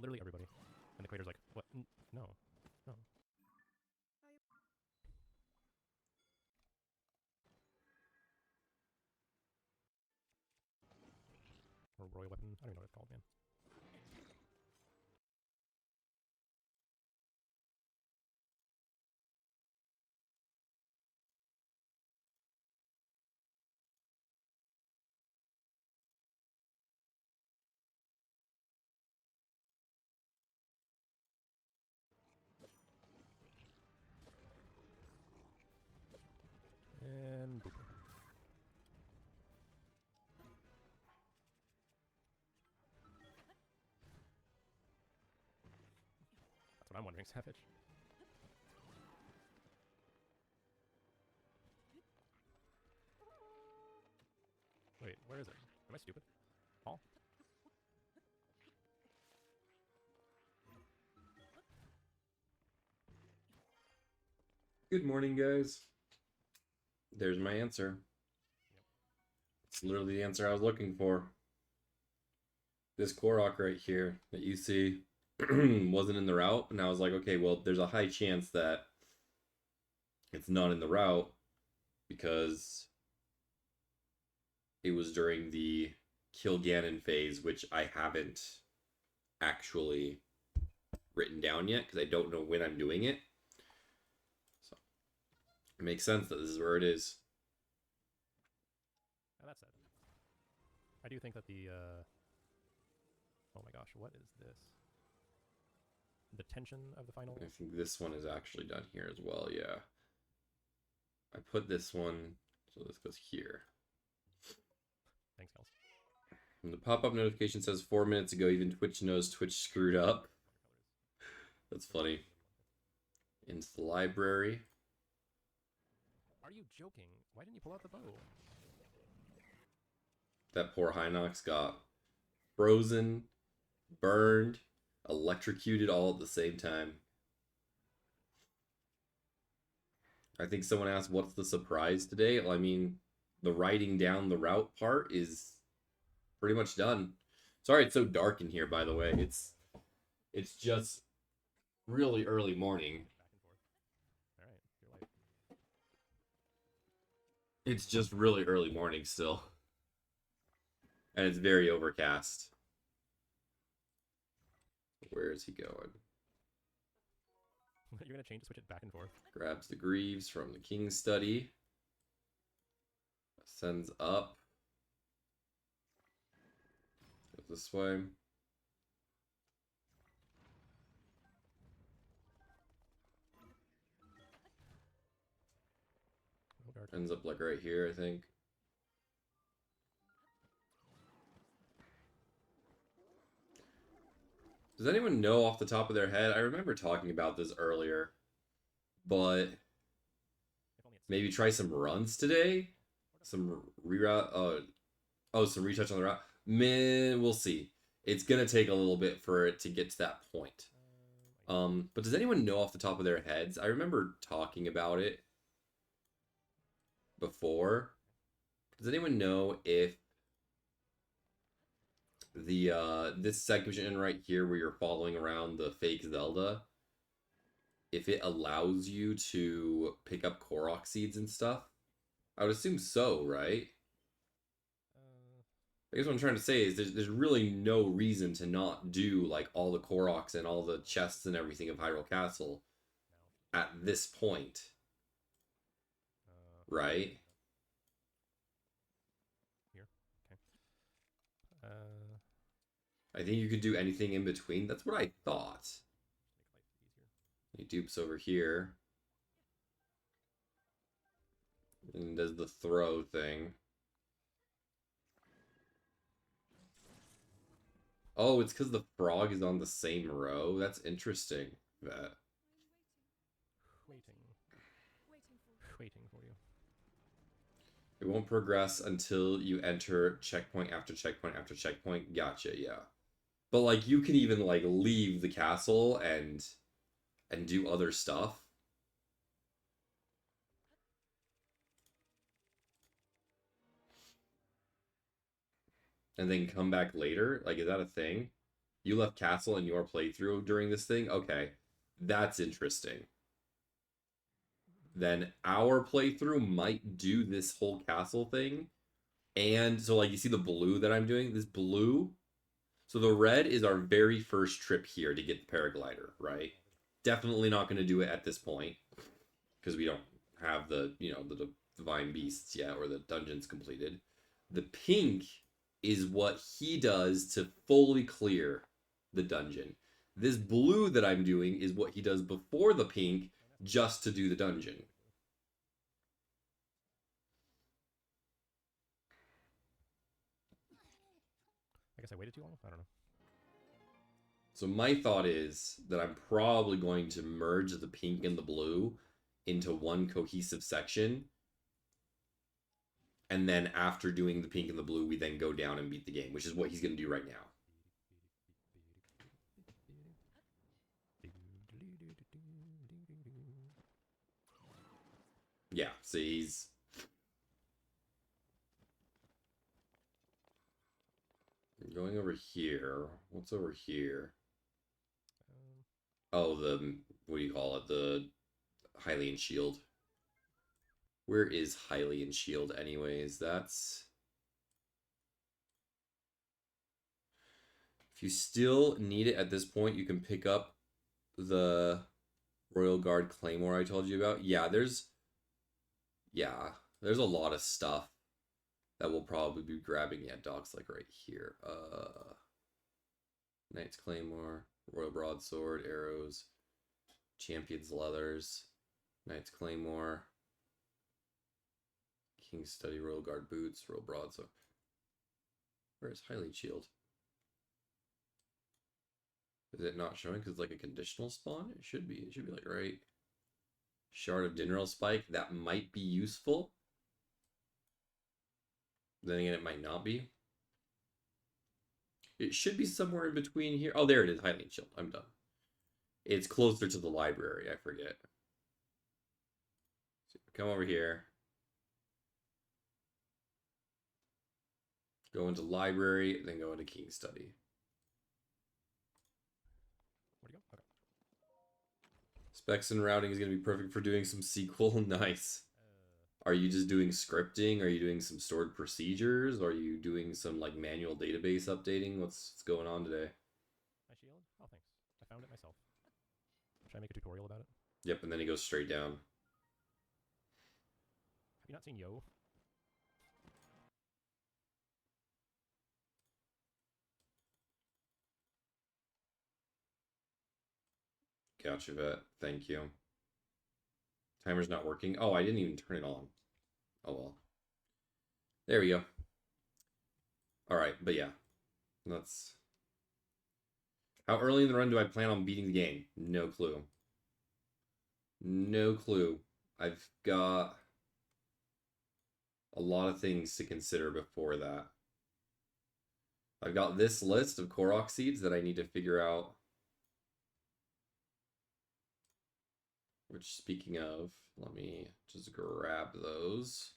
literally everybody. And the creator's like, what? No. No. Or royal weapon. I don't even know what it's called, man. And boop. That's what I'm wondering, Savage. Wait, where is it? Am I stupid? Paul? Good morning, guys. There's my answer. Yep. It's literally the answer I was looking for. This Korok right here that you see wasn't in the route, and I was like, okay, well, there's a high chance that it's not in the route because it was during the Kill Ganon phase, which I haven't actually written down yet because I don't know when I'm doing it. So it makes sense that this is where it is. Now that's it. I do think that the, oh my gosh, what is this? The tension of the final. I think this one is actually done here as well, yeah. I put this one, so this goes here. Thanks, Kels. And the pop-up notification says 4 minutes ago, even Twitch knows Twitch screwed up. That's funny. Into the library. Are you joking? Why didn't you pull out the bow? That poor Hinox got frozen, burned, electrocuted all at the same time. I think someone asked, what's the surprise today? Well, I mean, the writing down the route part is pretty much done. Sorry it's so dark in here, by the way. It's just really early morning. Back and forth. Alright, you're light. It's just really early morning still. And it's very overcast. Where is he going? You're gonna change to switch it back and forth. Grabs the Greaves from the King's Study. Ascends up. Goes this way. Oh, guard. Ends up like right here, I think. Does anyone know off the top of their head? I remember talking about this earlier, but maybe try some runs today. Some reroute. Some retouch on the route. Man, we'll see. It's gonna take a little bit for it to get to that point. But does anyone know off the top of their heads? I remember talking about it before. Does anyone know if the this section right here where you're following around the fake Zelda, if it allows you to pick up Korok seeds and stuff? I would assume so, right? I guess what I'm trying to say is there's really no reason to not do like all the Koroks and all the chests and everything of Hyrule Castle at this point, right? Here? Okay. I think you could do anything in between. That's what I thought. He dupes over here. And does the throw thing. Oh, it's because the frog is on the same row? That's interesting. That. Waiting for you. It won't progress until you enter checkpoint after checkpoint after checkpoint. Gotcha, yeah. But like you can even like leave the castle and do other stuff. And then come back later? Like, is that a thing? You left castle in your playthrough during this thing? Okay, that's interesting. Then our playthrough might do this whole castle thing. And so, like, you see the blue that I'm doing? This blue. So the red is our very first trip here to get the paraglider, right? Definitely not going to do it at this point because we don't have the, the divine beasts yet or the dungeons completed. The pink is what he does to fully clear the dungeon. This blue that I'm doing is what he does before the pink just to do the dungeon. I guess I waited too long? I don't know. So my thought is that I'm probably going to merge the pink and the blue into one cohesive section. And then after doing the pink and the blue, we then go down and beat the game, which is what he's going to do right now. Yeah, so he's... going over here. What's over here? Oh, the... what do you call it? The Hylian Shield. Where is Hylian Shield anyways? That's... if you still need it at this point, you can pick up the Royal Guard Claymore I told you about. Yeah, there's a lot of stuff that we'll probably be grabbing. Yeah, docks like right here. Knight's Claymore, Royal Broadsword, arrows, Champion's Leathers, Knight's Claymore, King's Study, Royal Guard Boots, Royal Broadsword. Where's Hylian Shield? Is it not showing because it's like a conditional spawn? It should be. It should be like right. Shard of Dinral Spike. That might be useful. Then again, it might not be. It should be somewhere in between here. Oh, there it is. Hylian Shield. I'm done. It's closer to the library. I forget. So come over here. Go into library, then go into King's Study. Where'd you go? Okay. Specs and routing is going to be perfect for doing some SQL. Nice. Are you just doing scripting? Are you doing some stored procedures? Are you doing some like manual database updating? What's going on today? My shield? Oh, thanks. I found it myself. Should I make a tutorial about it? Yep, and then he goes straight down. Have you not seen Yo? Gotcha, vet. Thank you. Timer's not working. Oh, I didn't even turn it on. Oh well. There we go. Alright, but yeah. That's... how early in the run do I plan on beating the game? No clue. No clue. I've got a lot of things to consider before that. I've got this list of Korok seeds that I need to figure out. Which, speaking of, let me just grab those.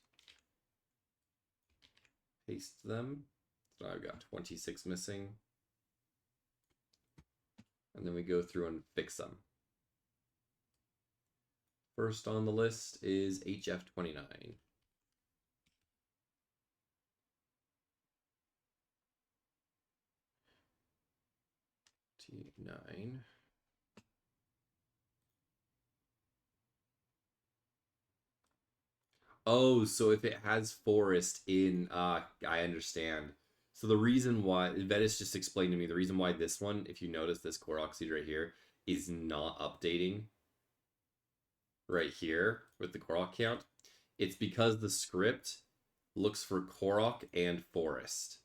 Paste them. So I've got 26 missing. And then we go through and fix them. First on the list is HF29. T9. Oh, so if it has forest in, I understand. So the reason why, Vetis just explained to me, the reason why this one, if you notice this Korok seed right here, is not updating right here with the Korok count, it's because the script looks for Korok and forest.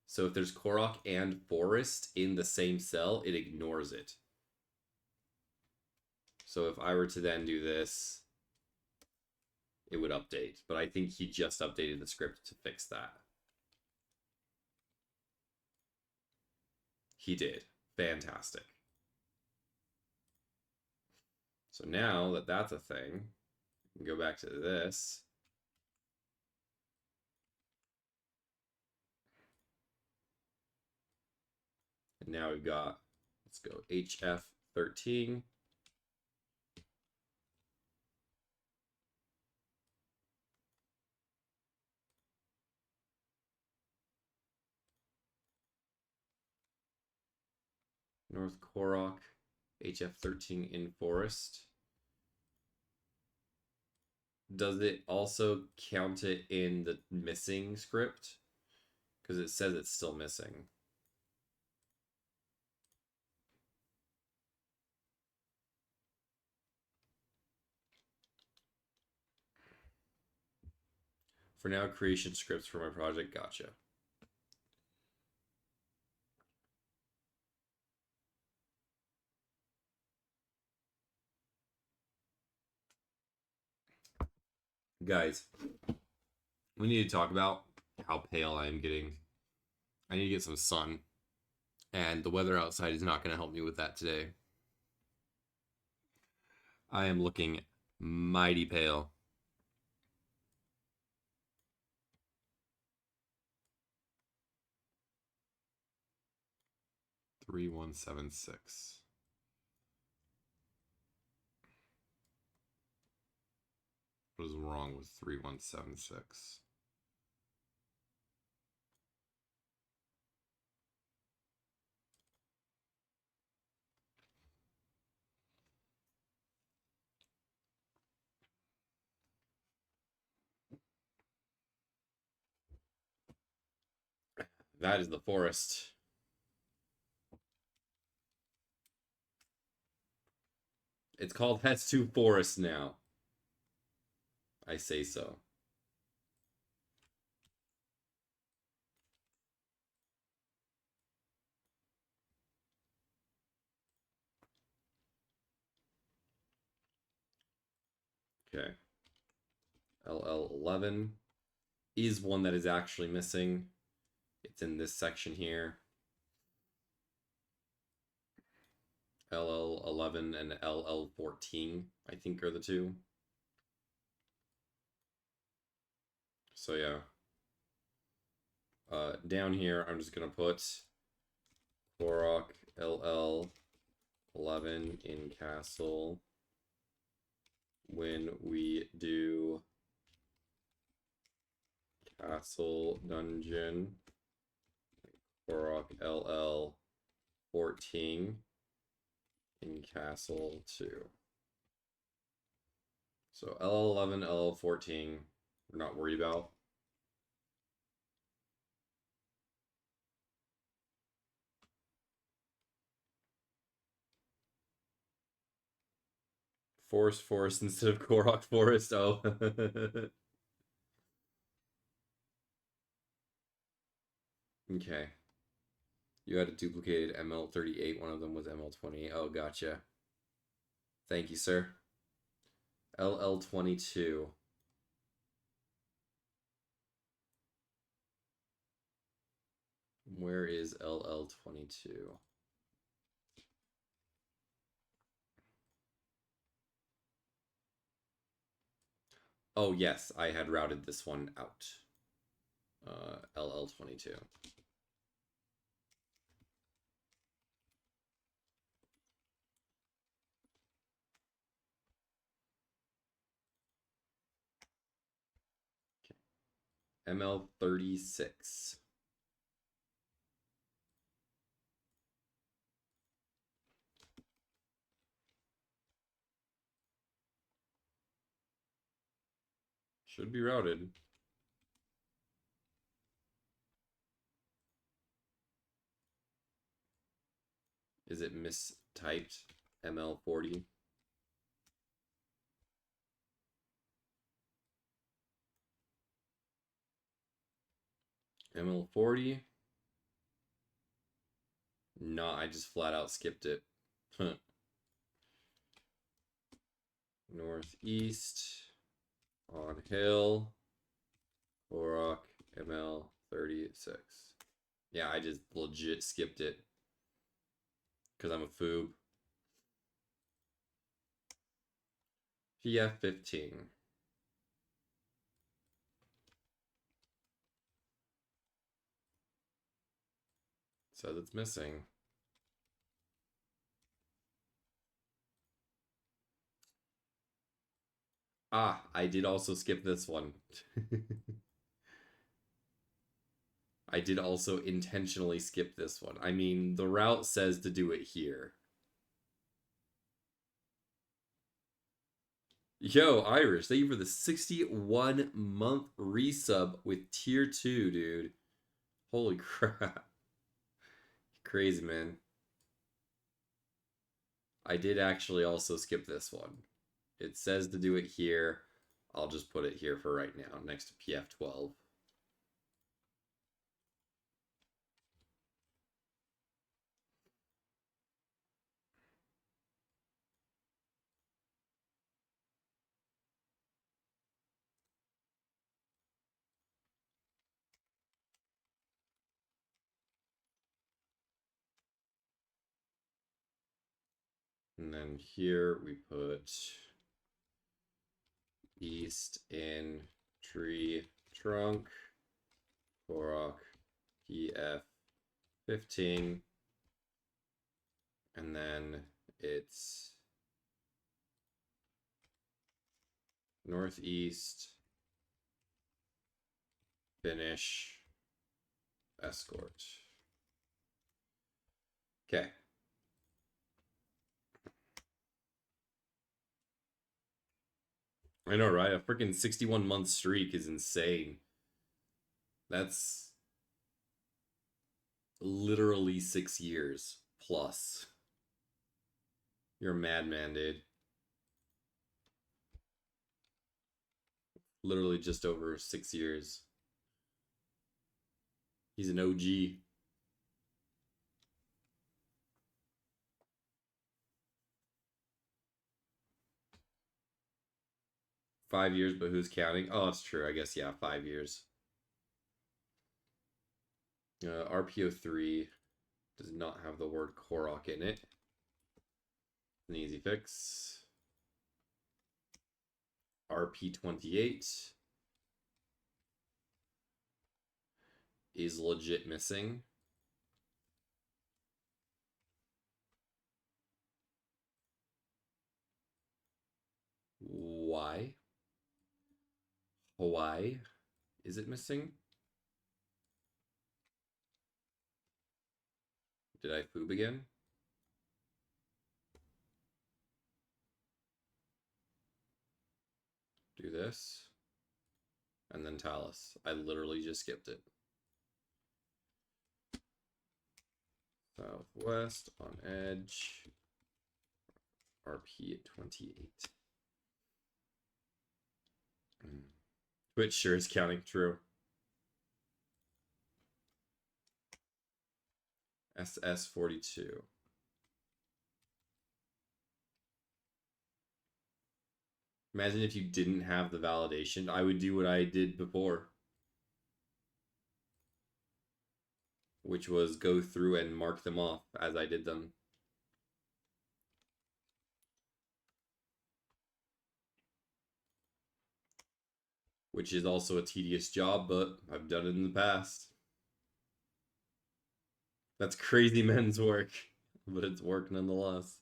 So if there's Korok and forest in the same cell, it ignores it. So if I were to then do this, it would update. But I think he just updated the script to fix that. He did. Fantastic. So now that that's a thing, we can go back to this. And now we've got, let's go HF13. North Korok, HF13 in forest. Does it also count it in the missing script? Because it says it's still missing. For now, creation scripts for my project. Gotcha. Guys, we need to talk about how pale I am getting. I need to get some sun. And the weather outside is not going to help me with that today. I am looking mighty pale. $3,176. What is wrong with 3176? That is the forest. It's called Hes2 Forest now. I say so. Okay. LL11 is one that is actually missing. It's in this section here. LL11 and LL14, I think, are the two. So yeah. Down here, I'm just gonna put Korok LL11 in castle when we do castle dungeon. Korok LL14 in castle 2. So LL11, LL14, we're not worried about. Forest instead of Korok Forest. Oh. Okay. You had a duplicated ML38. One of them was ML28. Oh, gotcha. Thank you, sir. LL22. Where is LL22? Oh, yes, I had routed this one out. LL22. ML36. Should be routed. Is it mistyped? ML40. ML40. No, I just flat out skipped it. Huh. Northeast on hill. Korok ML36. Yeah, I just legit skipped it. Because I'm a foob. PF15. So that's missing. Ah, I did also skip this one. I did also intentionally skip this one. I mean, the route says to do it here. Yo, Irish, thank you for the 61-month resub with tier 2, dude. Holy crap. Crazy, man. I did actually also skip this one. It says to do it here. I'll just put it here for right now, next to PF12. And then here we put east in tree trunk, Korok, PF15, and then it's northeast, finish, escort. Okay. I know, right? A freaking 61-month streak is insane. That's literally 6 years plus. You're a madman, dude. Literally just over 6 years. He's an OG. Five years, but who's counting? Oh, that's true. I guess, yeah, 5 years. RPO3 does not have the word Korok in it. An easy fix. RP28 is legit missing. Why? Why is it missing? Did I foob again? Do this. And then Talus. I literally just skipped it. Southwest on edge. RP at 28. Twitch sure is counting true. SS42. Imagine if you didn't have the validation. I would do what I did before, which was go through and mark them off as I did them. Which is also a tedious job, but I've done it in the past. That's crazy men's work, but it's work nonetheless.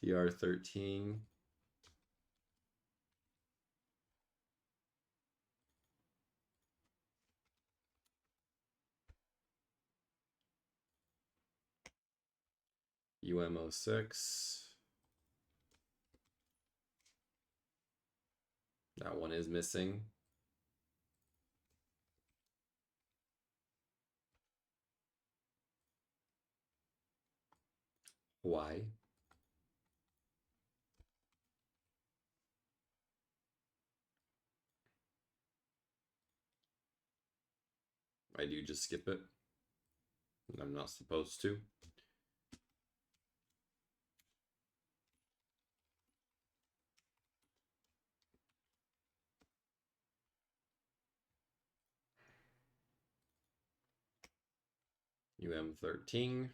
TR13. UM06. That one is missing. Why? I do just skip it. I'm not supposed to. UM13.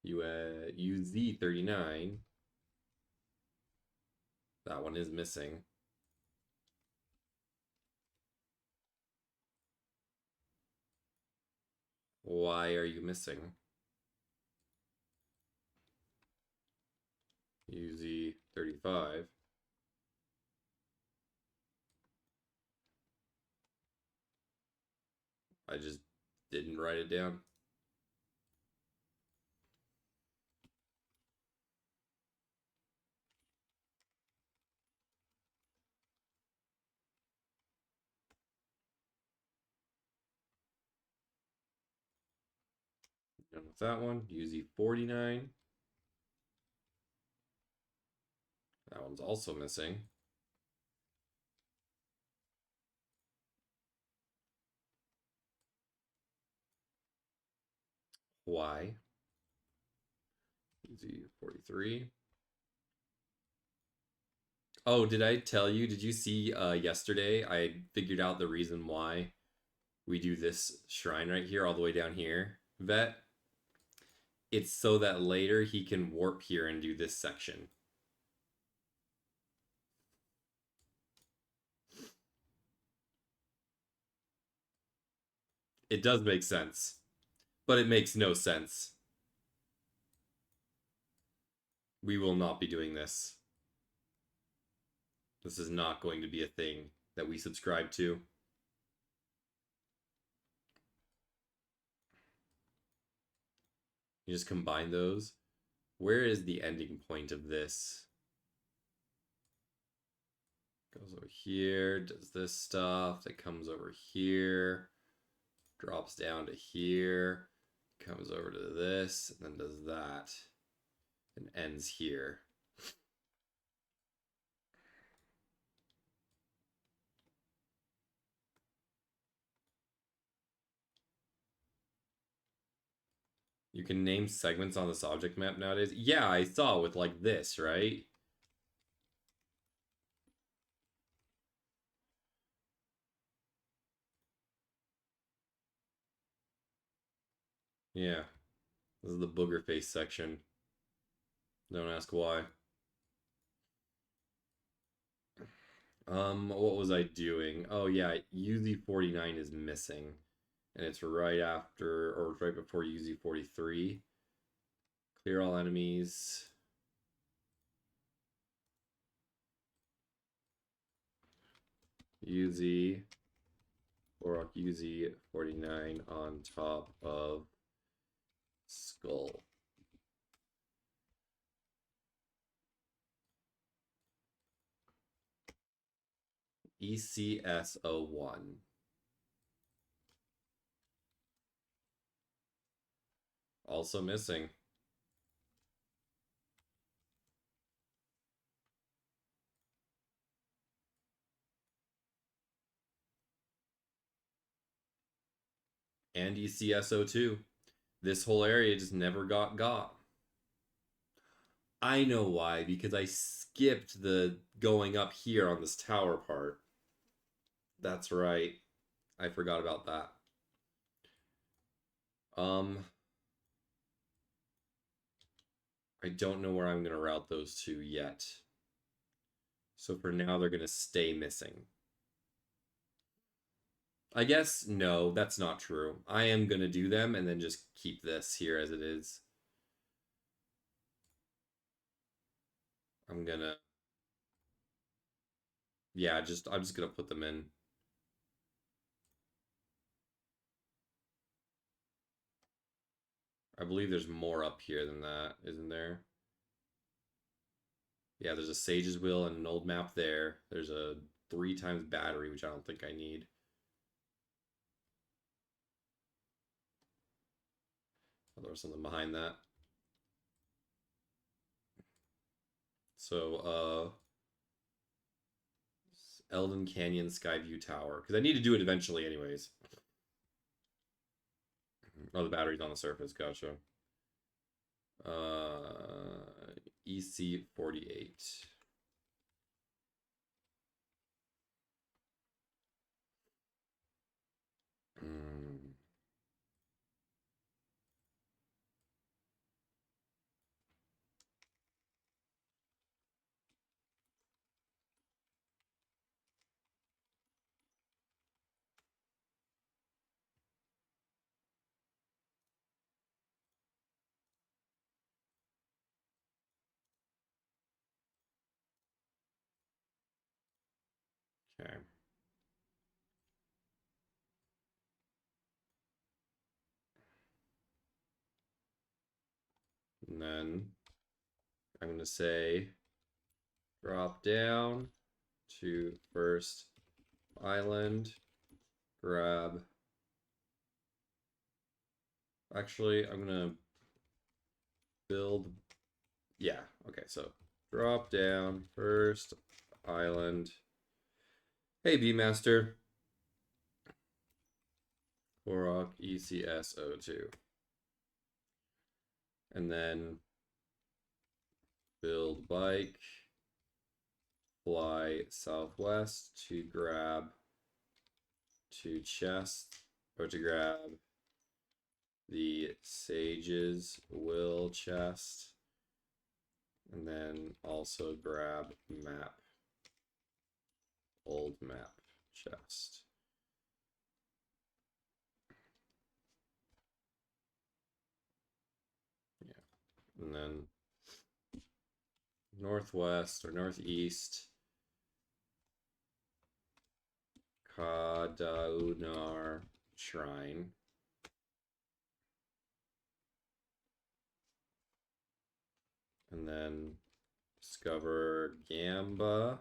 UZ39. That one is missing. Why are you missing? UZ 35. I just didn't write it down. Done with that one. UZ 49. That one's also missing. Why? UZ 43. Oh, did I tell you? Did you see yesterday? I figured out the reason why we do this shrine right here, all the way down here. Vet. It's so that later he can warp here and do this section. It does make sense, but it makes no sense. We will not be doing this. This is not going to be a thing that we subscribe to. You just combine those. Where is the ending point of this? Goes over here, does this stuff, that comes over here, drops down to here, comes over to this, and then does that, and ends here. You can name segments on this object map nowadays. Yeah, I saw with like this, right? Yeah. This is the booger face section. Don't ask why. What was I doing? Oh yeah, UZ49 is missing. And it's right after, or right before UZ43. Clear all enemies. UZ, or UZ49 on top of skull. ECS01. Also missing. And ECSO2. This whole area just never got. I know why, because I skipped the going up here on this tower part. That's right. I forgot about that. I don't know where I'm going to route those to yet. So for now, they're going to stay missing. I guess, no, that's not true. I am going to do them and then just keep this here as it is. I'm going to... Yeah, I'm just going to put them in. I believe there's more up here than that, isn't there? Yeah, there's a Sage's Wheel and an old map there. There's a 3 times battery, which I don't think I need. Oh, there was something behind that. So, Eldon Canyon Skyview Tower. Because I need to do it eventually anyways. Oh, the battery's on the surface. Gotcha. EC48. Okay. And then I'm going to say drop down to first island, grab. Actually, I'm going to build. Yeah, okay, so drop down first island. Hey, B-Master. Korok ECSO2. And then build bike, fly southwest to grab to chest, or to grab the Sage's Will chest, and then also grab map, old map chest. Yeah, and then northwest or northeast, Kadaunar Shrine. And then discover Gamba.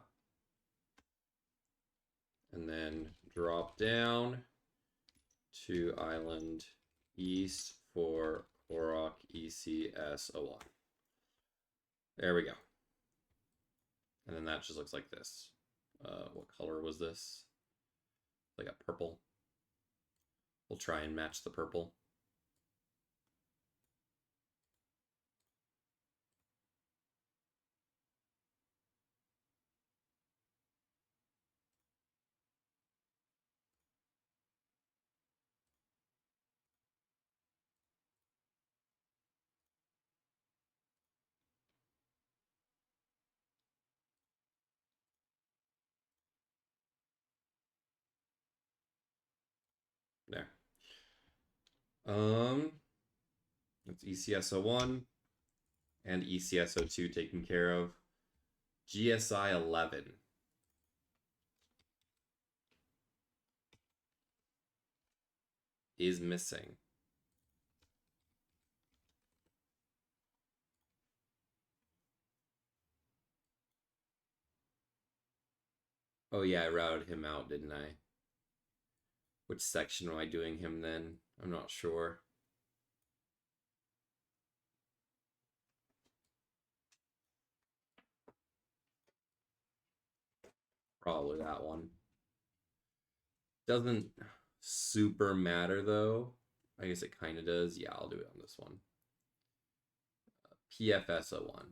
And then drop down to island east for Korok ECS01. There we go. And then that just looks like this. What color was this? Like a purple. We'll try and match the purple. There. That's ECSO1 and ECSO2 taken care of. GSI 11 is missing. Oh yeah, I routed him out, didn't I? Which section am I doing him then? I'm not sure. Probably that one. Doesn't super matter though. I guess it kind of does. Yeah, I'll do it on this one. PFS01.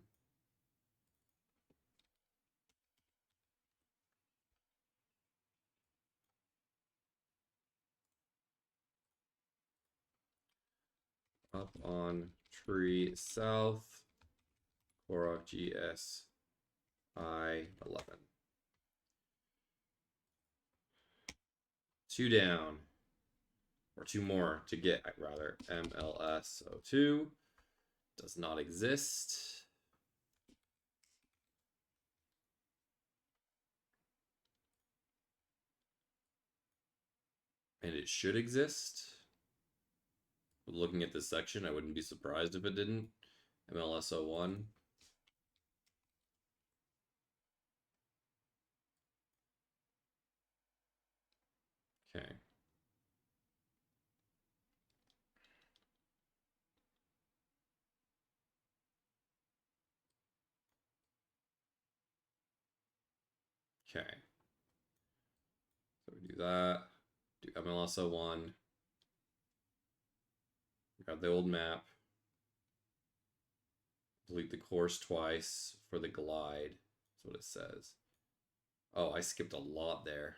Up on tree south. Korok GSI 11. 2 down. Or 2 more to get, rather. MLS02 does not exist. And it should exist. But looking at this section, I wouldn't be surprised if it didn't. MLS01. Okay. Okay. So we do that. Do MLS01. Grab the old map. Delete the course twice for the glide. That's what it says. Oh, I skipped a lot there.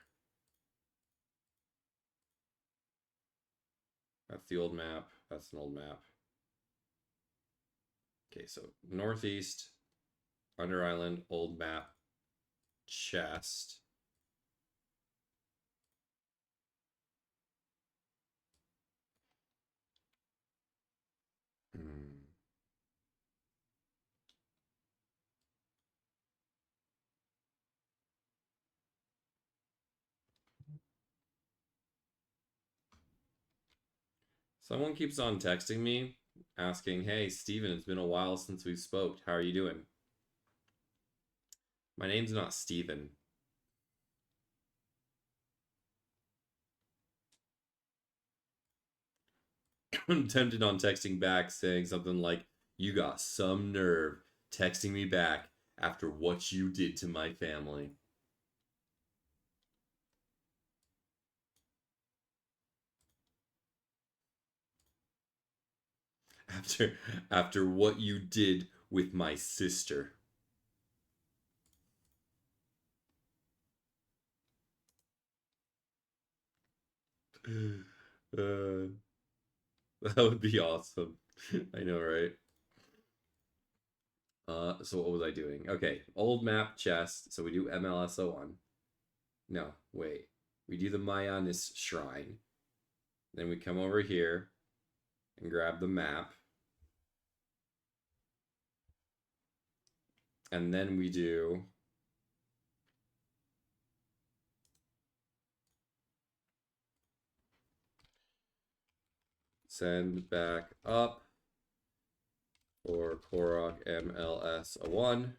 That's the old map. That's an old map. Okay, so northeast, under island, old map, chest. Someone keeps on texting me asking, hey, Steven, it's been a while since we spoke. How are you doing? My name's not Steven. I'm tempted on texting back saying something like, you got some nerve texting me back after what you did to my family. After after what you did with my sister. Uh, that would be awesome. I know, right? So what was I doing? Okay, old map chest. So we do MLSO1. No, wait. We do the Mayanis shrine. Then we come over here and grab the map. And then we do send back up for Korok MLS01.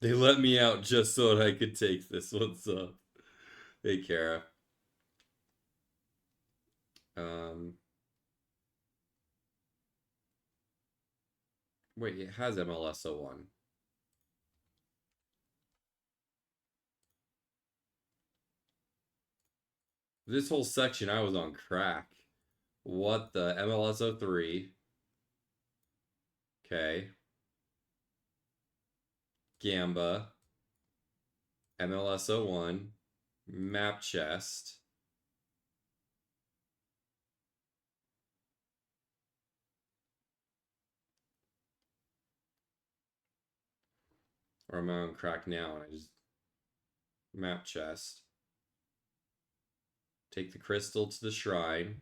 They let me out just so that I could take this. What's up? Hey, Kara. Um, Wait, it has MLS01. This whole section I was on crack. What the MLS03? Okay. Gamba. MLS01. Map chest. Or am I on crack now? And I just map chest. Take the crystal to the shrine.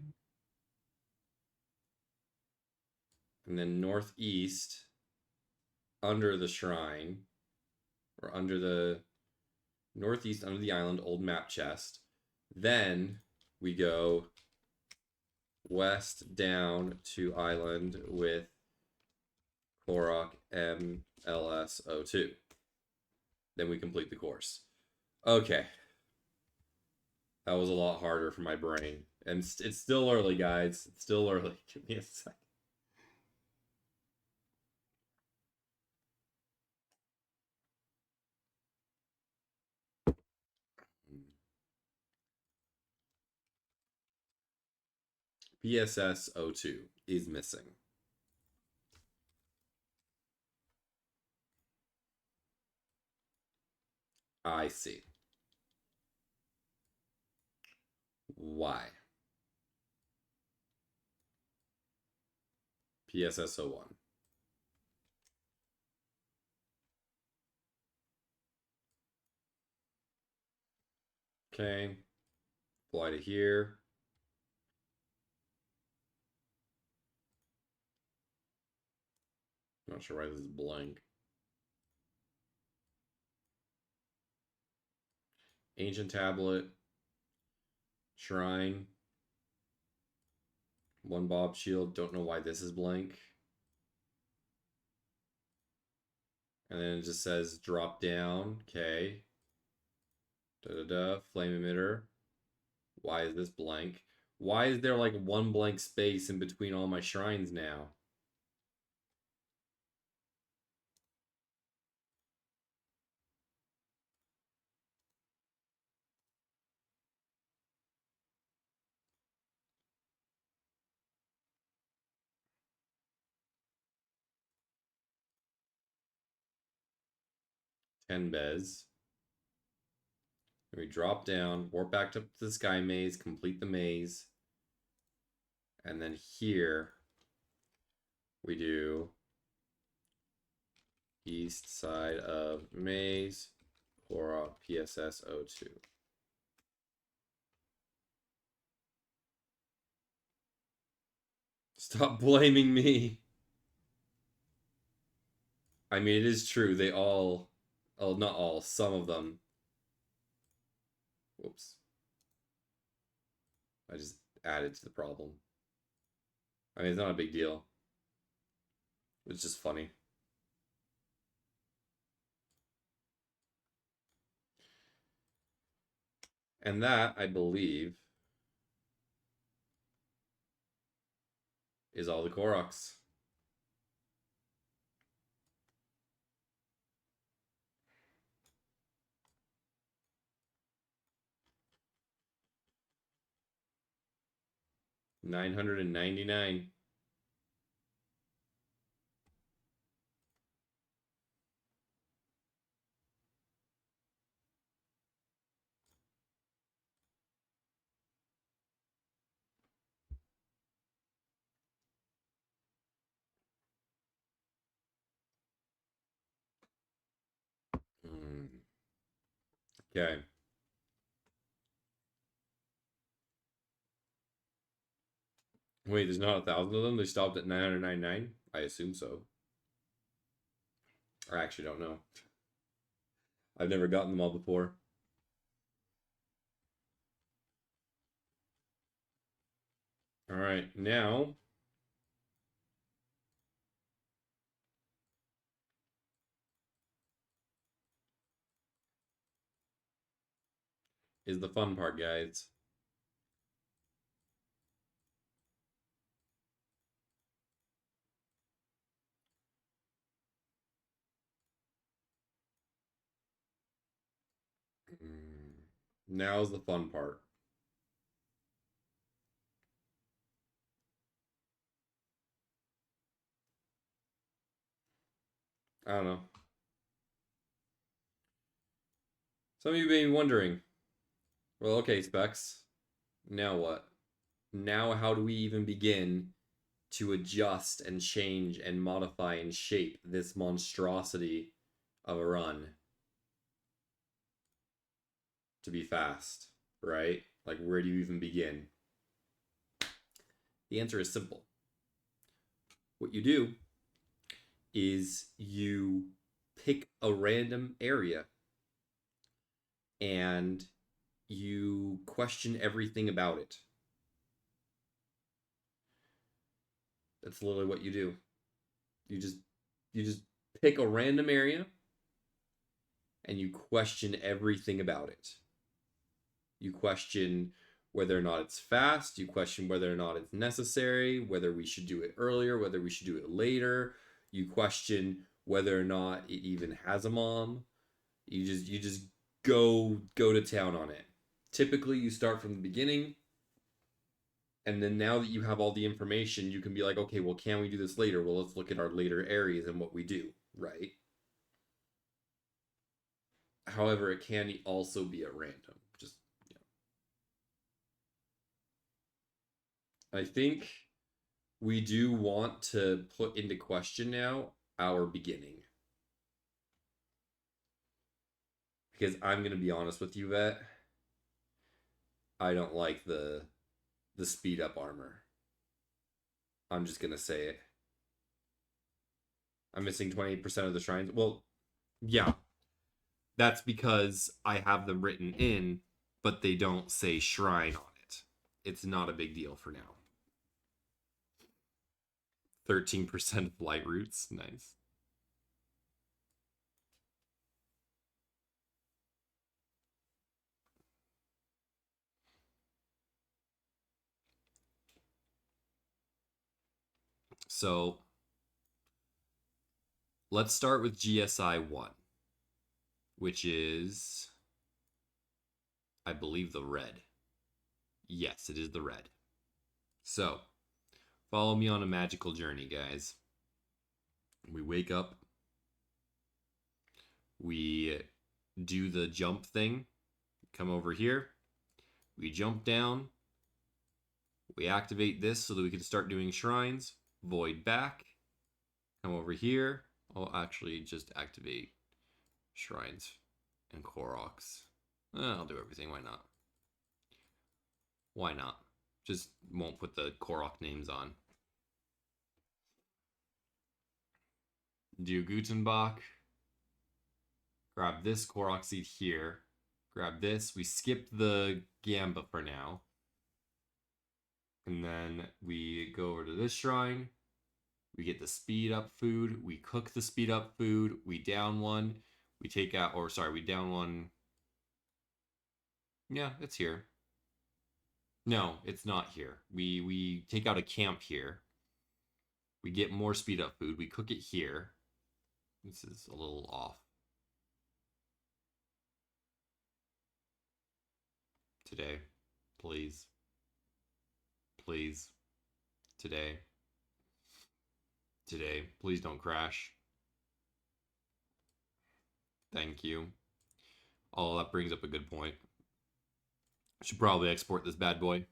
And then northeast under the shrine. Or under the northeast under the island, old map chest. Then we go west down to island with Korok MLS02. Then we complete the course. Okay. That was a lot harder for my brain. And it's still early, guys. It's still early. Give me a sec. PSS 02 is missing. I see. Why? PSS 01. Okay. Fly to here. Not sure why this is blank. Ancient tablet. Shrine. One bob shield. Don't know why this is blank. And then it just says drop down. Okay. Flame emitter. Why is this blank? Why is there like one blank space in between all my shrines now? Ten bez. And we drop down, warp back up to the sky maze, complete the maze. And then here we do east side of maze, Korok PSS 02. Stop blaming me. I mean, it is true. They all Oh, not all. Some of them. Whoops. I just added to the problem. I mean, it's not a big deal. It's just funny. And that, I believe, is all the Koroks. $999. Okay. Wait, there's not 1,000 of them? They stopped at 999? I assume so. I actually don't know. I've never gotten them all before. All right, now is the fun part, guys. Now's the fun part. I don't know. Some of you may be wondering, well, okay, Specs, now what? Now how do we even begin to adjust and change and modify and shape this monstrosity of a run to be fast, right? Like, where do you even begin? The answer is simple. What you do is you pick a random area and you question everything about it. That's literally what you do. You just pick a random area and you question everything about it. You question whether or not it's fast, you question whether or not it's necessary, whether we should do it earlier, whether we should do it later. You question whether or not it even has a mom. You just go to town on it. Typically you start from the beginning, and then now that you have all the information, you can be like, okay, well, can we do this later? Well, let's look at our later areas and what we do, right? However, it can also be at random. Just, I think we do want to put into question now our beginning. Because I'm going to be honest with you, Vet. I don't like the speed up armor. I'm just going to say it. I'm missing 28% of the shrines. Well, yeah. That's because I have them written in, but they don't say shrine on it. It's not a big deal for now. 13% of light roots. Nice. So let's start with GSI 1, which is, I believe, the red. Yes, it is the red. So follow me on a magical journey, guys. We wake up. We do the jump thing. Come over here. We jump down. We activate this so that we can start doing shrines. Void back. Come over here. I'll actually just activate shrines and Koroks. I'll do everything. Why not? Why not? Just won't put the Korok names on. Do Gutenbach. Grab this Korok seed here. Grab this. We skip the Gamba for now. And then we go over to this shrine. We get the speed up food. We cook the speed up food. We down one. We take out, or sorry, we down one. Yeah, it's here. No, it's not here. We take out a camp here. We get more speed up food. We cook it here. This is a little off. Today, please. Please. Today. Today. Please don't crash. Thank you. Oh, that brings up a good point. I should probably export this bad boy.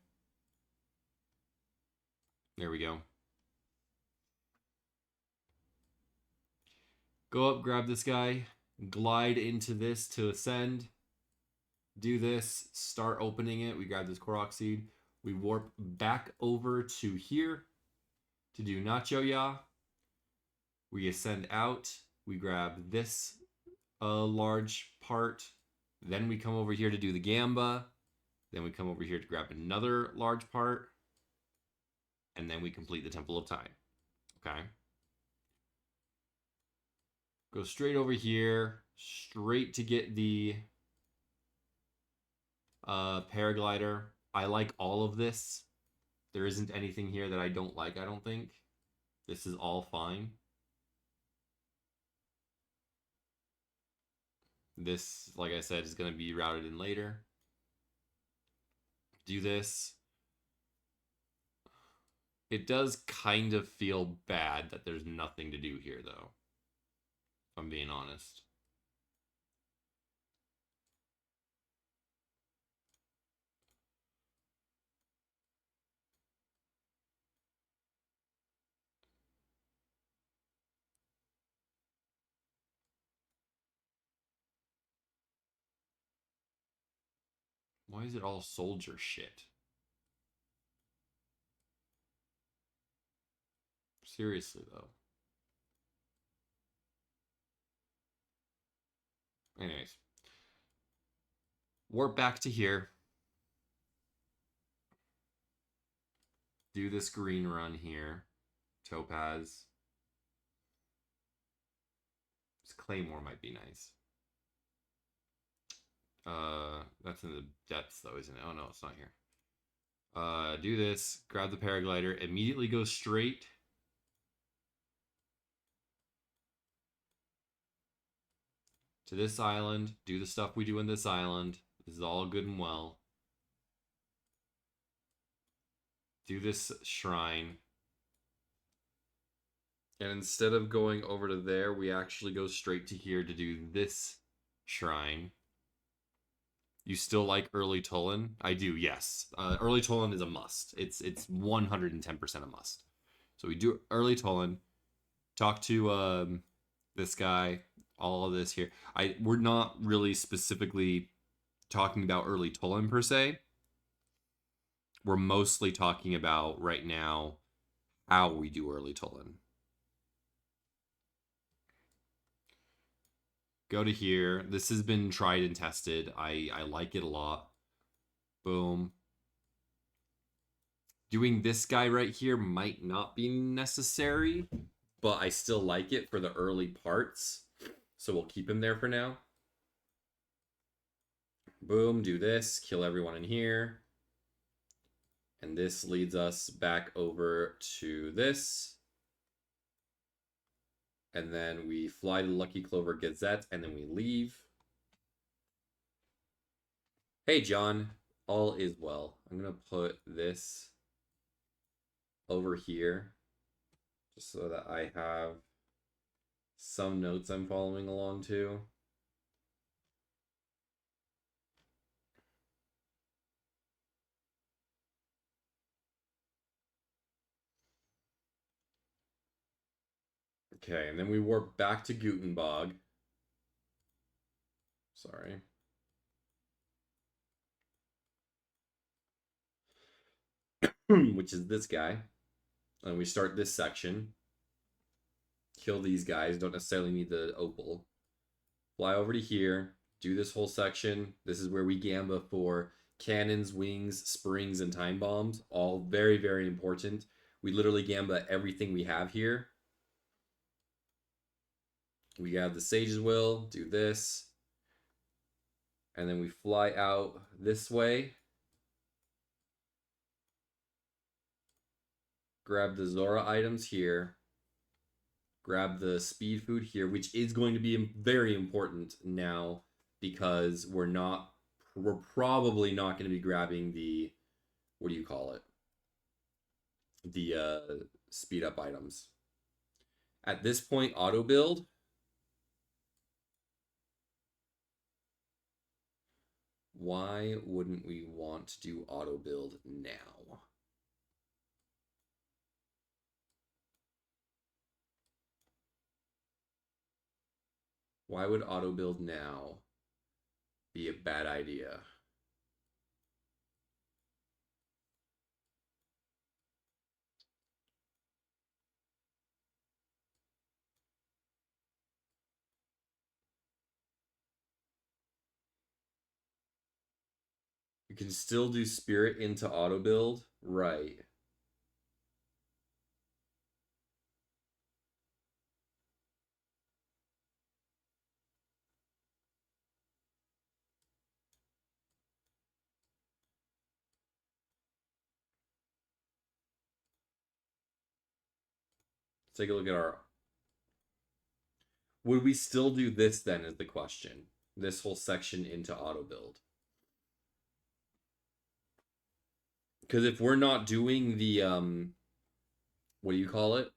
There we go. Go up, grab this guy, glide into this to ascend. Do this, start opening it. We grab this Korok seed. We warp back over to here to do Nacho Ya. We ascend out. We grab this large part. Then we come over here to do the Gamba. Then we come over here to grab another large part. And then we complete the Temple of Time. Okay. Go straight over here. Straight to get the paraglider. I like all of this. There isn't anything here that I don't like, I don't think. This is all fine. This, like I said, is going to be routed in later. Do this. It does kind of feel bad that there's nothing to do here, though. If I'm being honest. Why is it all soldier shit? Seriously, though. Anyways. Warp back to here. Do this green run here. Topaz. This Claymore might be nice. That's in the depths, though, isn't it? Oh, no, it's not here. Do this. Grab the paraglider. Immediately go straight. To this island. Do the stuff we do in this island. This is all good and well. Do this shrine. And instead of going over to there, we actually go straight to here to do this shrine. You still like early Tolan? I do, yes. Early Tolan is a must. It's 110% a must. So we do early Tolan. Talk to this guy. All of this here. We're not really specifically talking about early Tolan per se. We're mostly talking about right now how we do early Tolan. Go to here. This has been tried and tested. I like it a lot. Boom. Doing this guy right here might not be necessary, but I still like it for the early parts. So we'll keep him there for now. Boom, do this. Kill everyone in here. And this leads us back over to this. And then we fly to Lucky Clover Gazette, and then we leave. Hey, John. All is well. I'm going to put this over here just so that I have some notes I'm following along to. Okay, and then we warp back to Gutenbog. Sorry. Which is this guy. And we start this section. Kill these guys. Don't necessarily need the opal. fly over to here, do this whole section. This is where we gamba for cannons, wings, springs, and time bombs. All very, very important. We literally gamba everything we have here. We have the Sage's Will, do this. And then we fly out this way. Grab the Zora items here. Grab the speed food here, which is going to be very important now because we're probably not going to be grabbing the, what do you call it? The speed up items. At this point, auto build. Why wouldn't we want to do auto build now? Why would auto build now be a bad idea? You can still do spirit into auto build, right? Let's take a look at our. Would we still do this then? Is the question. This whole section into auto build. Because if we're not doing the what do you call it?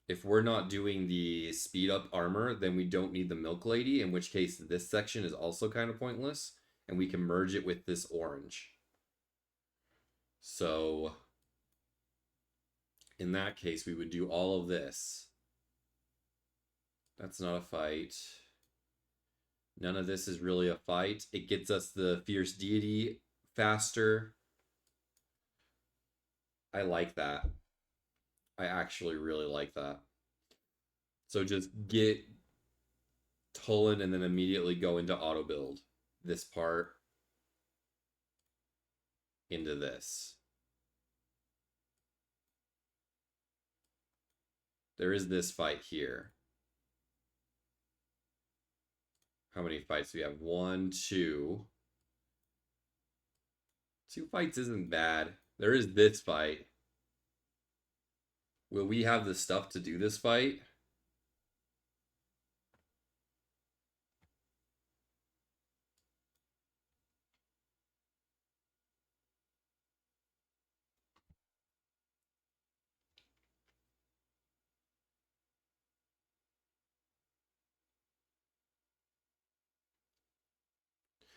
If we're not doing the speed up armor, then we don't need the Milk Lady, in which case this section is also kind of pointless, and we can merge it with this orange. So in that case, we would do all of this. That's not a fight. None of this is really a fight. It gets us the Fierce Deity faster. I like that. I actually really like that. So just get Tolan and then immediately go into auto build. This part into this. There is this fight here. How many fights do we have? 1, 2. 2 fights isn't bad. There is this fight. Will we have the stuff to do this fight?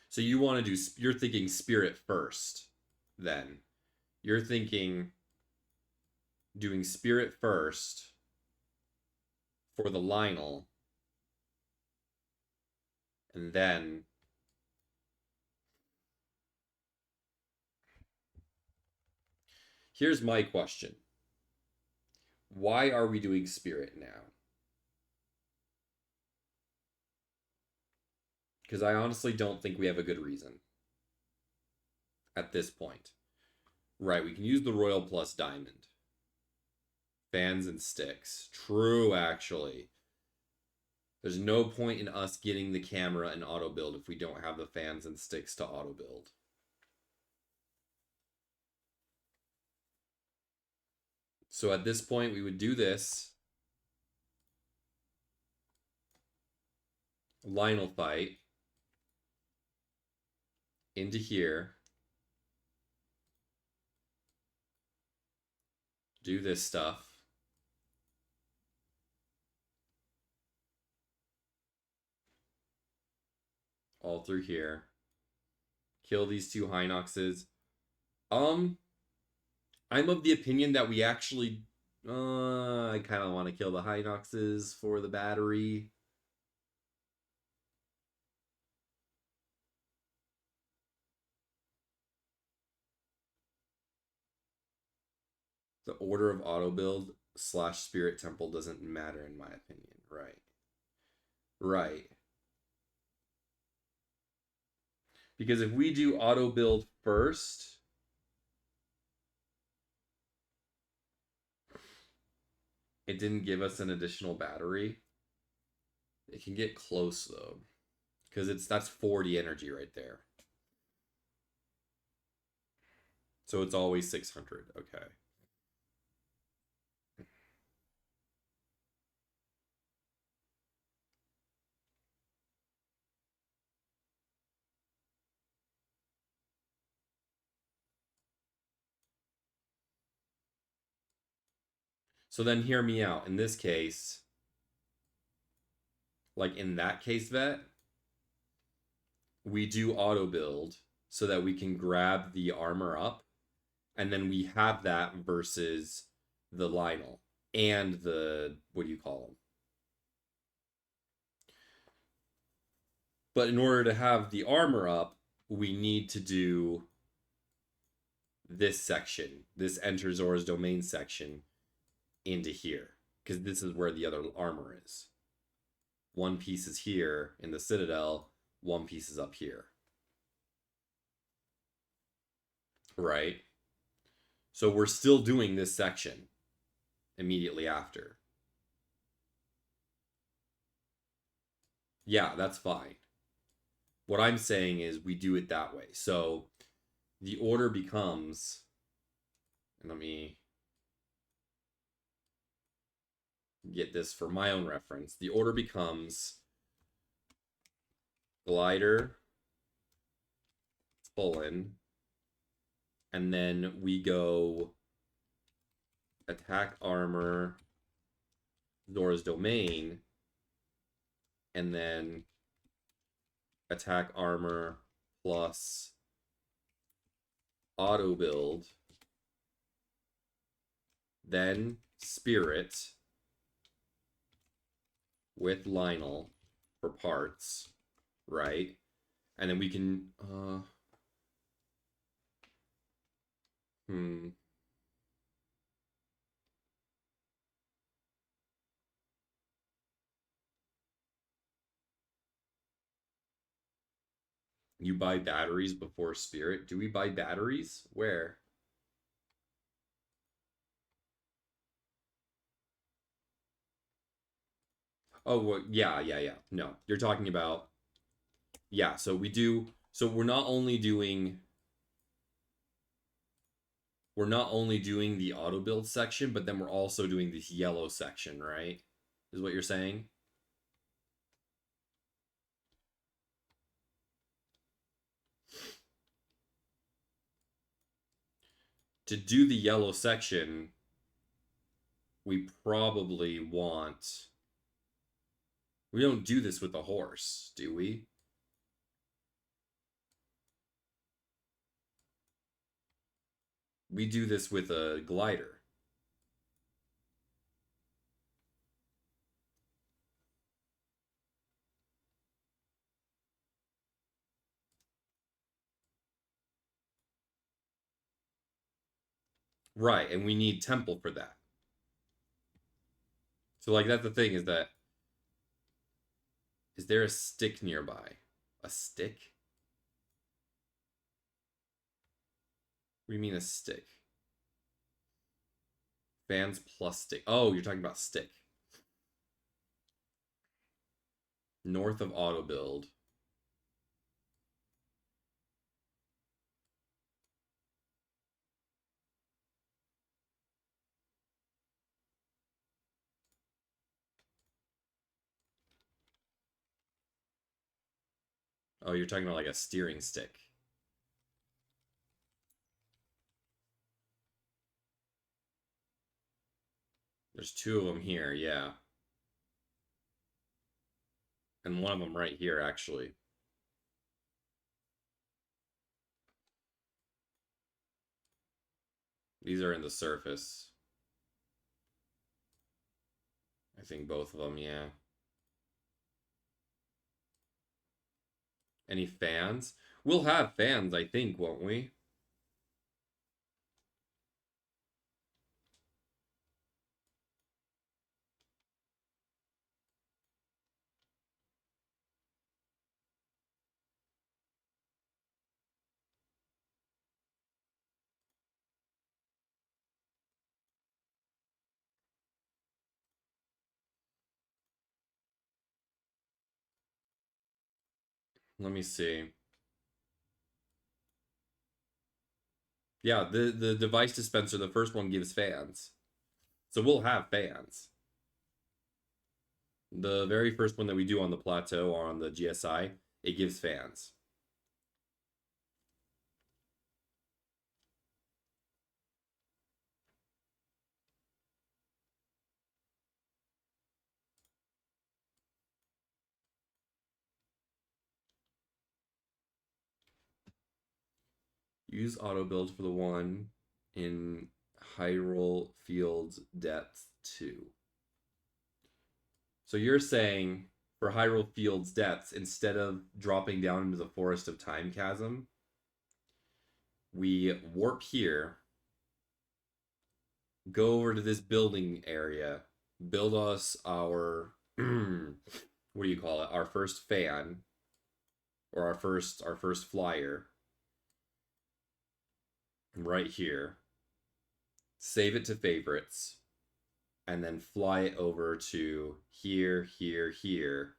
So you want to do, you're thinking spirit first, then. You're thinking doing spirit first for the Lionel, and then here's my question. Why are we doing spirit now? Because I honestly don't think we have a good reason at this point. Right, we can use the Royal plus Diamond. Fans and sticks. True, actually. There's no point in us getting the camera and auto build if we don't have the fans and sticks to auto build. So at this point, we would do this. Lionel fight. Into here. Do this stuff. All through here. Kill these 2 Hinoxes. I'm of the opinion that we actually... I kind of want to kill the Hinoxes for the battery. The order of auto build / spirit temple doesn't matter in my opinion. Right. Right. Because if we do auto build first, it didn't give us an additional battery. It can get close though, because that's 40 energy right there. So it's always 600. Okay. So then hear me out. In this case, like in that case, Vet, we do auto build so that we can grab the armor up, and then we have that versus the Lionel and the, what do you call them? But in order to have the armor up, we need to do this section, this enter Zora's domain section, into here, because this is where the other armor is. One piece is here in the Citadel, one piece is up here. Right? So we're still doing this section immediately after. Yeah, that's fine. What I'm saying is we do it that way. So the order becomes, and let me get this for my own reference. The order becomes glider, Bullen, and then we go attack armor, Zora's domain, and then attack armor plus auto build, then spirit with Lionel for parts, right? And then we can you buy batteries before spirit? Do we buy batteries? Where? Oh, well, yeah. No, you're talking about, yeah. So we do. So we're not only doing the auto build section, but then we're also doing this yellow section, right? Is what you're saying? To do the yellow section, we probably want. We don't do this with a horse, do we? We do this with a glider. Right, and we need temple for that. So, like, that's the thing is that. Is there a stick nearby? A stick? What do you mean a stick? Fans plus stick. Oh, you're talking about stick. North of auto build. Oh, you're talking about like a steering stick. There's two of them here, yeah. And one of them right here, actually. These are in the surface. I think both of them, yeah. Any fans? We'll have fans, I think, won't we? Let me see. Yeah, the device dispenser, the first one gives fans. So we'll have fans. The very first one that we do on the plateau or on the GSI, it gives fans. Use auto build for the one in Hyrule Fields Depth 2. So you're saying for Hyrule Fields Depths, instead of dropping down into the Forest of Time Chasm, we warp here, go over to this building area, build us our what do you call it? Our first fan or our first flyer right here. Save it to favorites and then fly it over to here, here, here.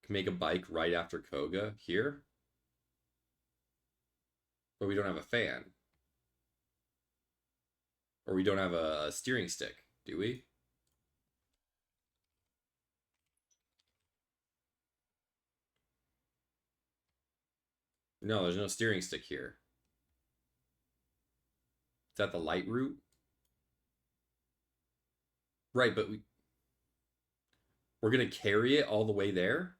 Can make a bike right after Koga here. But we don't have a fan. Or we don't have a steering stick, do we? No, there's no steering stick here. Is that the light route? Right, but we're gonna carry it all the way there?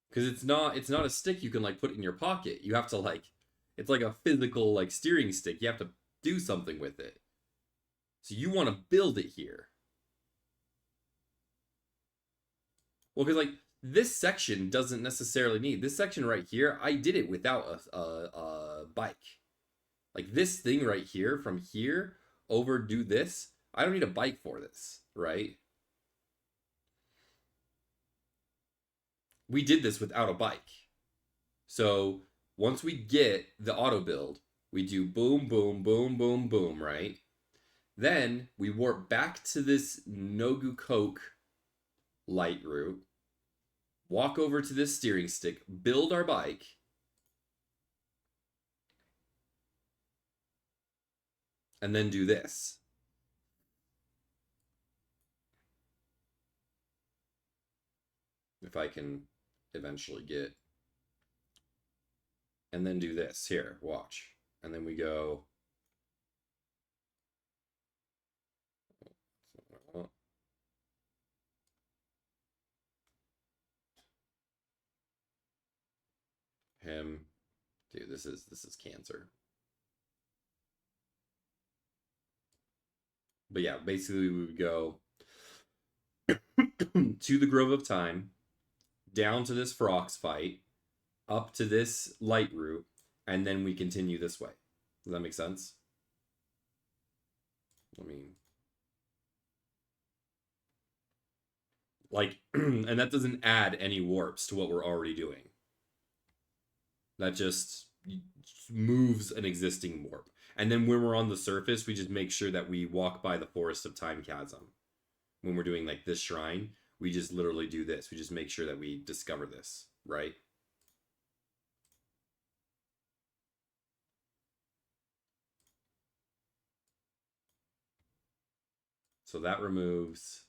Because it's not a stick you can like put in your pocket. You have to like it's like a physical like steering stick. You have to do something with it. So you want to build it here. Well, because like this section doesn't necessarily need this section right here. I did it without a bike. Like this thing right here, from here over do this. I don't need a bike for this, right? We did this without a bike. So once we get the auto build, we do boom, boom, boom, boom, boom, right? Then we warp back to this Nogu Coke light route, walk over to this steering stick, build our bike, and then do this. If I can eventually get. And then do this. Here, watch. And then we go. Him. Dude, this is cancer. But yeah, basically we would go to the Grove of Time, down to this Frox fight, up to this light route, and then we continue this way. Does that make sense? I mean, like, and that doesn't add any warps to what we're already doing. That just moves an existing warp. And then when we're on the surface, we just make sure that we walk by the Forest of Time Chasm. When we're doing like this shrine, we just literally do this. We just make sure that we discover this, right? So that removes.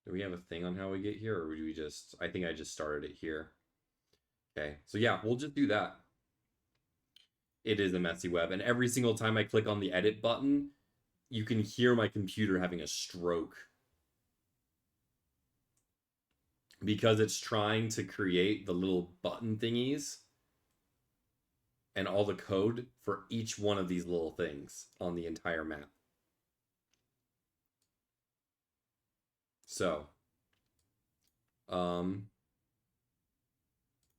Do we have a thing on how we get here, or do we just? I think I just started it here. Okay, so yeah, we'll just do that. It is a messy web, and every single time I click on the edit button, you can hear my computer having a stroke. Because it's trying to create the little button thingies and all the code for each one of these little things on the entire map. So,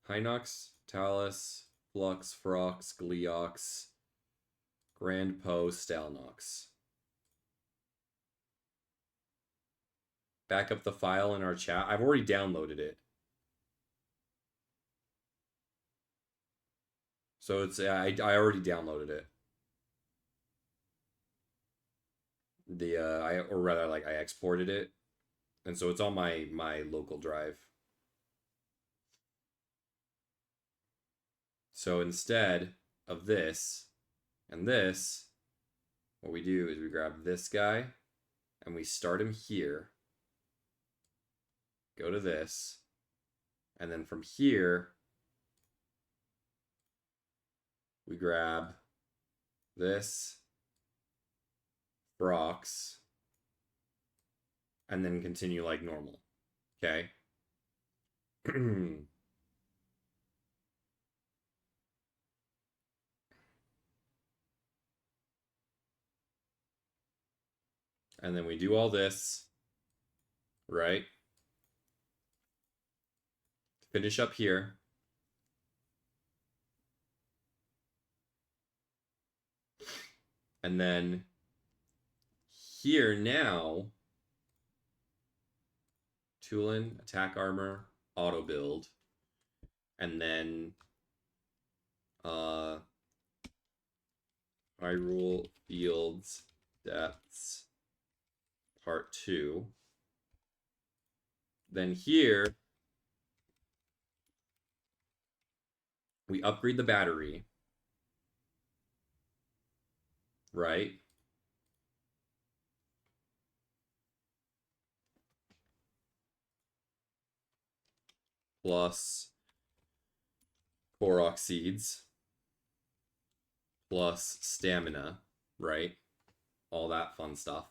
Hinox, Talus, Flux, Frox, Gleox, Grand Po, Stalnox. Back up the file in our chat. I've already downloaded it. So it's I already downloaded it. Or rather like I exported it. And so it's on my local drive. So instead of this and this, what we do is we grab this guy and we start him here. Go to this. And then from here, we grab this, Brox, and then continue like normal. Okay? And then we do all this, right? Finish up here. And then here now, Tulin, attack armor, auto build, and then Hyrule Fields Depths Part 2. Then here we upgrade the battery, right? Plus Korok seeds, plus stamina, right? All that fun stuff.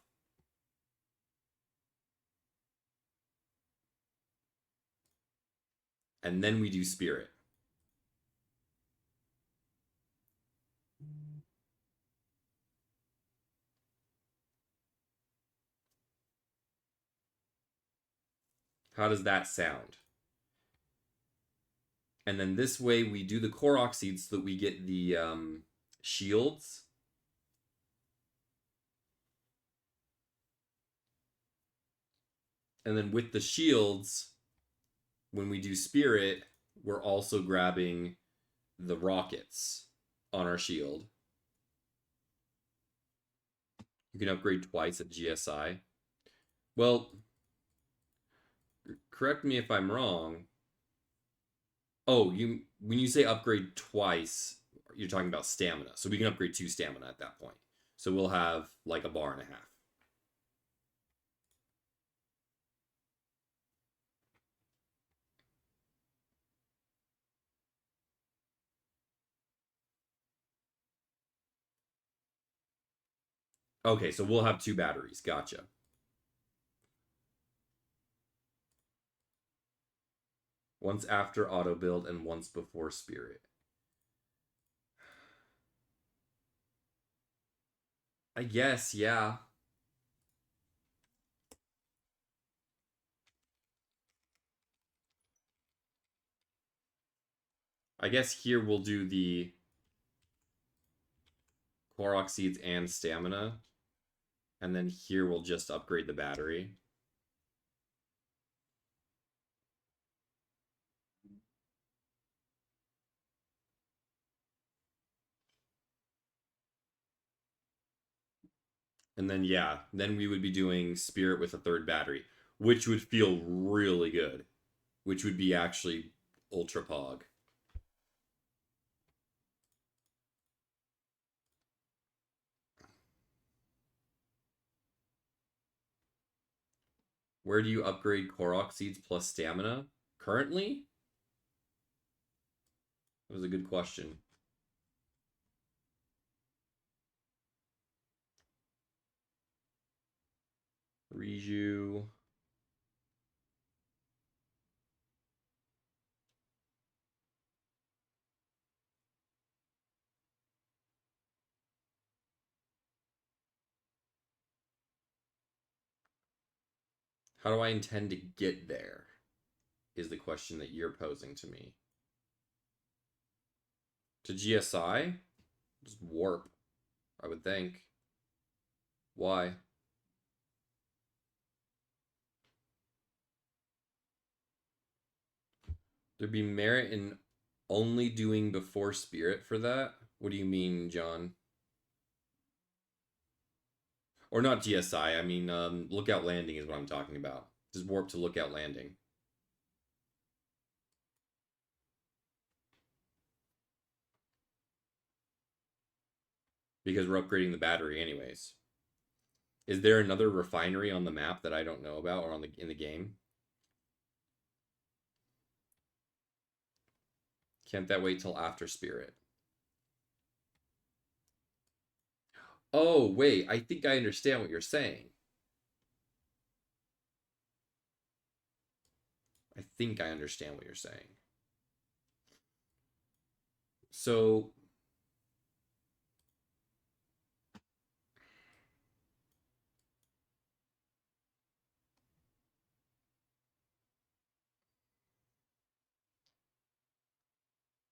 And then we do spirit. How does that sound? And then this way we do the Korok seeds so that we get the shields. And then with the shields, when we do spirit, we're also grabbing the rockets on our shield. You can upgrade twice at GSI. Well, correct me if I'm wrong. Oh, when you say upgrade twice, you're talking about stamina. So we can upgrade 2 stamina at that point. So we'll have like a bar and a half. Okay, so we'll have 2 batteries. Gotcha. Once after auto build and once before spirit. I guess, yeah. I guess here we'll do the Korok seeds and stamina. And then here we'll just upgrade the battery. And then, yeah, then we would be doing spirit with a 3rd battery, which would feel really good. Which would be actually ultra pog. Where do you upgrade Korok seeds plus stamina? Currently? That was a good question. Riju. How do I intend to get there? Is the question that you're posing to me. To GSI? Just warp, I would think. Why? There'd be merit in only doing before spirit for that? What do you mean, John? Or not GSI, I mean, Lookout Landing is what I'm talking about. Just warp to Lookout Landing. Because we're upgrading the battery anyways. Is there another refinery on the map that I don't know about or in the game? Can't that wait till after Spirit? Oh, wait, I think I understand what you're saying. I think I understand what you're saying. So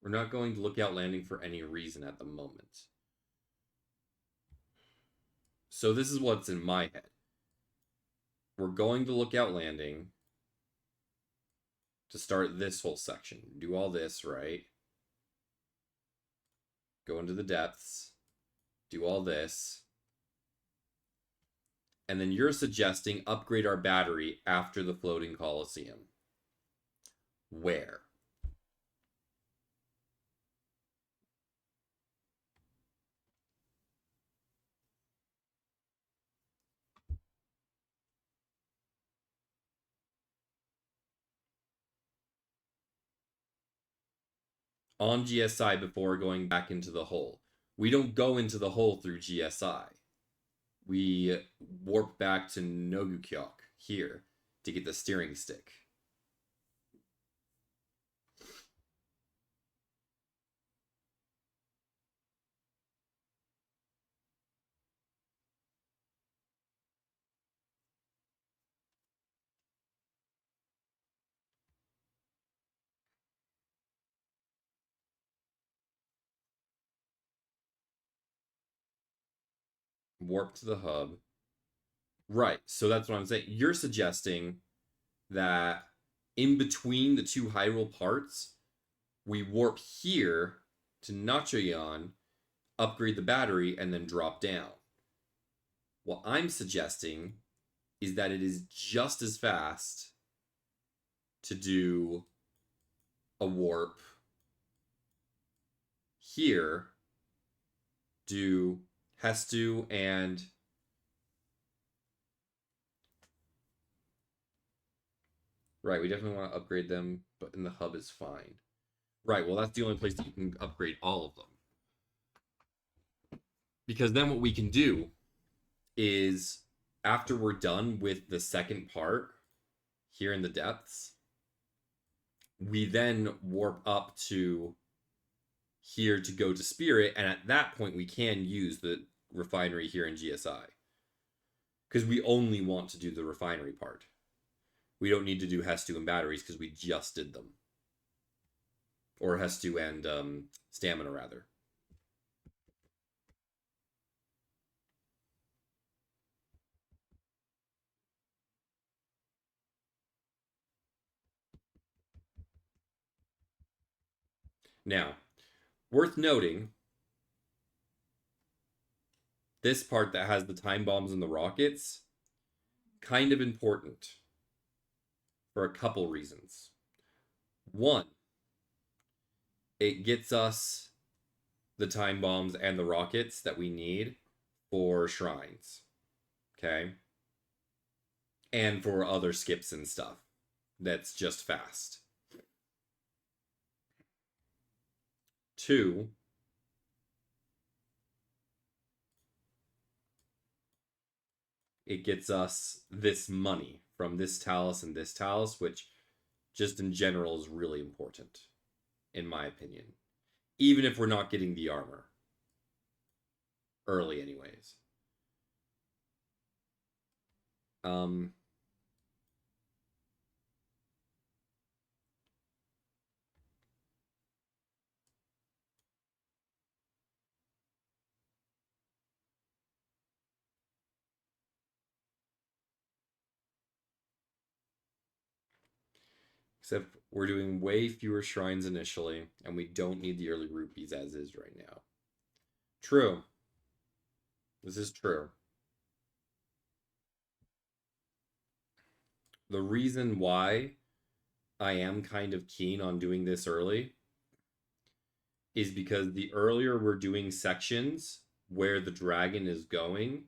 we're not going to Lookout Landing for any reason at the moment. So this is what's in my head. We're going to Lookout Landing to start this whole section. Do all this, right? Go into the depths. Do all this. And then you're suggesting upgrade our battery after the floating Coliseum. Where? On GSI before going back into the hole. We don't go into the hole through GSI. We warp back to Nogukyok here to get the steering stick. Warp to the hub. Right, so that's what I'm saying. You're suggesting that in between the two Hyrule parts, we warp here to Nachoyan, upgrade the battery, and then drop down. What I'm suggesting is that it is just as fast to do a warp here, do Hestu and right, we definitely want to upgrade them, but in the hub is fine. Right, well, that's the only place that you can upgrade all of them. Because then what we can do is, after we're done with the second part here in the depths, we then warp up to here to go to Spirit, and at that point we can use the refinery here in GSI. Because we only want to do the refinery part. We don't need to do Hestu and batteries because we just did them. Or Hestu and stamina, rather. Now, worth noting, this part that has the time bombs and the rockets, kind of important for a couple reasons. One, it gets us the time bombs and the rockets that we need for shrines. Okay? And for other skips and stuff. That's just fast. Two, it gets us this money from this talus and this talus, which just in general is really important, in my opinion. Even if we're not getting the armor. Early, anyways. Except we're doing way fewer shrines initially, and we don't need the early rupees as is right now. True. This is true. The reason why I am kind of keen on doing this early is because the earlier we're doing sections where the dragon is going,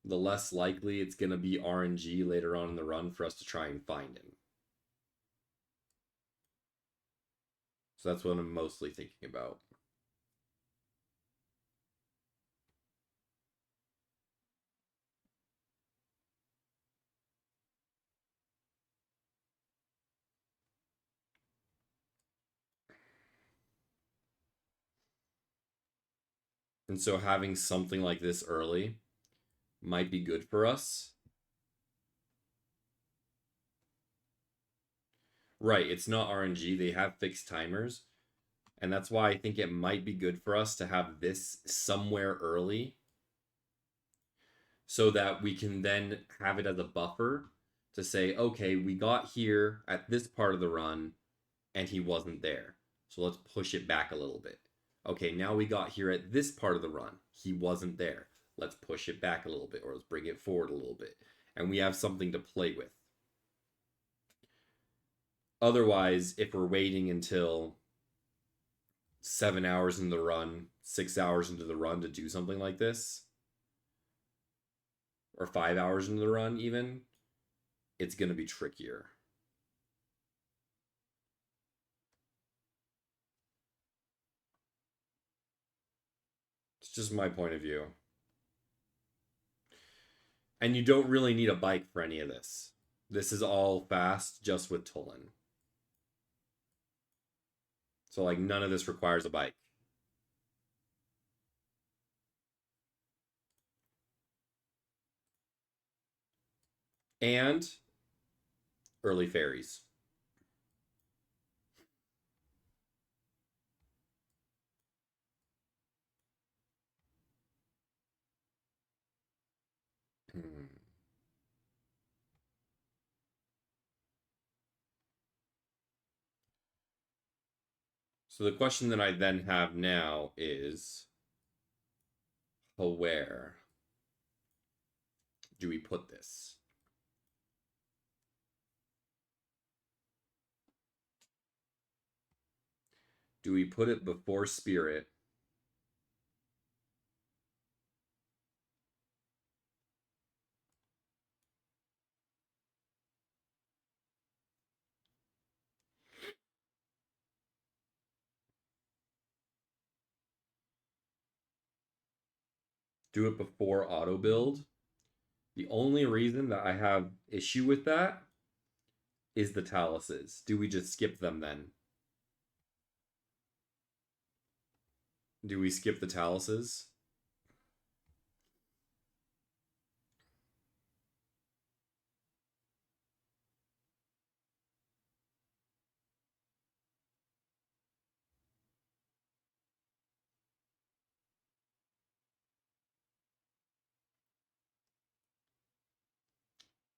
the less likely it's going to be RNG later on in the run for us to try and find him. So that's what I'm mostly thinking about. And so having something like this early might be good for us. Right, it's not RNG. They have fixed timers. And that's why I think it might be good for us to have this somewhere early so that we can then have it as a buffer to say, okay, we got here at this part of the run and he wasn't there. So let's push it back a little bit. Okay, now we got here at this part of the run. He wasn't there. Let's push it back a little bit, or let's bring it forward a little bit. And we have something to play with. Otherwise, if we're waiting until 7 hours into the run, 6 hours into the run to do something like this, or 5 hours into the run even, it's going to be trickier. It's just my point of view. And you don't really need a bike for any of this. This is all fast just with Tulin. So, like, none of this requires a bike. And early fairies. So the question that I then have now is, where do we put this? Do we put it before Spirit? Do it before auto build? The only reason that I have issue with that is the taluses. Do we just skip them then? Do we skip the taluses?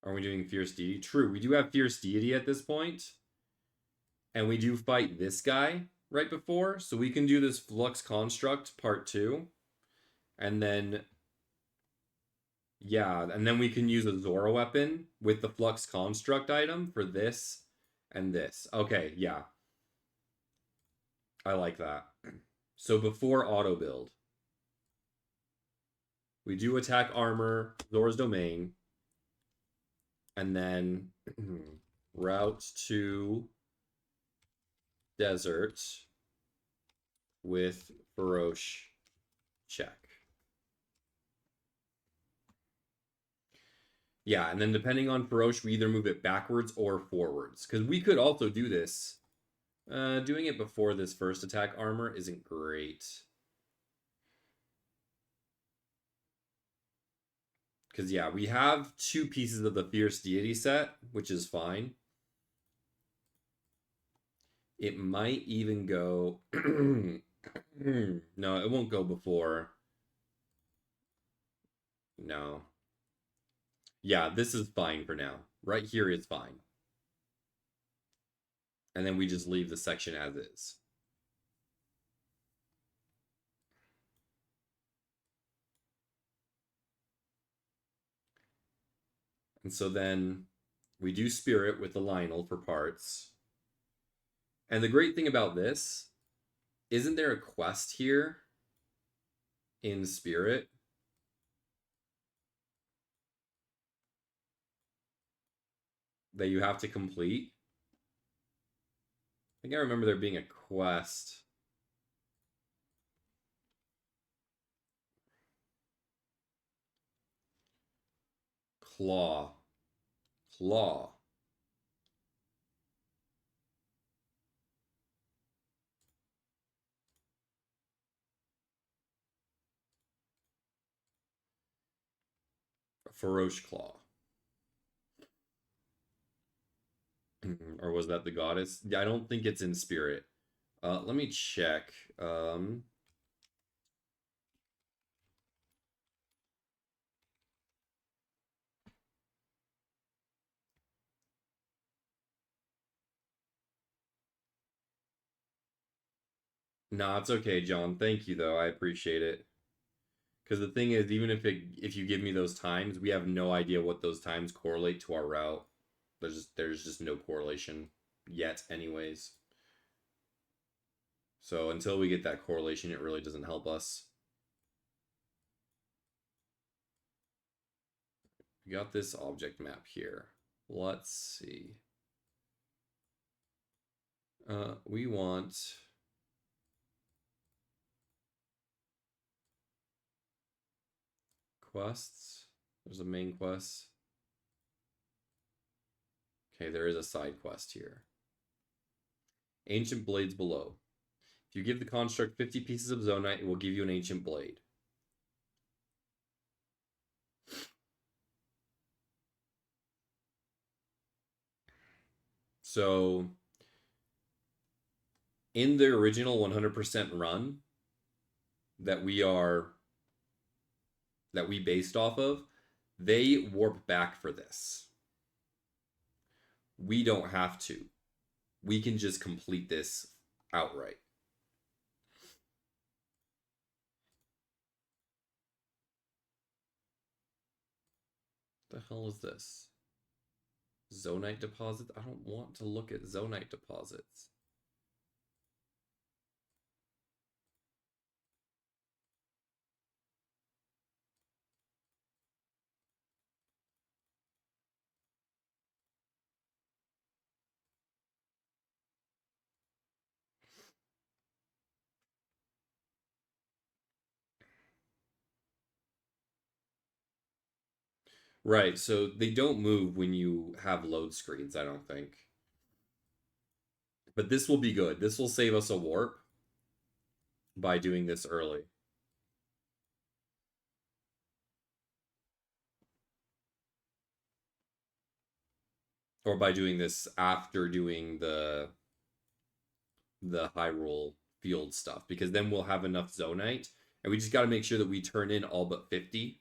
Are we doing Fierce Deity? True, we do have Fierce Deity at this point. And we do fight this guy right before. So we can do this Flux Construct part 2. And then, yeah, and then we can use a Zora weapon with the Flux Construct item for this and this. Okay, yeah. I like that. So before auto build, we do attack armor, Zora's Domain, and then route to desert with Feroce check. Yeah, and then depending on Feroce, we either move it backwards or forwards. Because we could also do this. Doing it before this first attack armor isn't great. Because, yeah, we have 2 pieces of the Fierce Deity set, which is fine. It might even go... No, it won't go before. No. Yeah, this is fine for now. Right here is fine. and then we just leave the section as is. And so then we do spirit with the Lionel for parts. And the great thing about this, isn't there a quest here in spirit? That you have to complete? I think I remember there being a quest. Claw. Claw. A Feroce Claw. Or was that the goddess? Yeah, I don't think it's in spirit. Let me check. Nah, it's okay, John. Thank you, though. I appreciate it. Because the thing is, even if you give me those times, we have no idea what those times correlate to our route. There's just no correlation yet, anyways. So until we get that correlation, it really doesn't help us. We got this object map here. Let's see. We want quests. There's a main quest. Okay, there is a side quest here. Ancient Blades Below. If you give the construct 50 pieces of Zonite, it will give you an Ancient Blade. So, in the original 100% run that we based off of, they warp back for this. We don't have to. We can just complete this outright. What the hell is this? Zonite deposits? I don't want to look at Zonite deposits. Right, so they don't move when you have load screens, I don't think. But this will be good. This will save us a warp by doing this early. Or by doing this after doing the Hyrule field stuff. Because then we'll have enough Zonite. And we just got to make sure that we turn in all but 50.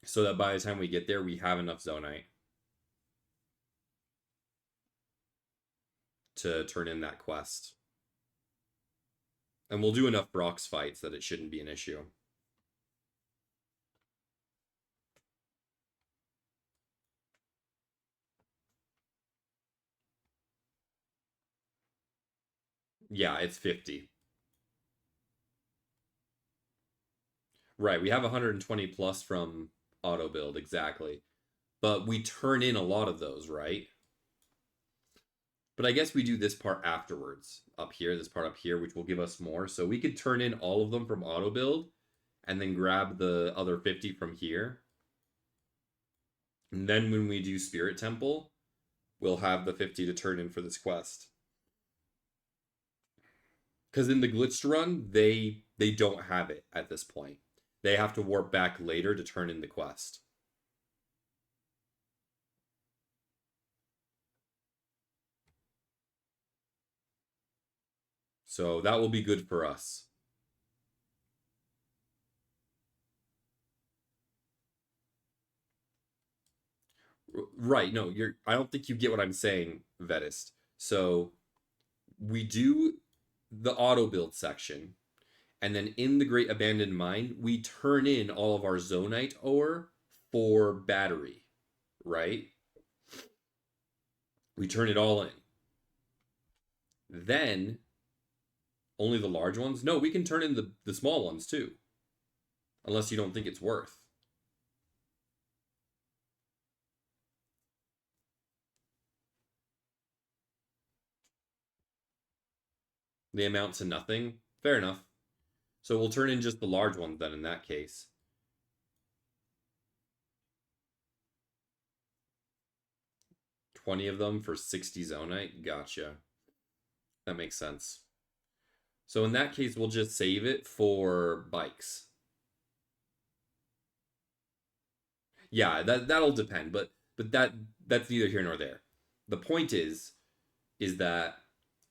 So that by the time we get there, we have enough Zonite to turn in that quest. And we'll do enough Brox fights that it shouldn't be an issue. Yeah, it's 50. Right, we have 120 plus from auto build, exactly. But we turn in a lot of those, right? But I guess we do this part afterwards, up here, this part up here, which will give us more. So we could turn in all of them from auto build and then grab the other 50 from here. And then when we do Spirit Temple, we'll have the 50 to turn in for this quest. Because in the glitched run, they don't have it at this point. They have to warp back later to turn in the quest. So that will be good for us. Right, no, I don't think you get what I'm saying, Vetist. So we do the auto build section, and then in the Great Abandoned Mine, we turn in all of our Zonite ore for battery, right? We turn it all in. Then only the large ones? No, we can turn in the small ones too, unless you don't think it's worth. They amount to nothing. Fair enough. So we'll turn in just the large ones then in that case. 20 of them for 60 Zonite? Gotcha. That makes sense. So in that case, we'll just save it for bikes. Yeah, that'll depend, but that's neither here nor there. The point is that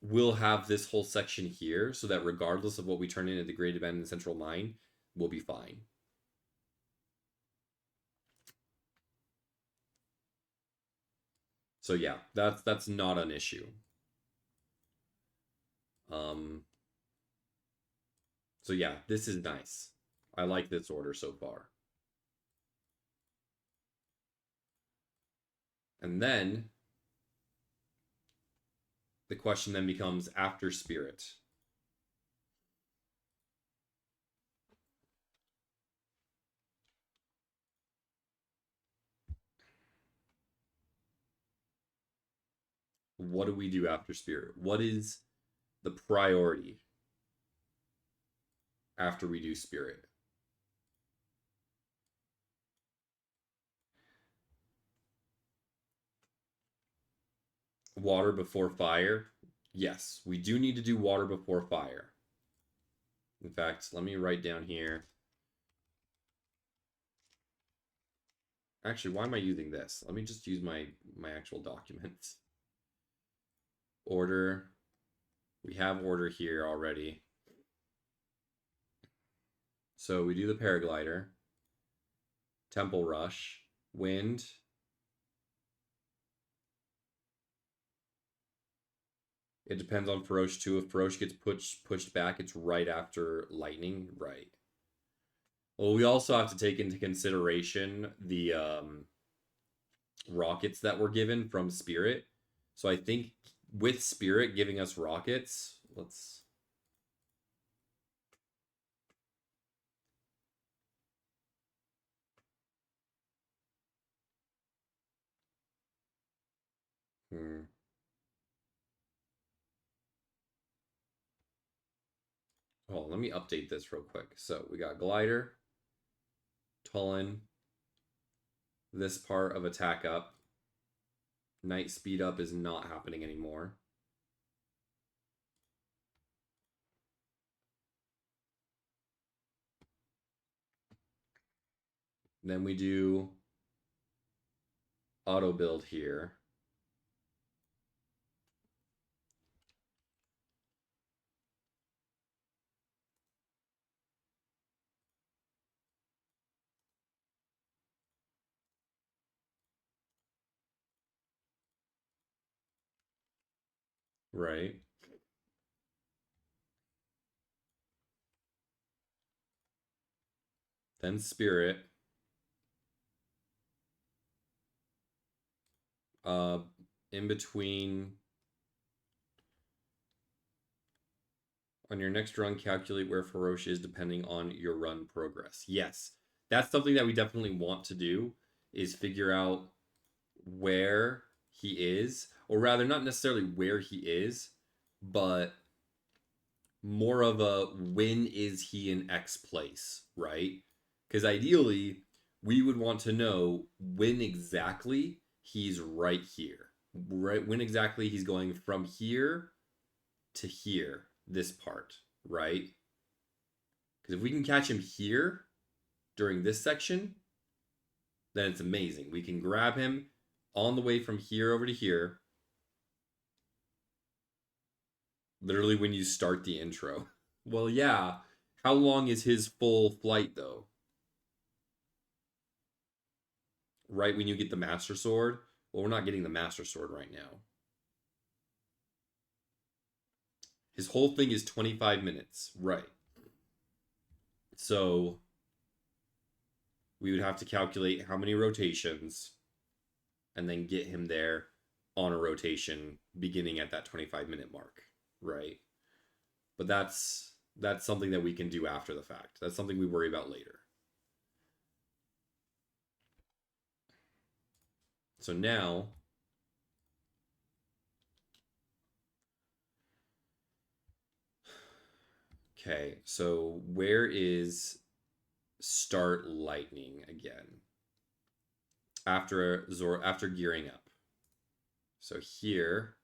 we'll have this whole section here so that regardless of what we turn in at the Great Abandoned Central Mine, we'll be fine. So yeah, that's not an issue. So yeah, this is nice. I like this order so far. And then the question then becomes after Spirit. What do we do after Spirit? What is the priority after we do Spirit? Water before fire? Yes, we do need to do water before fire. In fact, let me write down here. Actually, why am I using this? Let me just use my actual documents. Order. We have order here already. So we do the paraglider. Temple Rush. Wind. It depends on Feroce too. If Feroce gets pushed back, it's right after lightning. Right. Well, we also have to take into consideration the rockets that were given from Spirit. So I think with Spirit giving us rockets, let's. Hmm. Oh, let me update this real quick. So we got glider, Tullen, this part of attack up. Night speed up is not happening anymore. Then we do auto build here. Right. Then spirit. Uh, in between. On your next run, calculate where Feroce is depending on your run progress. Yes, that's something that we definitely want to do, is figure out where he is, or rather, not necessarily where he is, but more of a when is he in X place, right? Because ideally, we would want to know when exactly he's right here, right? When exactly he's going from here to here, this part, right? Because if we can catch him here during this section, then it's amazing. We can grab him on the way from here over to here, literally when you start the intro. Well, yeah. How long is his full flight, though? right when you get the Master Sword. Well, we're not getting the Master Sword right now. His whole thing is 25 minutes. Right. So we would have to calculate how many rotations and then get him there on a rotation beginning at that 25-minute mark, right? But that's something that we can do after the fact. That's something we worry about later. So now okay, so where is start lightning again? After gearing up. So here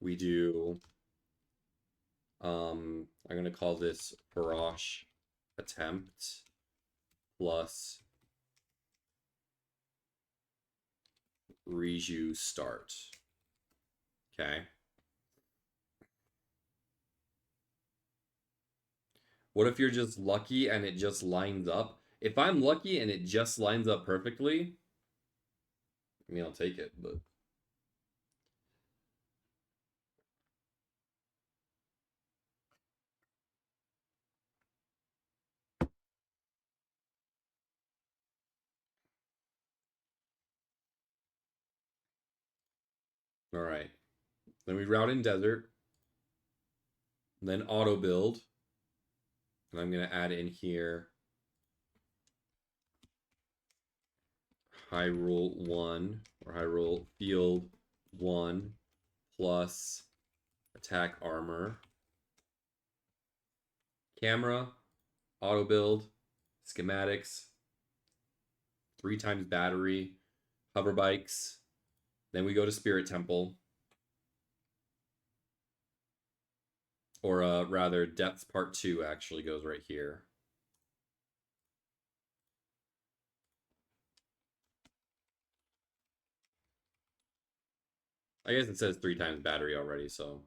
we do I'm going to call this barrage attempt plus Riju start. Okay. What if you're just lucky and it just lines up? If I'm lucky and it just lines up perfectly, I mean, I'll take it, but all right. Then we route in desert, then auto build, and I'm going to add in here Hyrule 1 or Hyrule Field 1 plus attack armor, camera, auto build, schematics, 3 times battery, hover bikes. Then we go to Spirit Temple. Or rather, Depths Part 2 actually goes right here. I guess it says 3 times battery already, so.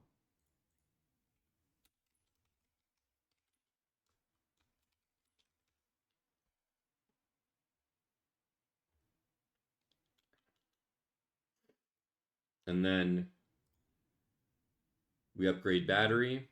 And then we upgrade battery.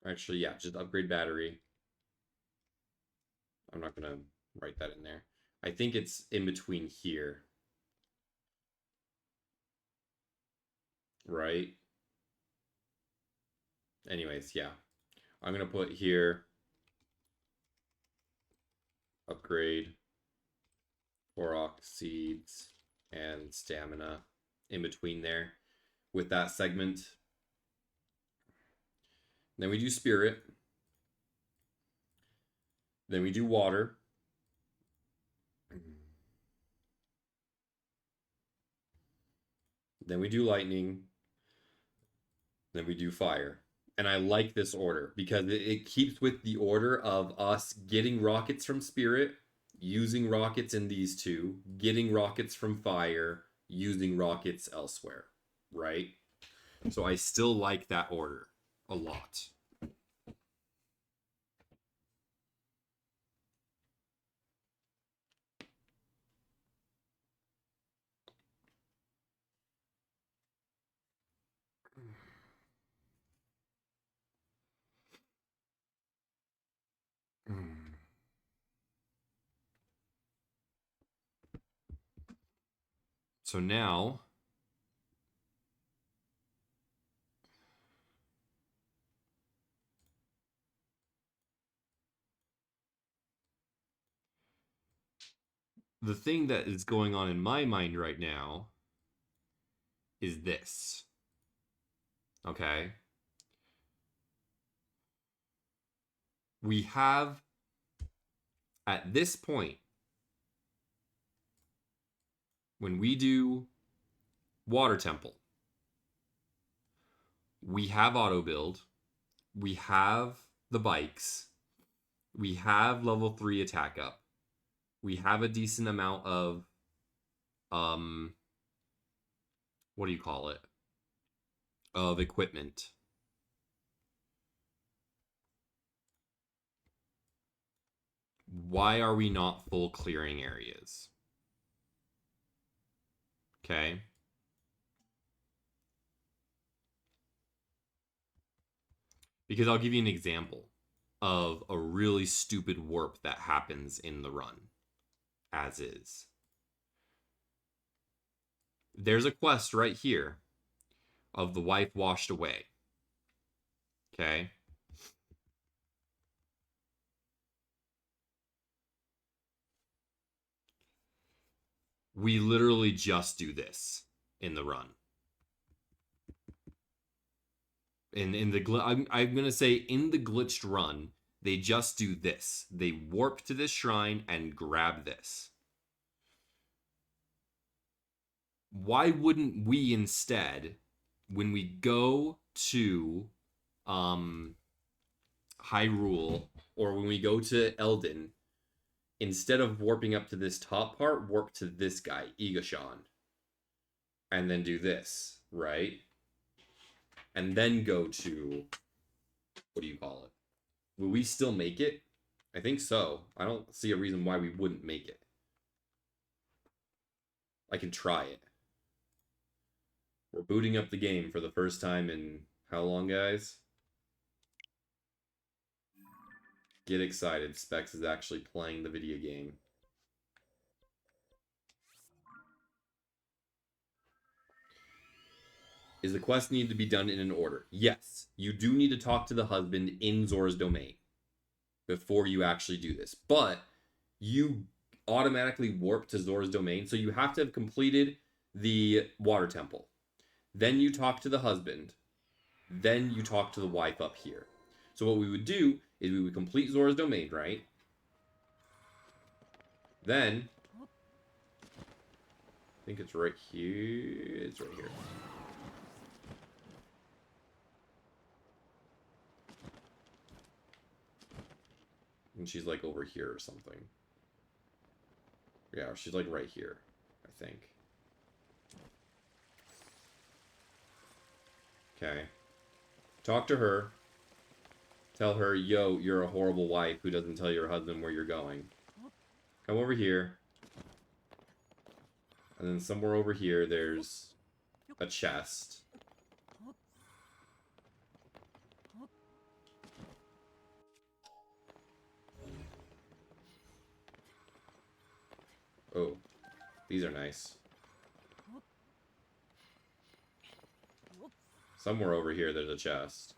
Actually, yeah, just upgrade battery. I'm not going to write that in there. I think it's in between here. Right? Anyways, yeah. I'm going to put here upgrade Korok seeds and stamina in between there with that segment. Then we do spirit. Then we do water. Then we do lightning. Then we do fire. And I like this order because it keeps with the order of us getting rockets from spirit, using rockets in these two, getting rockets from fire, using rockets elsewhere, right? So I still like that order a lot. So now the thing that is going on in my mind right now is this. Okay. We have, at this point, when we do Water Temple, we have auto build, we have the bikes, we have level 3 attack up, we have a decent amount of what do you call it? Of equipment. Why are we not full clearing areas? Okay. Because I'll give you an example of a really stupid warp that happens in the run, as is. There's a quest right here of the wife washed away. Okay. We literally just do this in the run. In the I'm gonna say in the glitched run, they just do this. They warp to this shrine and grab this. Why wouldn't we instead, when we go to Hyrule or when we go to Eldin, instead of warping up to this top part, warp to this guy, Igashan, and then do this, right? And then go to, what do you call it? Will we still make it? I think so. I don't see a reason why we wouldn't make it. I can try it. We're booting up the game for the first time in how long, guys? Get excited. Specs is actually playing the video game. Is the quest need to be done in an order? Yes. You do need to talk to the husband in Zora's domain before you actually do this. But you automatically warp to Zora's domain, so you have to have completed the water temple. Then you talk to the husband. Then you talk to the wife up here. So what we would do is we would complete Zora's domain, right? Then, I think it's right here. It's right here. And she's like over here or something. Yeah, she's like right here, I think. Okay. Talk to her. Tell her, yo, you're a horrible wife who doesn't tell your husband where you're going. Come over here. And then somewhere over here, there's a chest. Oh, these are nice. Somewhere over here, there's a chest.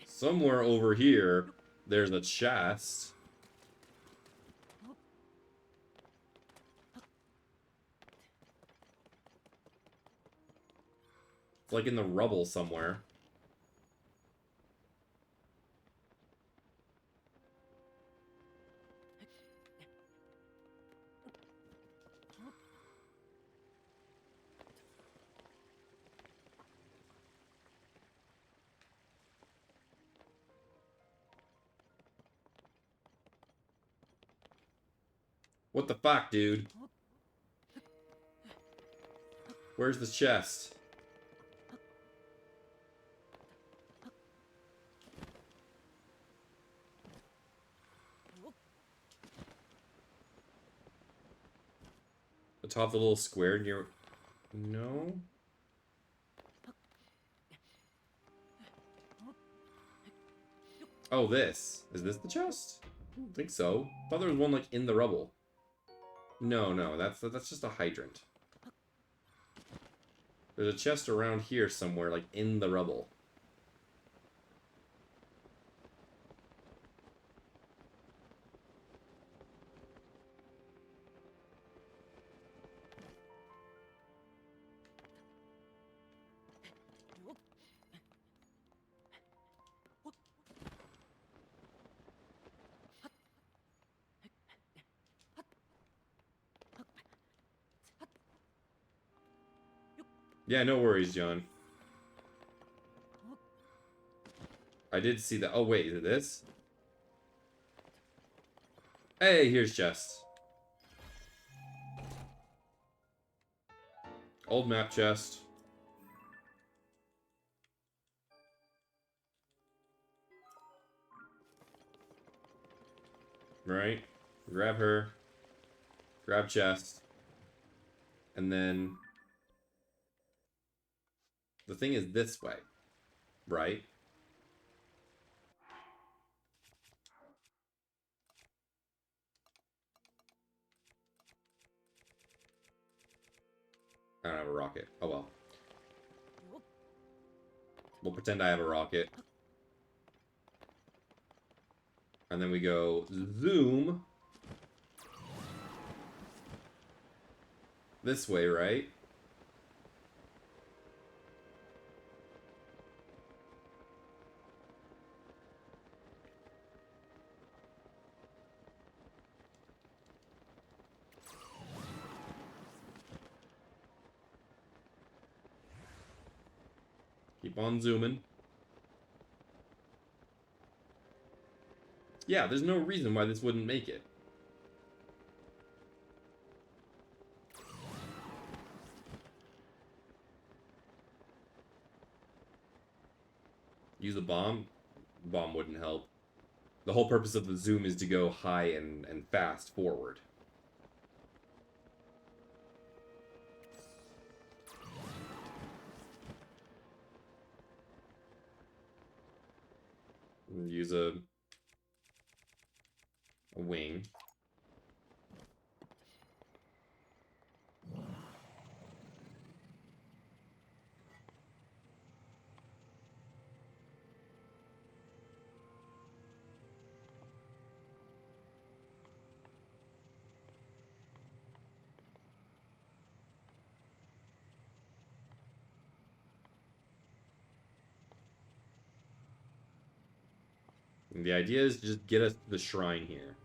Somewhere over here, there's a chest. It's like in the rubble somewhere. What the fuck, dude? Where's the chest? Atop the little square near... No? Oh, this. Is this the chest? I don't think so. I thought there was one, like, in the rubble. No, that's just a hydrant. There's a chest around here somewhere, like, in the rubble. Yeah, no worries, John. I did see that. Oh, wait, is it this? Hey, here's chest. Old map chest. Right? Grab her. Grab chest. And then... the thing is this way. Right? I don't have a rocket. Oh well. We'll pretend I have a rocket. And then we go zoom. This way, right? Keep on zooming. Yeah, there's no reason why this wouldn't make it. Use a bomb? Bomb wouldn't help. The whole purpose of the zoom is to go high and fast forward. Use a wing. And the idea is to just get us to the shrine here.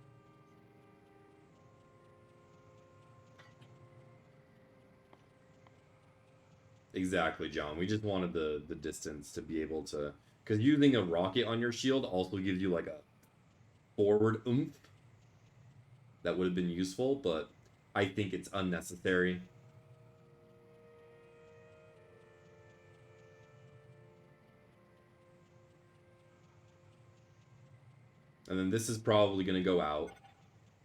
Exactly, John. We just wanted the distance to be able to... because using a rocket on your shield also gives you like a forward oomph. That would have been useful, but I think it's unnecessary. And then this is probably going to go out,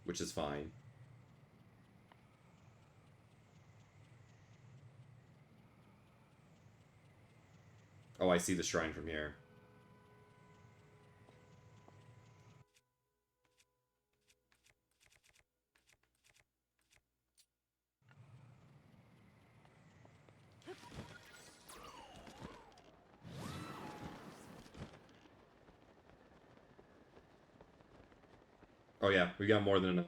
which is fine. Oh, I see the shrine from here. Oh yeah, we got more than enough.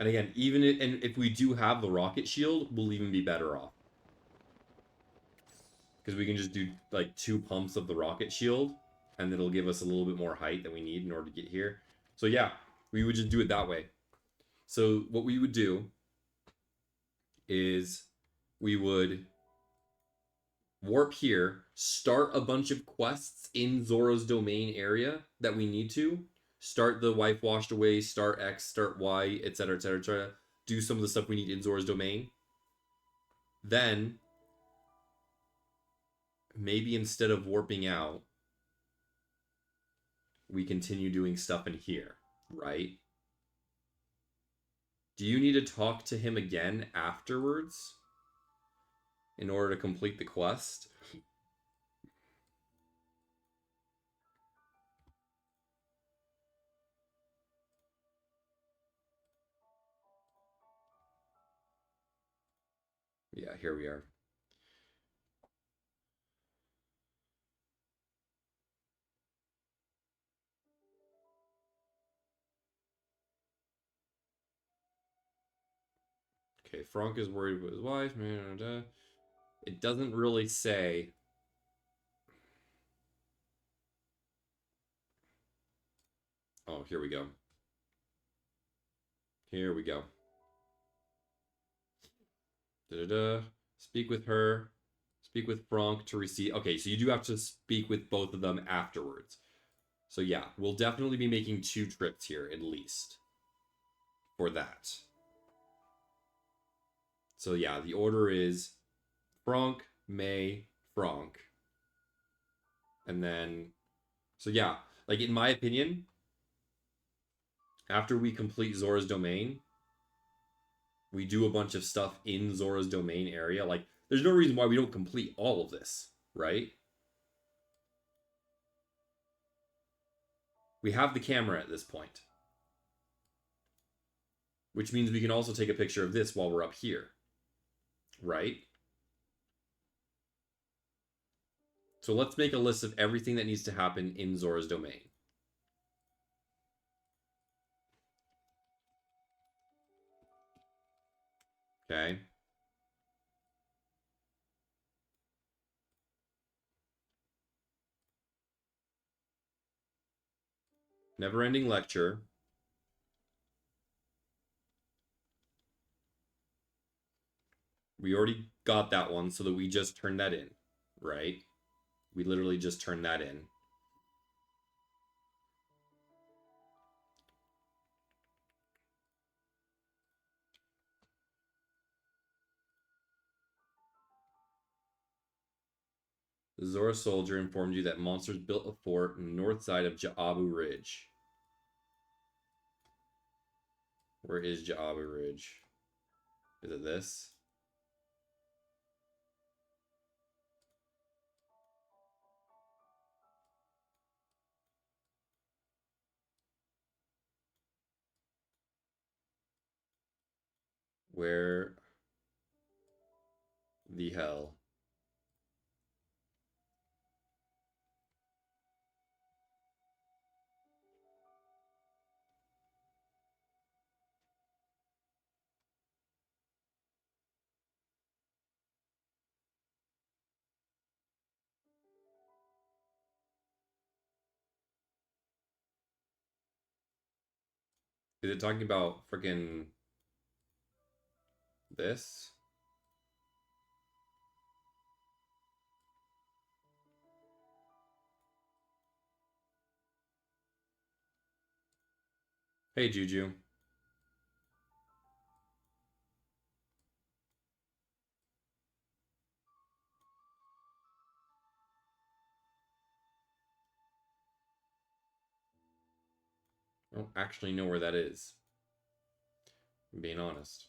And again, if we do have the rocket shield, we'll even be better off. Because we can just do like 2 pumps of the rocket shield, and it'll give us a little bit more height than we need in order to get here. So yeah, we would just do it that way. So what we would do is we would warp here, start a bunch of quests in Zoro's domain area that we need to. Start the wife washed away, start X, start Y, etc., etc., etc. Do some of the stuff we need in Zoro's domain. Then, maybe instead of warping out, we continue doing stuff in here, right? Do you need to talk to him again afterwards in order to complete the quest? Yeah, here we are. Okay, Frank is worried about his wife. It doesn't really say. Oh, here we go. Here we go. Da-da-da. Speak with her. Speak with Franck to receive. Okay, so you do have to speak with both of them afterwards. So yeah, we'll definitely be making 2 trips here at least for that. So yeah, the order is Franck, May, Franck. And then, so yeah, like in my opinion, after we complete Zora's Domain, we do a bunch of stuff in Zora's Domain area. Like, there's no reason why we don't complete all of this, right? We have the camera at this point, which means we can also take a picture of this while we're up here, right? So let's make a list of everything that needs to happen in Zora's Domain. Okay. Never-ending lecture. We already got that one, so that we just turned that in, right? We literally just turned that in. The Zora soldier informed you that monsters built a fort on the north side of Ja'abu Ridge. Where is Ja'abu Ridge? Is it this? Where the hell? Is it talking about freaking this? Hey, Juju. I don't actually know where that is. I'm being honest.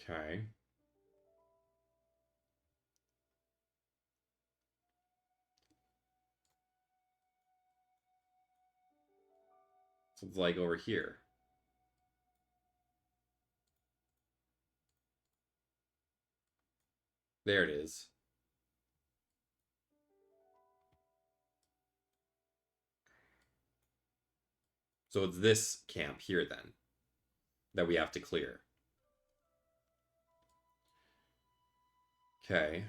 Okay. So it's like over here. There it is. So it's this camp here then that we have to clear. Okay.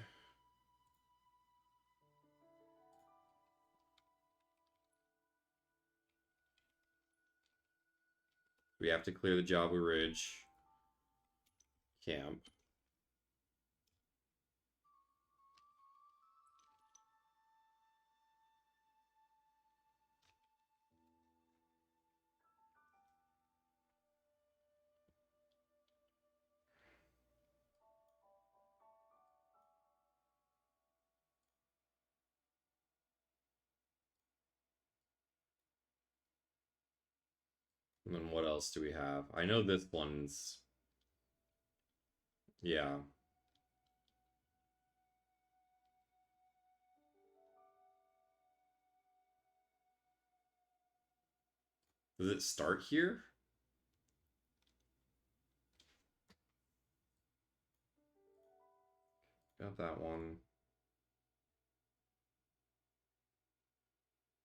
We have to clear the Jabu Ridge camp. And then what else do we have? I know this one's... Yeah. Does it start here? Got that one.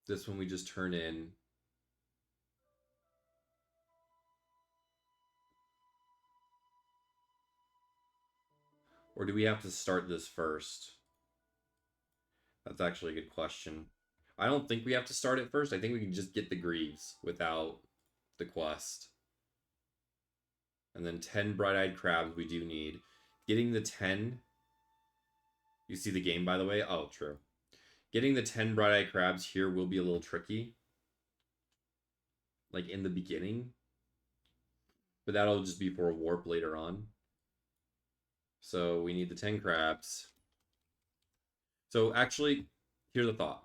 This one we just turn in. Or do we have to start this first? That's actually a good question. I don't think we have to start it first. I think we can just get the Greaves without the quest. And then 10 Bright-Eyed Crabs we do need. Getting the 10... You see the game, by the way? Oh, true. Getting the 10 Bright-Eyed Crabs here will be a little tricky. Like, in the beginning. But that'll just be for a warp later on. So we need the 10 crabs. So actually, here's a thought.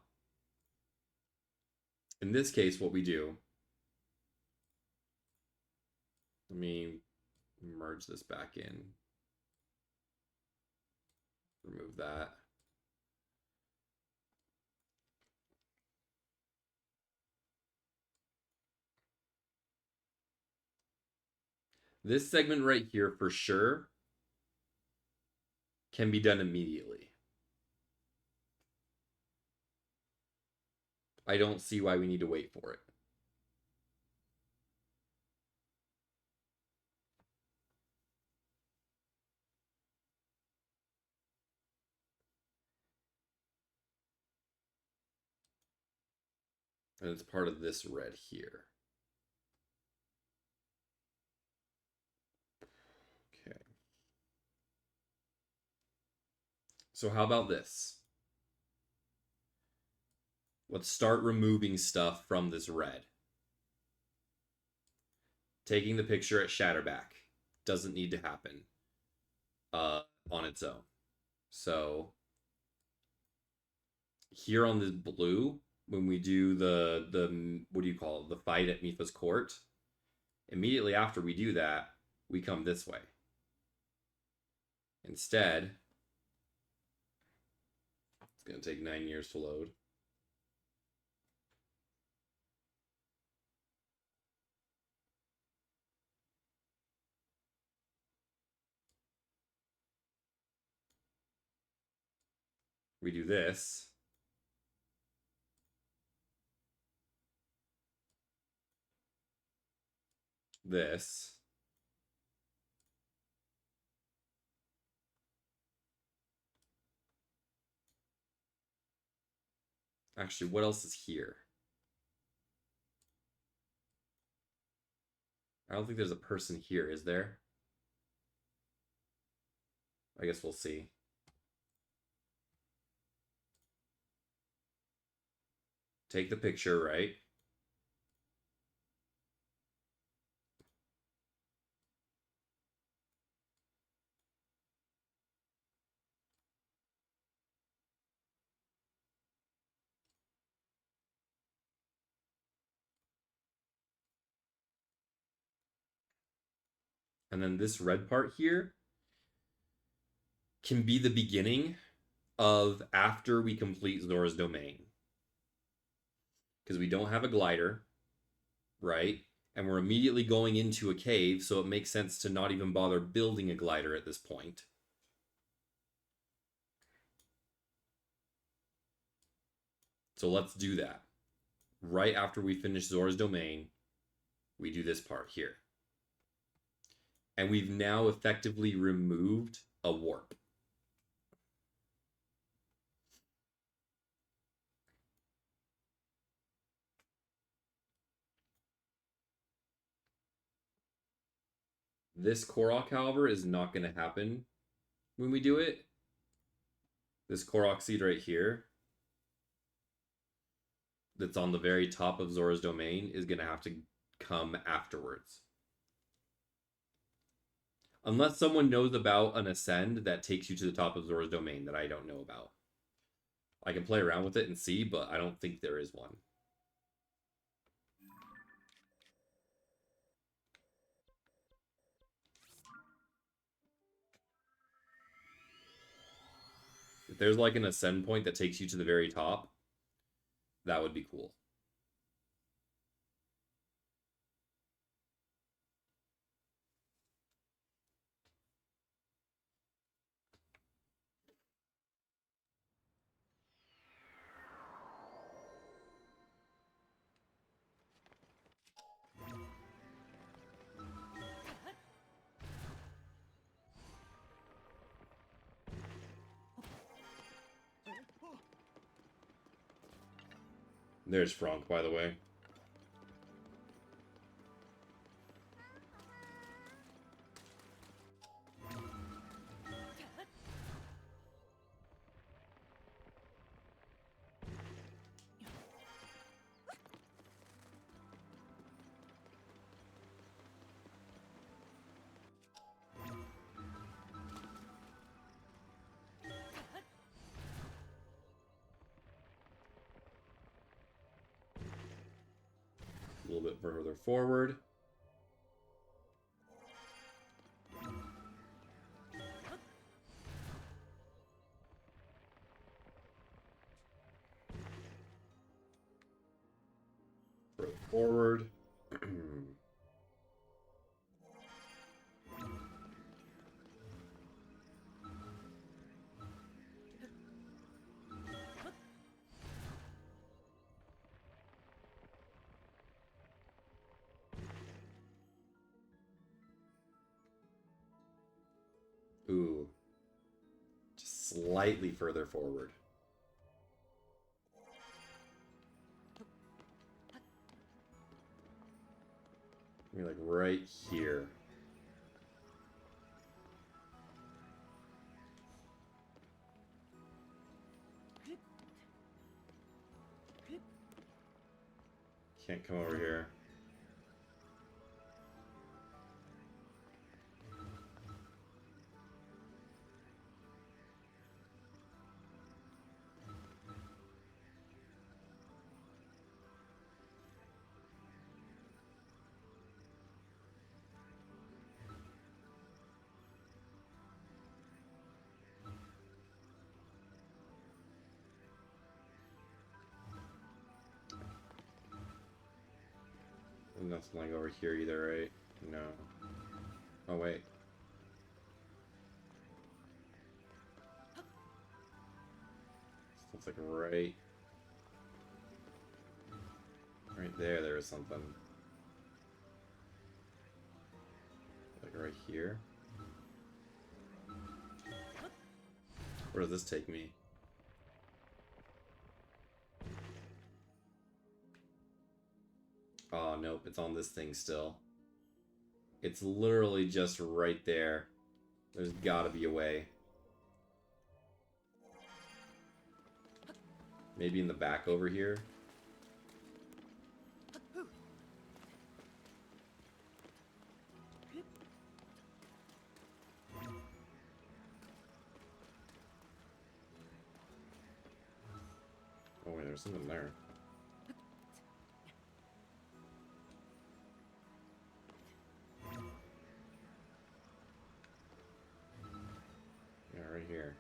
In this case, what we do... Let me merge this back in. Remove that. This segment right here, for sure, can be done immediately. I don't see why we need to wait for it. And it's part of this red here. Okay. So how about this? Let's start removing stuff from this red. Taking the picture at Shatterback doesn't need to happen on its own. So here on this blue, when we do the what do you call it? The fight at Mipha's court, immediately after we do that, we come this way. Instead, it's going to take 9 years to load. We do this. This. Actually, what else is here? I don't think there's a person here, is there? I guess we'll see. Take the picture, right? And then this red part here can be the beginning of after we complete Zora's Domain. Because we don't have a glider, right? And we're immediately going into a cave, so it makes sense to not even bother building a glider at this point. So let's do that. Right after we finish Zora's Domain, we do this part here. And we've now effectively removed a warp. This Korok, however, is not going to happen when we do it. This Korok seed right here, that's on the very top of Zora's Domain, is going to have to come afterwards. Unless someone knows about an ascend that takes you to the top of Zora's Domain that I don't know about. I can play around with it and see, but I don't think there is one. If there's like an ascend point that takes you to the very top, that would be cool. There's Franck, by the way. A little bit further forward. Further forward. Ooh. Just slightly further forward. Maybe like right here. Can't come over here. Nothing like over here either, right? No. Oh, wait. Looks like right there is something. Like right here. Where does this take me? Oh, nope, it's on this thing still. It's literally just right there. There's gotta be a way. Maybe in the back over here? Oh wait, there's something there. Yeah, right here.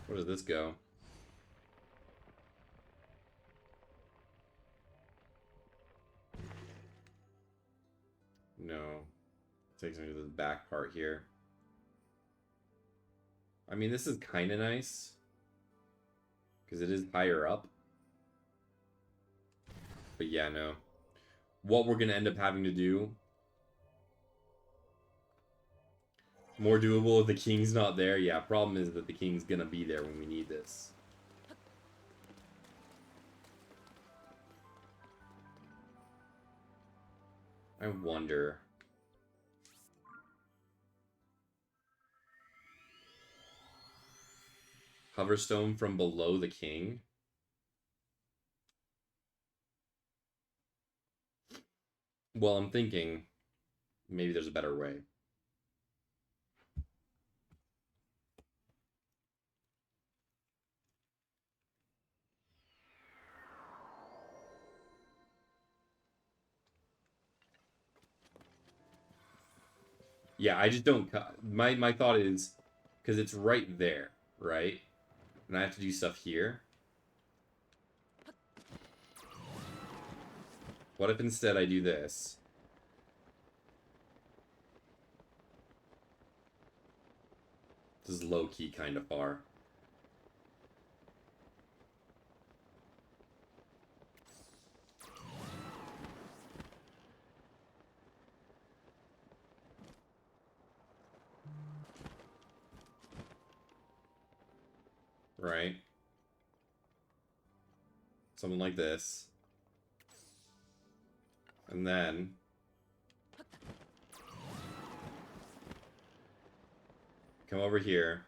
Where does this go? No. It takes me to the back part here. I mean, this is kind of nice. Because it is higher up. But yeah, no. What we're going to end up having to do... More doable if the king's not there. Yeah, problem is that the king's going to be there when we need this. I wonder... Hoverstone from below the king? Well, I'm thinking maybe there's a better way. Yeah, I just don't... My thought is... Because it's right there, right? And I have to do stuff here. What if instead I do this? This is low-key kind of far. Right? something like this. And then come over here.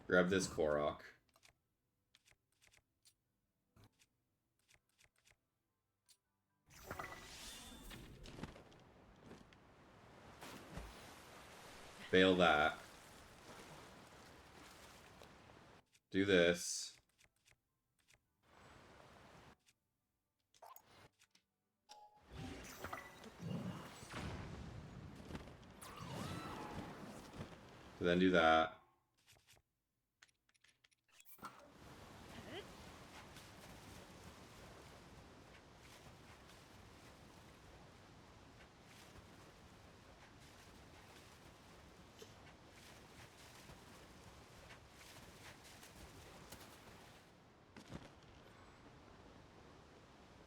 Grab this Korok. Fail that. Do this. Then do that.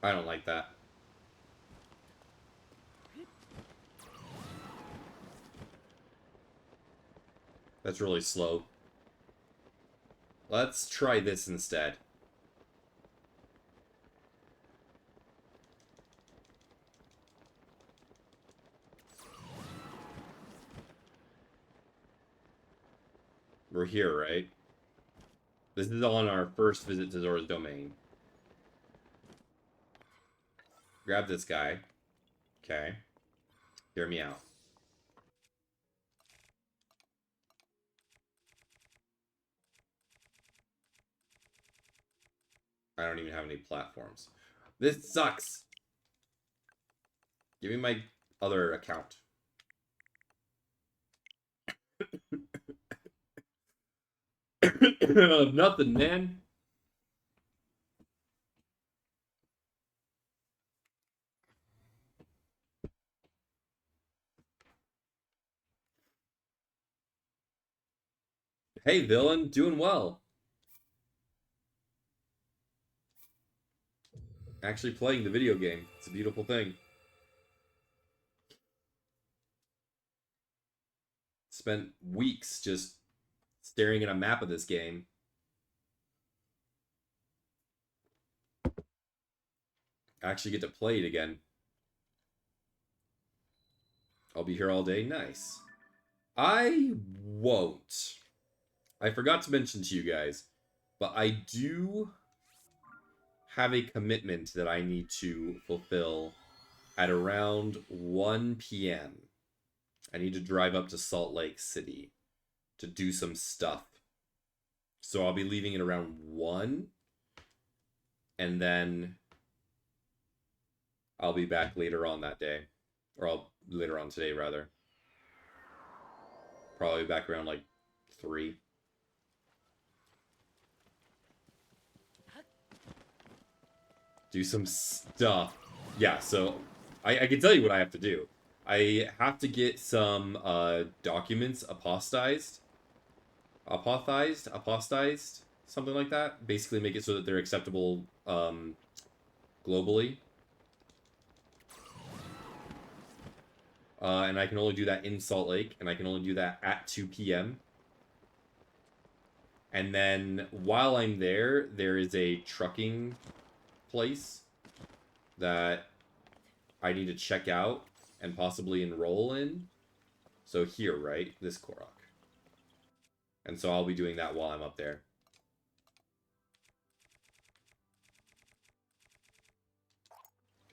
I don't like that. That's really slow. Let's try this instead. We're here, right? This is on our first visit to Zora's Domain. Grab this guy. Okay. Hear me out. I don't even have any platforms. This sucks! Give me my other account. Nothing, man. Hey, villain. Doing well. Actually playing the video game. It's a beautiful thing. Spent weeks just staring at a map of this game. I actually get to play it again. I'll be here all day. Nice. I won't. I forgot to mention to you guys, but I do have a commitment that I need to fulfill at around 1 p.m. I need to drive up to Salt Lake City to do some stuff. So I'll be leaving at around 1, and then I'll be back later on that day. Or later on today, rather. Probably back around like 3. Do some stuff. Yeah, so I can tell you what I have to do. I have to get some documents apostized, something like that. Basically make it so that they're acceptable globally. And I can only do that in Salt Lake, and I can only do that at 2 p.m. And then while I'm there, there is a trucking place that I need to check out and possibly enroll in. So here, right? This Korok. And so I'll be doing that while I'm up there.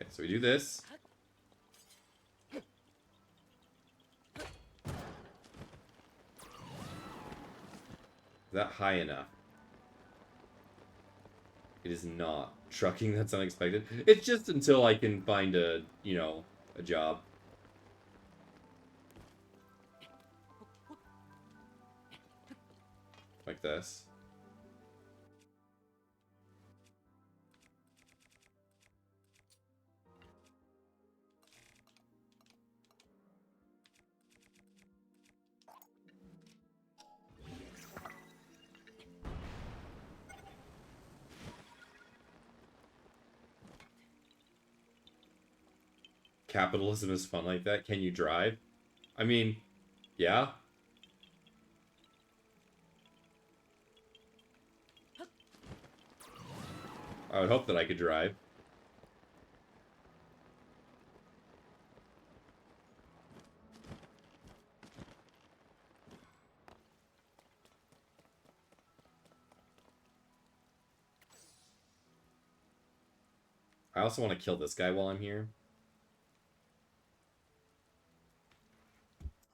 Okay, so we do this. Is that high enough? It is not. Trucking, that's unexpected. It's just until I can find a, you know, a job. Like this. Capitalism is fun like that. Can you drive? I mean, yeah. I would hope that I could drive. I also want to kill this guy while I'm here.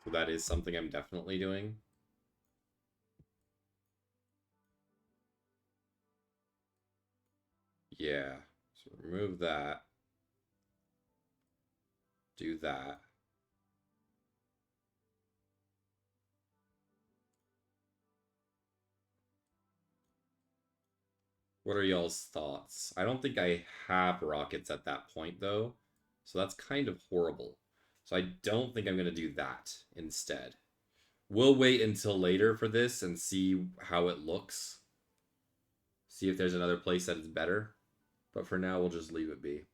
So that is something I'm definitely doing. Yeah. So remove that. Do that. What are y'all's thoughts? I don't think I have rockets at that point, though. So that's kind of horrible. So I don't think I'm going to do that instead. We'll wait until later for this and see how it looks. See if there's another place that is better. But for now, we'll just leave it be.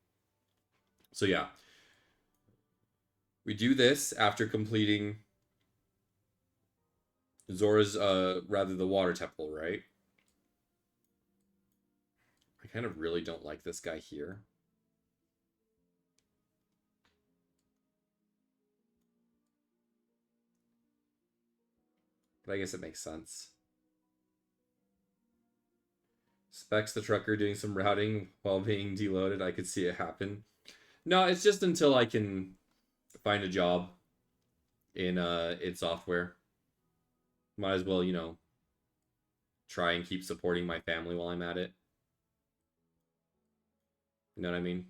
So yeah. We do this after completing Zora's, rather the water temple, right? I kind of really don't like this guy here. But I guess it makes sense. Specs the trucker doing some routing while being deloaded. I could see it happen. No, it's just until I can find a job in software. Might as well, you know, try and keep supporting my family while I'm at it. You know what I mean?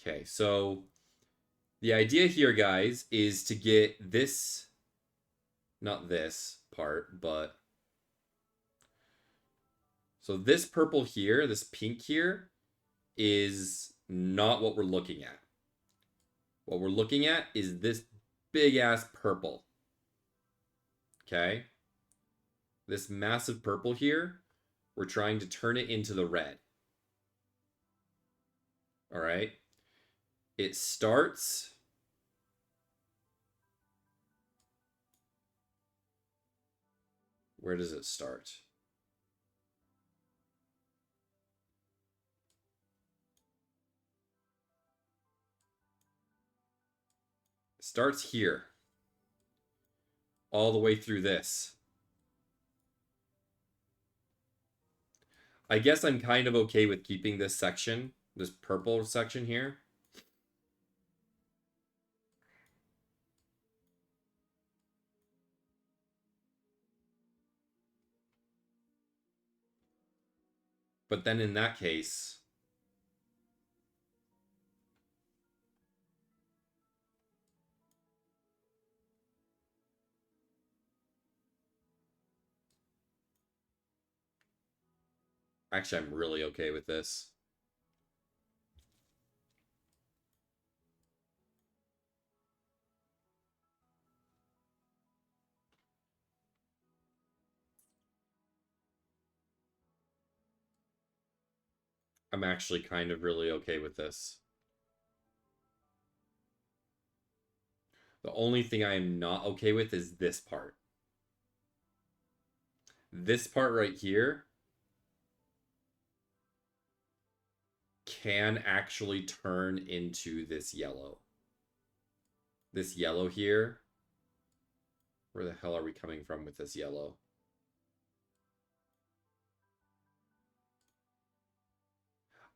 Okay, so the idea here, guys, is to get this, not this part, but so this purple here, this pink here, is not what we're looking at. What we're looking at is this big ass purple. Okay? This massive purple here, we're trying to turn it into the red. All right? It starts. Where does it start? It starts here. All the way through this. I guess I'm kind of okay with keeping this section, this purple section here. But then in that case, actually, I'm really okay with this. I'm actually kind of really okay with this. The only thing I am not okay with is this part. This part right here can actually turn into this yellow. This yellow here. Where the hell are we coming from with this yellow?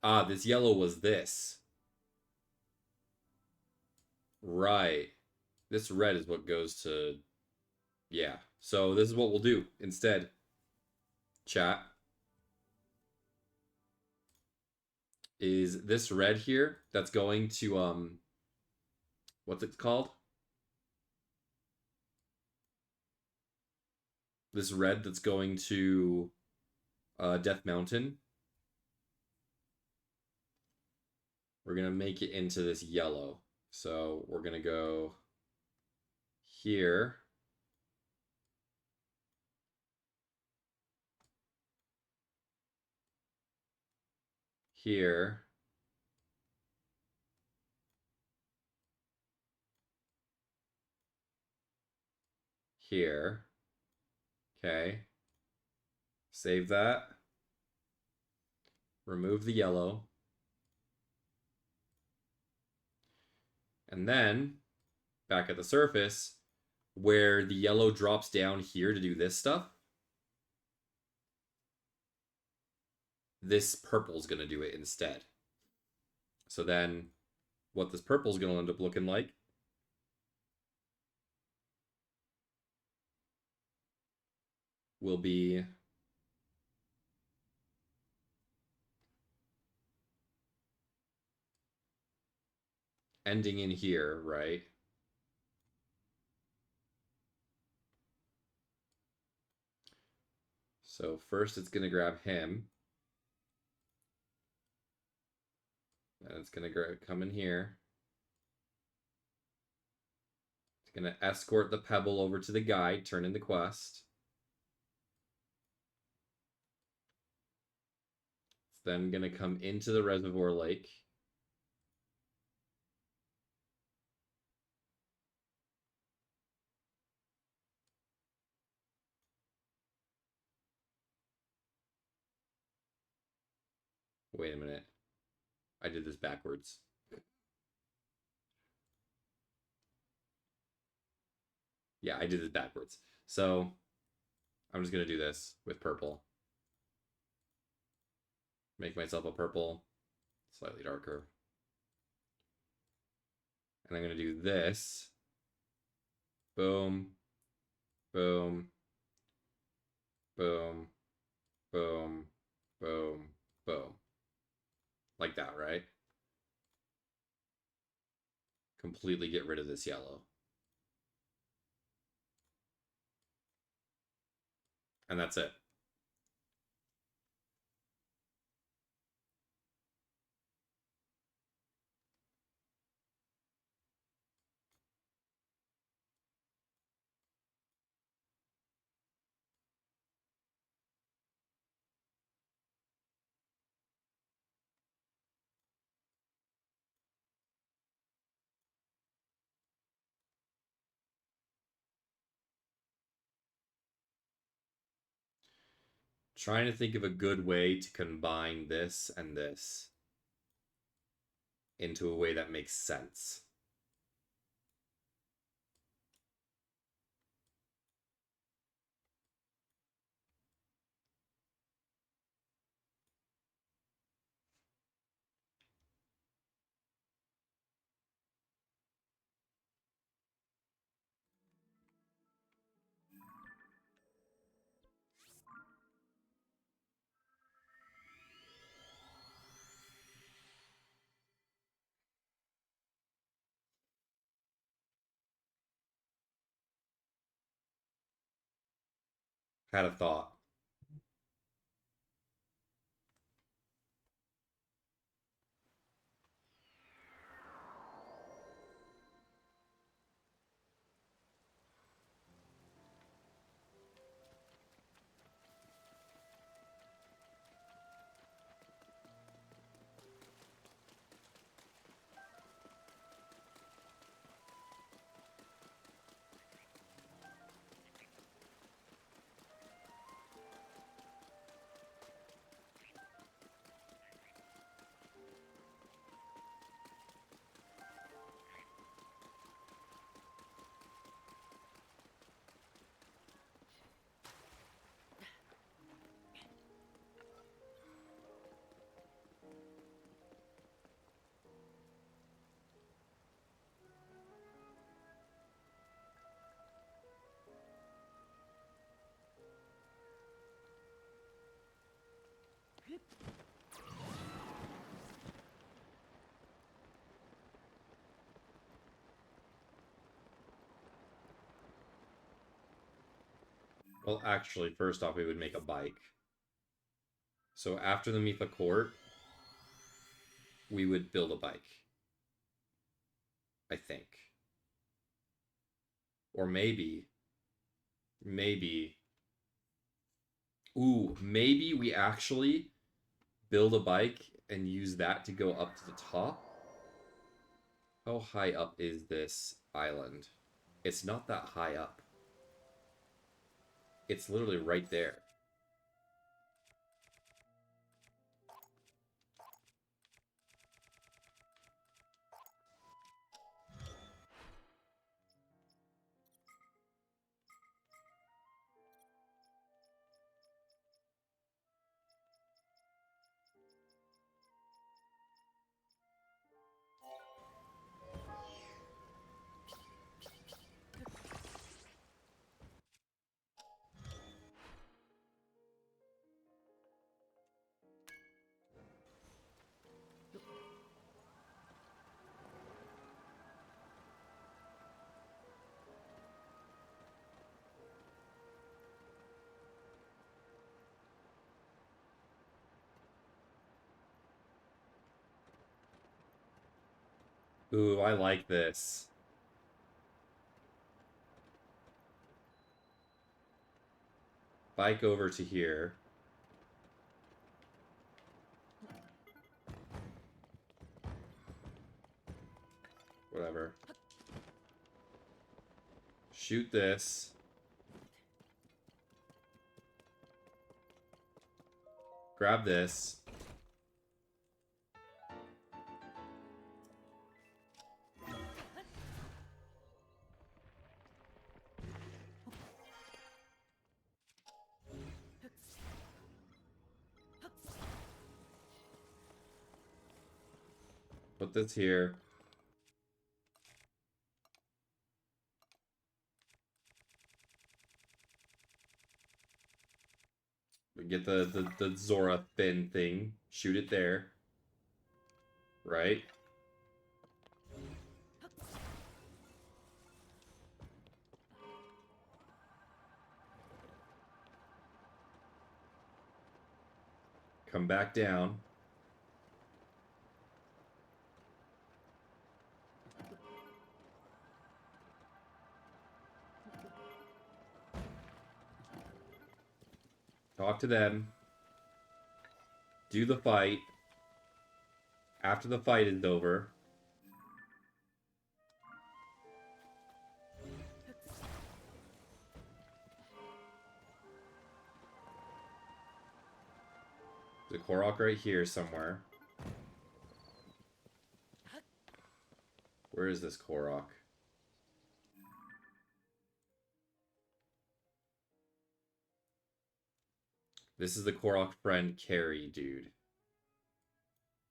Ah, this yellow was this. Right. This red is what goes to... Yeah. So this is what we'll do instead. Chat. Is this red here that's going to, what's it called? This red that's going to Death Mountain. We're going to make it into this yellow. So we're going to go here. Here. Here. Okay. Save that. remove the yellow. And then, back at the surface, where the yellow drops down here to do this stuff, this purple's going to do it instead. So then, what this purple's going to end up looking like will be ending in here, right? So first it's going to grab him. And it's going to come in here. It's going to escort the pebble over to the guide, turn in the quest. It's then going to come into the reservoir lake. Wait a minute. I did this backwards. Yeah, I did this backwards. So I'm just going to do this with purple. Make myself a purple, slightly darker. And I'm going to do this. Boom, boom, boom, boom, boom, boom. Like that, right? Completely get rid of this yellow. And that's it. Trying to think of a good way to combine this and this into a way that makes sense. Had a thought. Well, actually, first off, we would make a bike. So after the Mifa court, we would build a bike. I think. Or maybe. Ooh, maybe we actually build a bike and use that to go up to the top. How high up is this island? It's not that high up. It's literally right there. Ooh, I like this. Bike over to here. Whatever. Shoot this. Grab this. Put this here. We get the Zora fin thing. Shoot it there. Right? Come back down. Talk to them. Do the fight. After the fight is over. The Korok right here somewhere. Where is this Korok? This is the Korok friend carry dude.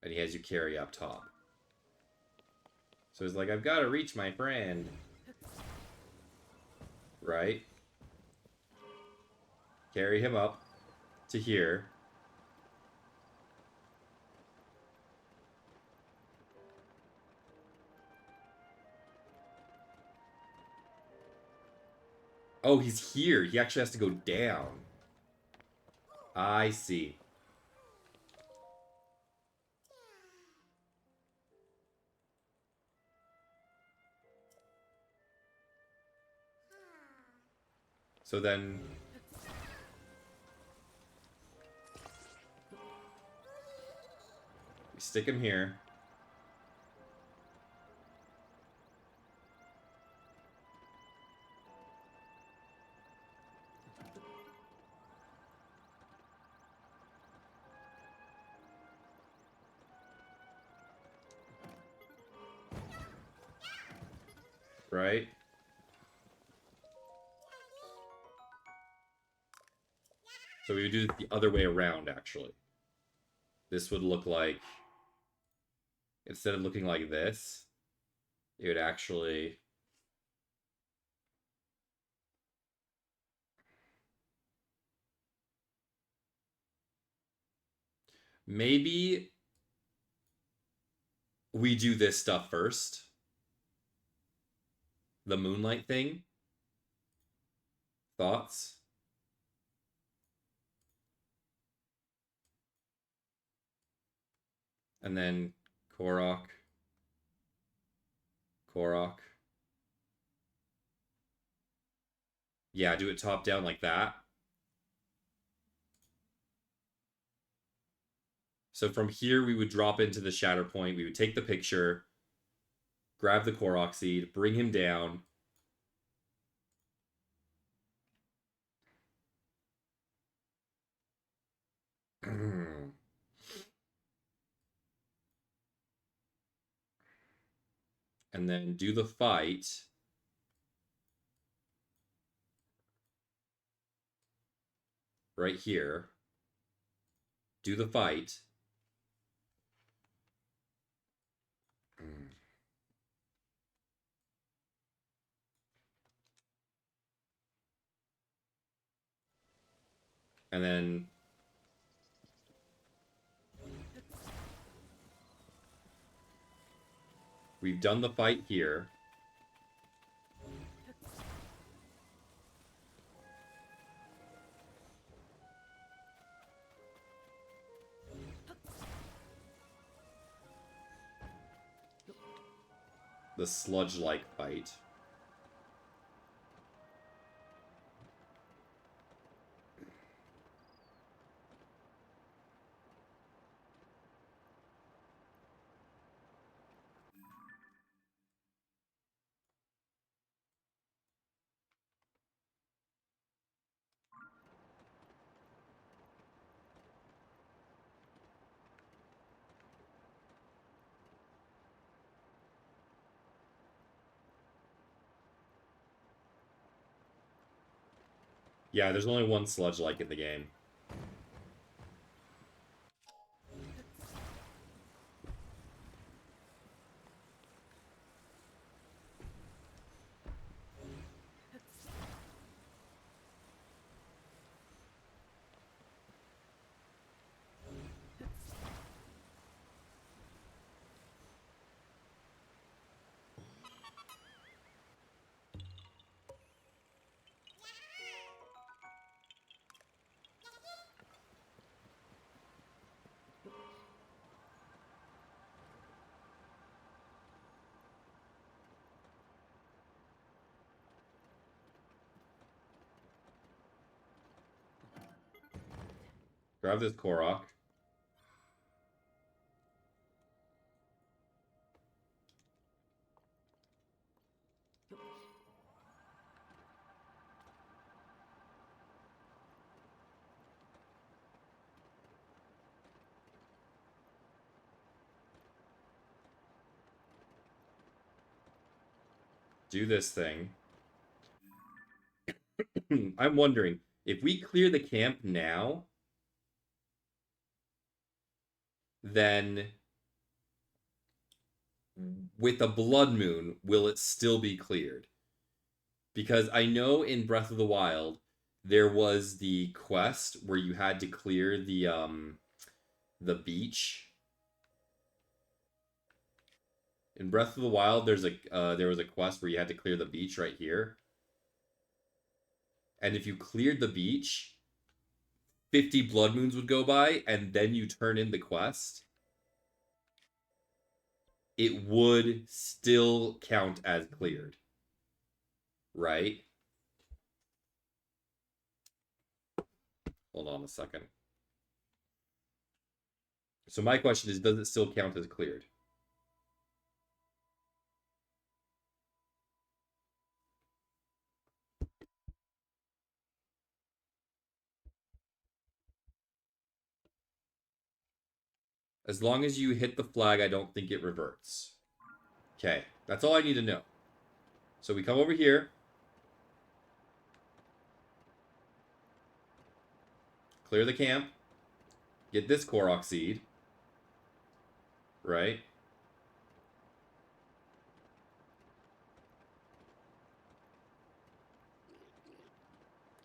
And he has you carry up top. So he's like, I've got to reach my friend. Right? Carry him up to here. Oh, he's here. He actually has to go down. I see. So then... we stick him here. Right? So we would do it the other way around, actually. This would look like... instead of looking like this, it would actually... maybe we do this stuff first. The moonlight thing. Thoughts? And then Korok. Korok. Yeah, do it top down like that. So from here, we would drop into the shatter point. We would take the picture, grab the Korok seed, bring him down. And then do the fight. Right here. Do the fight. And then we've done the fight here. the sludge-like fight. Yeah, there's only one sludge-like in the game. Grab this Korok. Do this thing. I'm wondering, if we clear the camp now, then with a blood moon, will it still be cleared? Because I know in Breath of the Wild, there was the quest where you had to clear the beach. In Breath of the Wild, there was a quest where you had to clear the beach right here. And if you cleared the beach, 50 blood moons would go by, and then you turn in the quest. It would still count as cleared. Right? Hold on a second. So my question is, does it still count as cleared? As long as you hit the flag, I don't think it reverts. Okay, that's all I need to know. So we come over here. Clear the camp. Get this Korok seed. Right?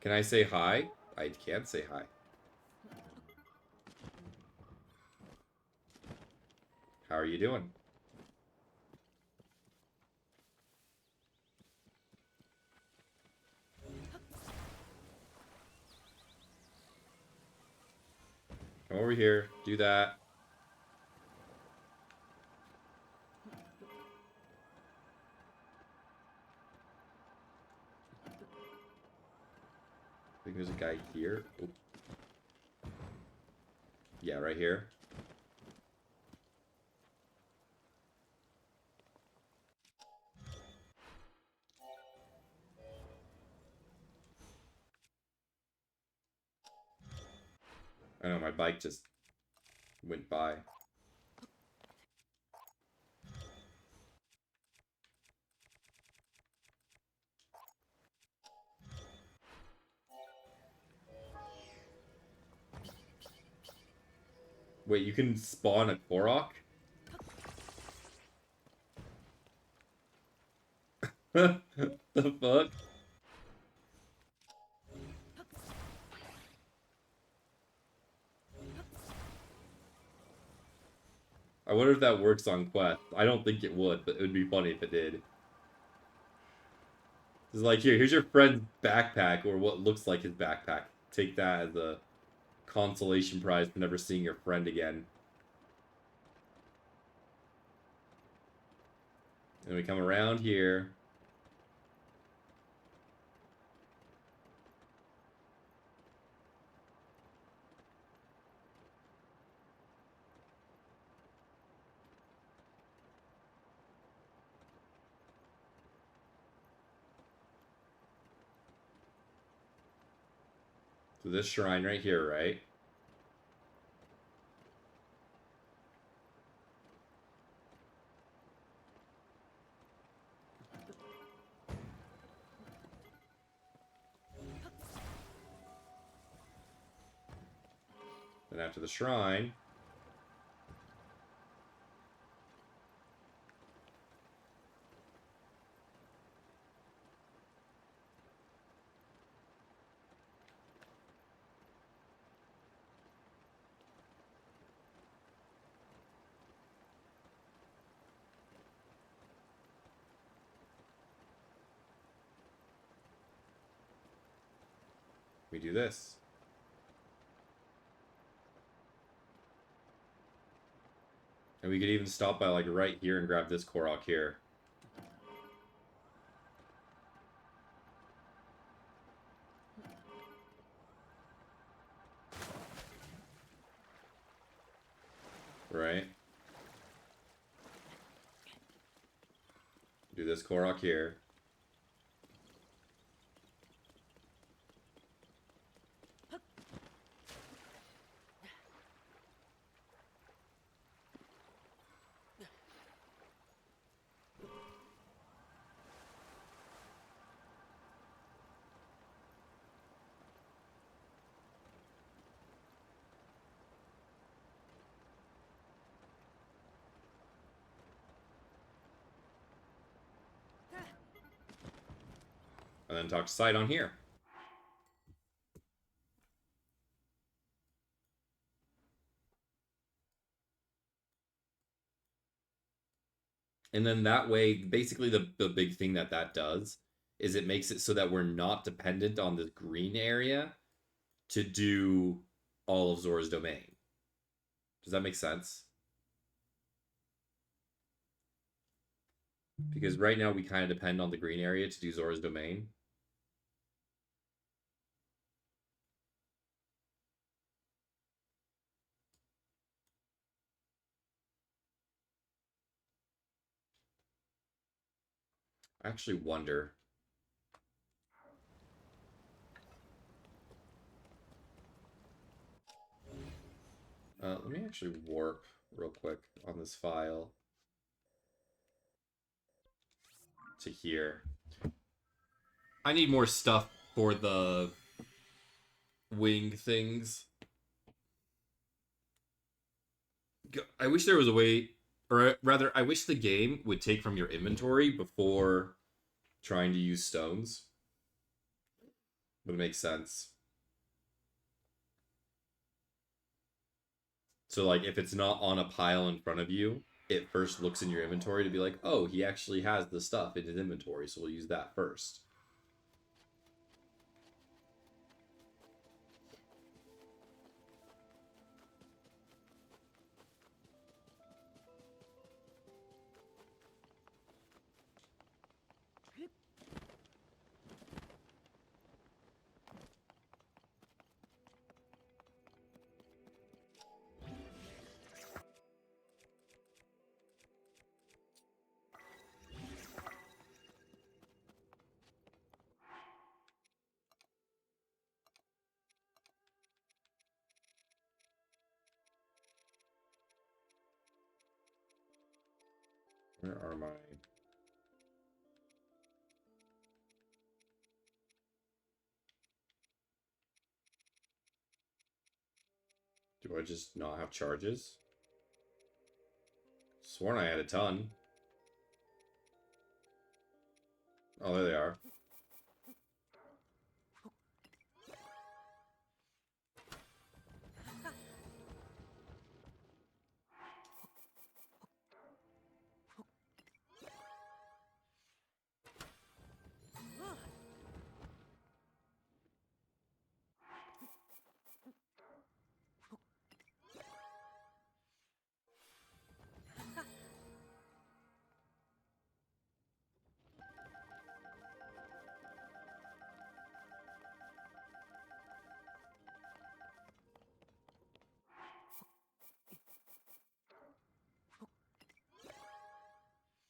Can I say hi? I can't say hi. How are you doing? Come over here. Do that. I think there's a guy here. Oop. Yeah, right here. I know, my bike just went by. Wait, you can spawn a Korok? The fuck? I wonder if that works on Quest. I don't think it would, but it would be funny if it did. It's like, here's your friend's backpack, or what looks like his backpack. Take that as a consolation prize for never seeing your friend again. And we come around here. So this shrine right here, right? Then after the shrine, we do this. And we could even stop by like right here and grab this Korok here. Right? Do this Korok here. And then talk to Sidon here. And then that way, basically the big thing that does is it makes it so that we're not dependent on the green area to do all of Zora's domain. Does that make sense? Because right now we kind of depend on the green area to do Zora's domain. I actually wonder. Let me actually warp real quick on this file to here. I need more stuff for the wing things. I wish there was a way, or rather, I wish the game would take from your inventory before trying to use stones. Would make sense. So, like, if it's not on a pile in front of you, it first looks in your inventory to be like, oh, he actually has the stuff in his inventory, so we'll use that first. Where are my... Do I just not have charges? Sworn I had a ton. Oh, there they are.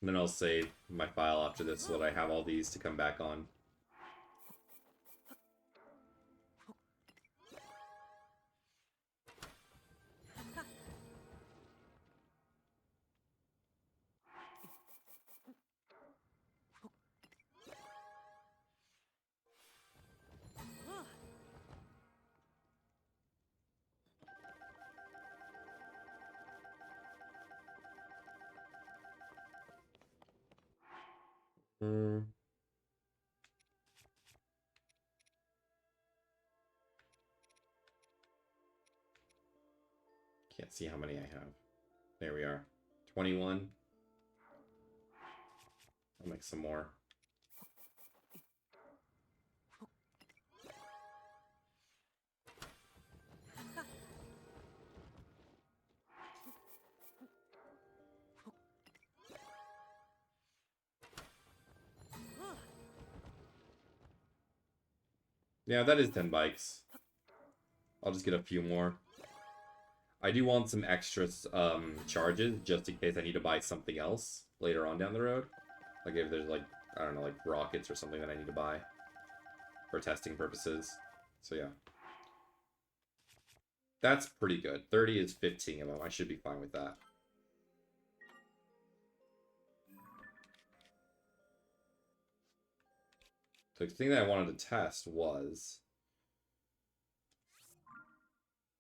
And then I'll save my file after this so that I have all these to come back on. Can't see how many I have. There we are. 21. I'll make some more. Yeah, that is 10 bikes. I'll just get a few more. I do want some extra charges just in case I need to buy something else later on down the road. Like if there's like, I don't know, like rockets or something that I need to buy for testing purposes. So yeah. That's pretty good. 30 is 15 of them. I should be fine with that. So the thing that I wanted to test was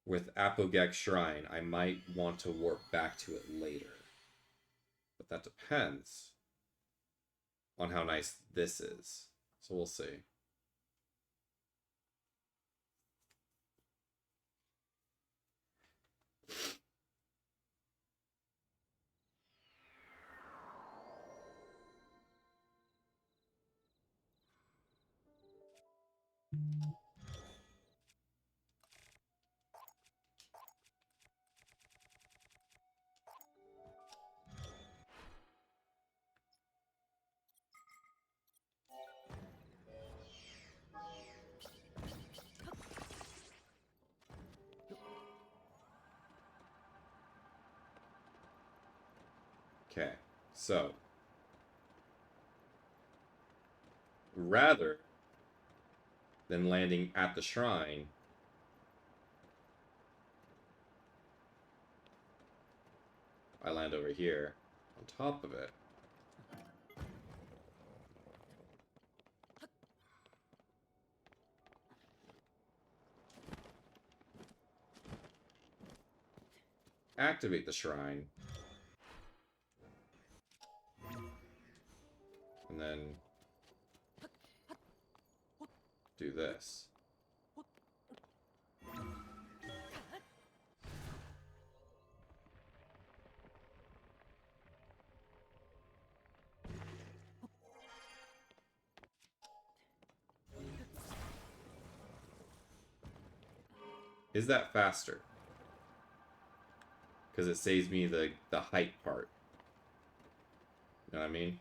with Apogek Shrine, I might want to warp back to it later. But that depends on how nice this is. So we'll see. Okay, so rather than landing at the shrine, I land over here on top of it. Activate the shrine. And then do this. Is that faster? Because it saves me the height part. You know what I mean?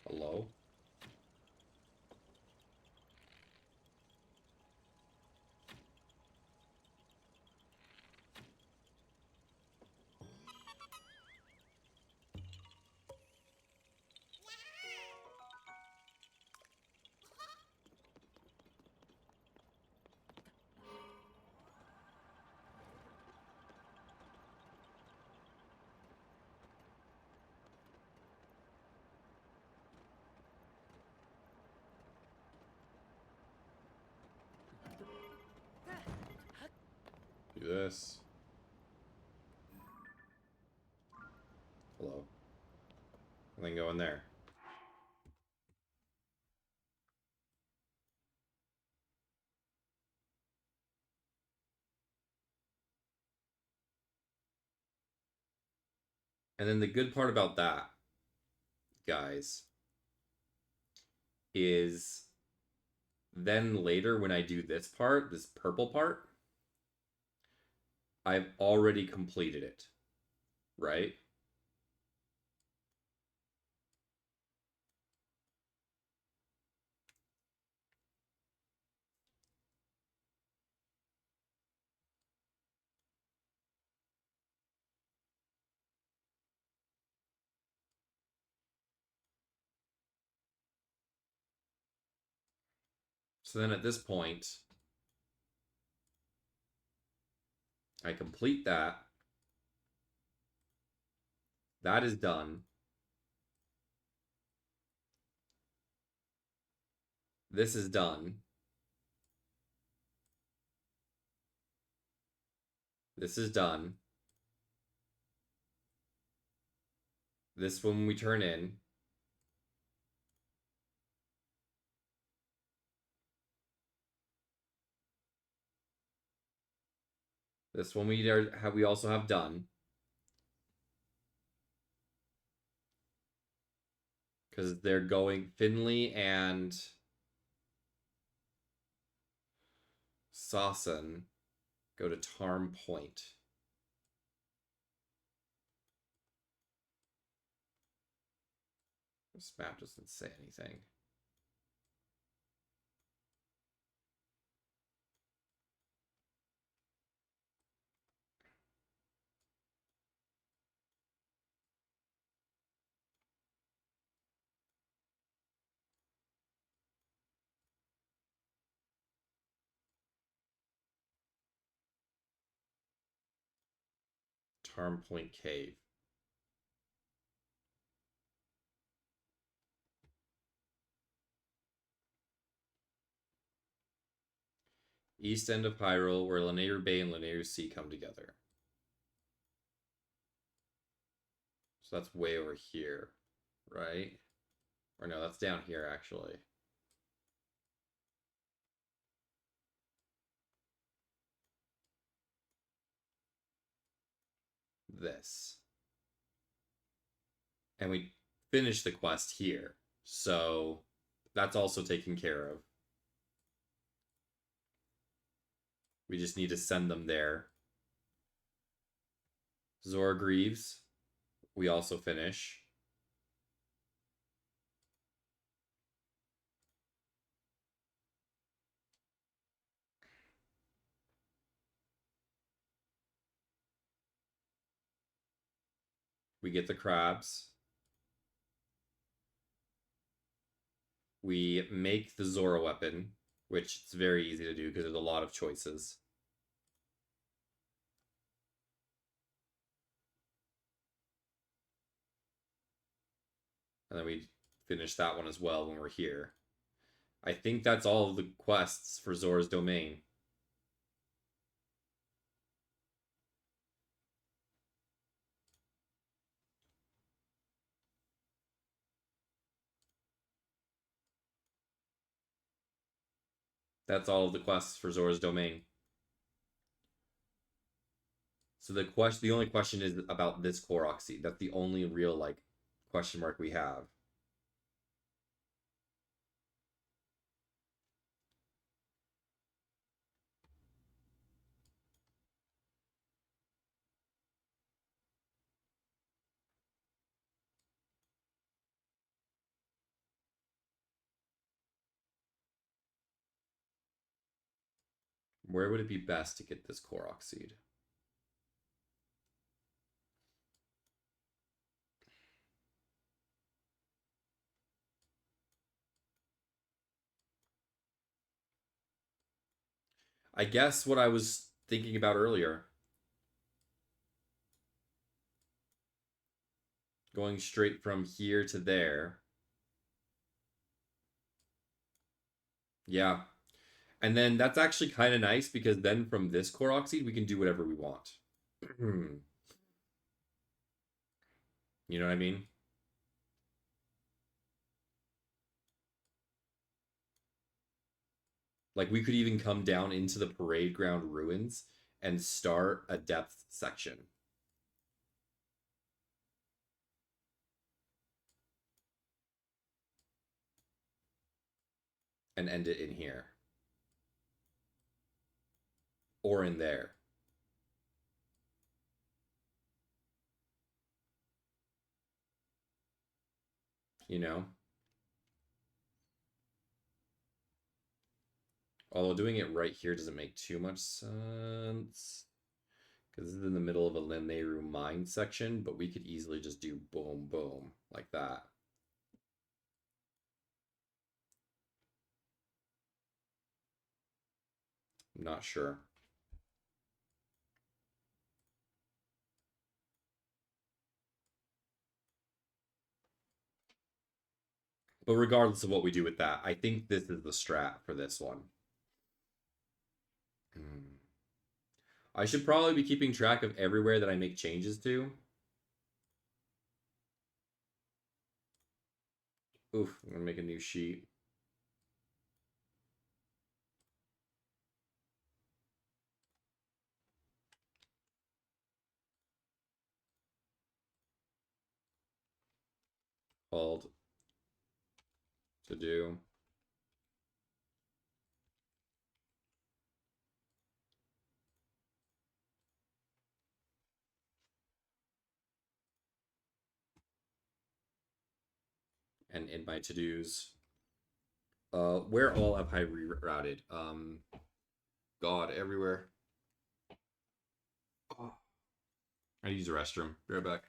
Hello? Do this. Hello. And then go in there. And then the good part about that, guys, is then later when I do this part, this purple part, I've already completed it, right? So then at this point, I complete that. That is done. This is done. This is done. This one we turn in. This one we also have done. Because they're going Finley and Sasson go to Tarm Point. This map doesn't say anything. Tarm Point Cave. East end of Hyrule, where Lanayru Bay and Lanayru Sea come together. So that's way over here, right? Or no, that's down here, actually. This. And we finish the quest here. So that's also taken care of. We just need to send them there. Zora Greaves, we also finish. We get the crabs. We make the Zora weapon, which it's very easy to do because there's a lot of choices. And then we finish that one as well when we're here. I think that's all of the quests for Zora's Domain. That's all of the quests for Zora's Domain. So the only question is about this Korok seed. That's the only real like question mark we have. Where would it be best to get this Korok seed? I guess what I was thinking about earlier. Going straight from here to there. Yeah. And then that's actually kind of nice because then from this Korok seed, we can do whatever we want. You know what I mean? Like we could even come down into the parade ground ruins and start a depth section. and end it in here. Or in there. You know? Although doing it right here doesn't make too much sense. Because this is in the middle of a Linmeru mine section, but we could easily just do boom, boom, like that. I'm not sure. But regardless of what we do with that, I think this is the strat for this one. I should probably be keeping track of everywhere that I make changes to. Oof, I'm gonna make a new sheet. Called to do. And in my to-dos, where all have I rerouted? God, everywhere. Oh. I use the restroom. Be right back.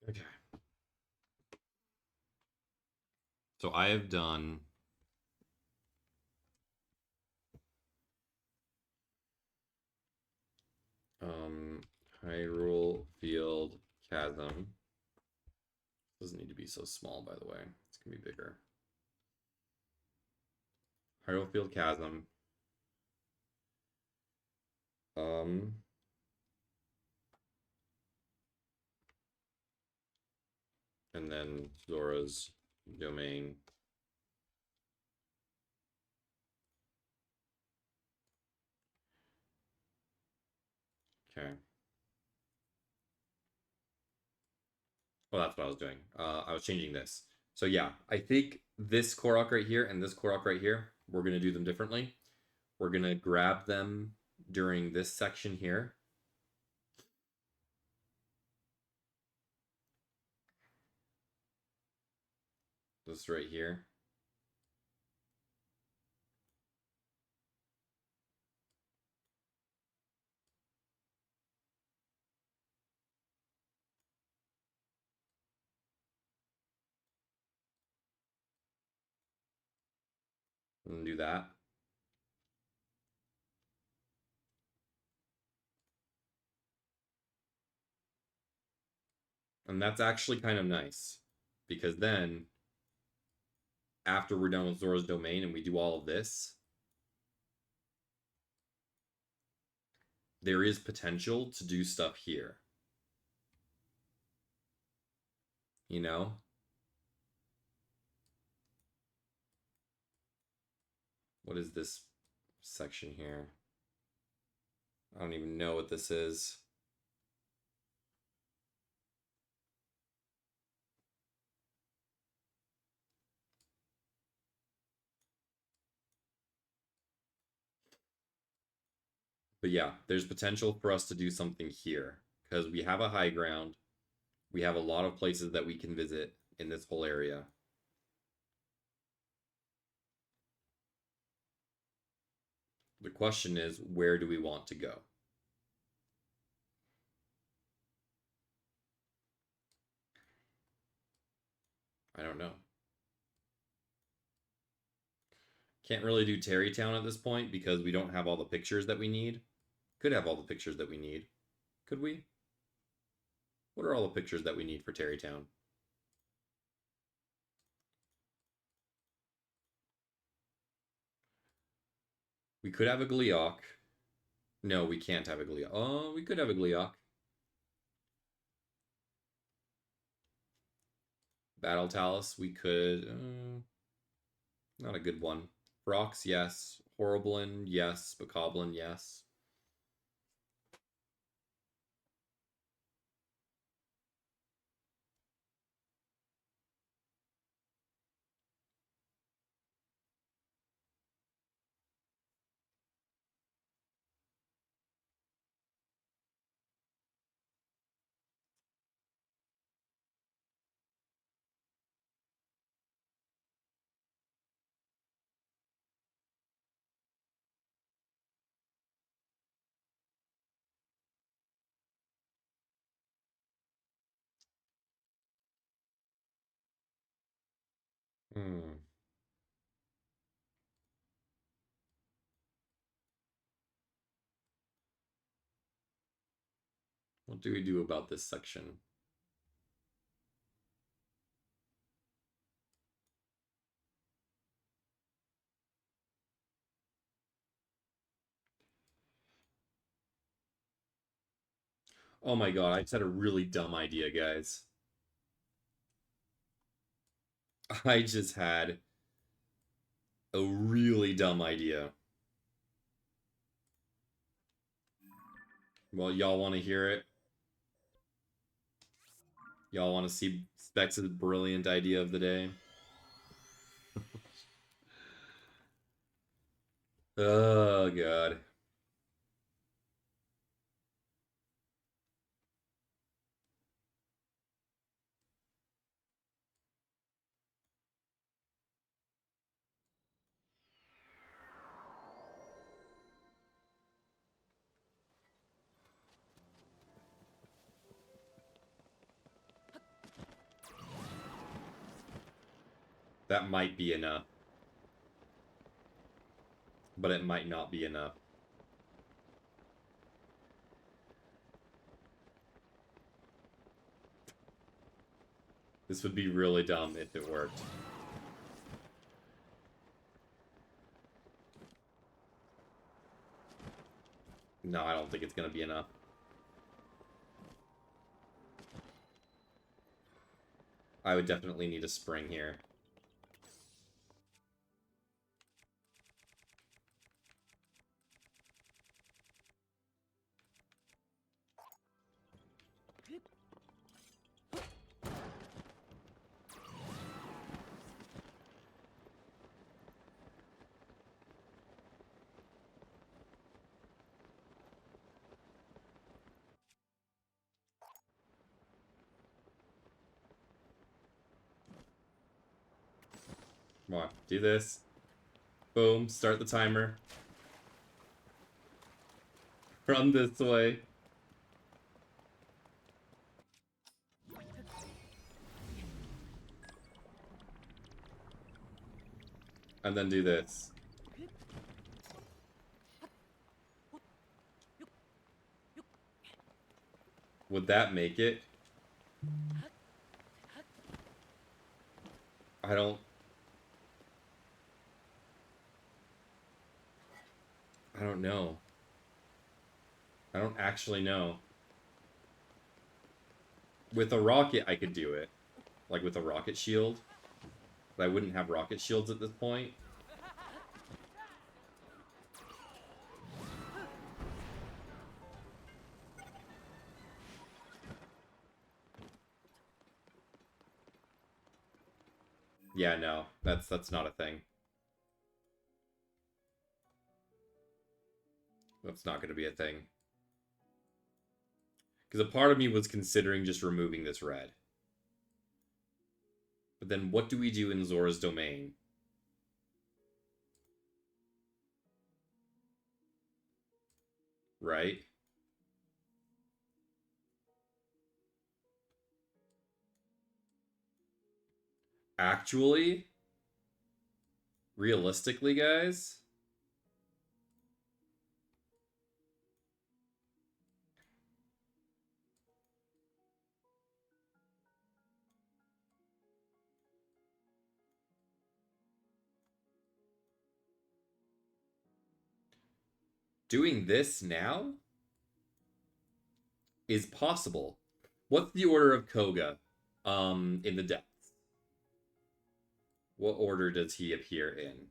Okay. So I have done Hyrule Field Chasm. Doesn't need to be so small, by the way. It's gonna be bigger. Hyrule Field Chasm. Um, and then Zora's Domain. Okay. Well, that's what I was doing. I was changing this. So yeah, I think this Korok right here and this Korok right here, we're gonna do them differently. We're gonna grab them during this section here. This right here. And do that. And that's actually kind of nice because then after we're done with Zora's Domain and we do all of this, there is potential to do stuff here. You know? What is this section here? I don't even know what this is. But yeah, there's potential for us to do something here because we have a high ground. We have a lot of places that we can visit in this whole area. The question is, where do we want to go? I don't know. Can't really do Terrytown at this point because we don't have all the pictures that we need. Could have all the pictures that we need. Could we? What are all the pictures that we need for Terrytown? We could have a Gleeok. No, we can't have a Gleeok. Oh, we could have a Gleeok. Battle Talus, we could. Not a good one. Brox, yes. Horriblin, yes. Bokoblin, yes. Hmm. What do we do about this section? Oh my god, I just had a really dumb idea, guys. I just had a really dumb idea. Well, y'all want to hear it? Y'all want to see Specs' brilliant idea of the day? Oh god. That might be enough. But it might not be enough. This would be really dumb if it worked. No, I don't think it's going to be enough. I would definitely need a spring here. Come on, do this. Boom, start the timer. Run this way. And then do this. Would that make it? I don't don't know. I don't actually know. With a rocket, I could do it. Like with a rocket shield. But I wouldn't have rocket shields at this point. Yeah, no. That's not a thing. That's not going to be a thing. Because a part of me was considering just removing this red. But then what do we do in Zora's domain? Right? Actually, realistically, guys, doing this now is possible. What's the order of Koga in the depths? What order does he appear in?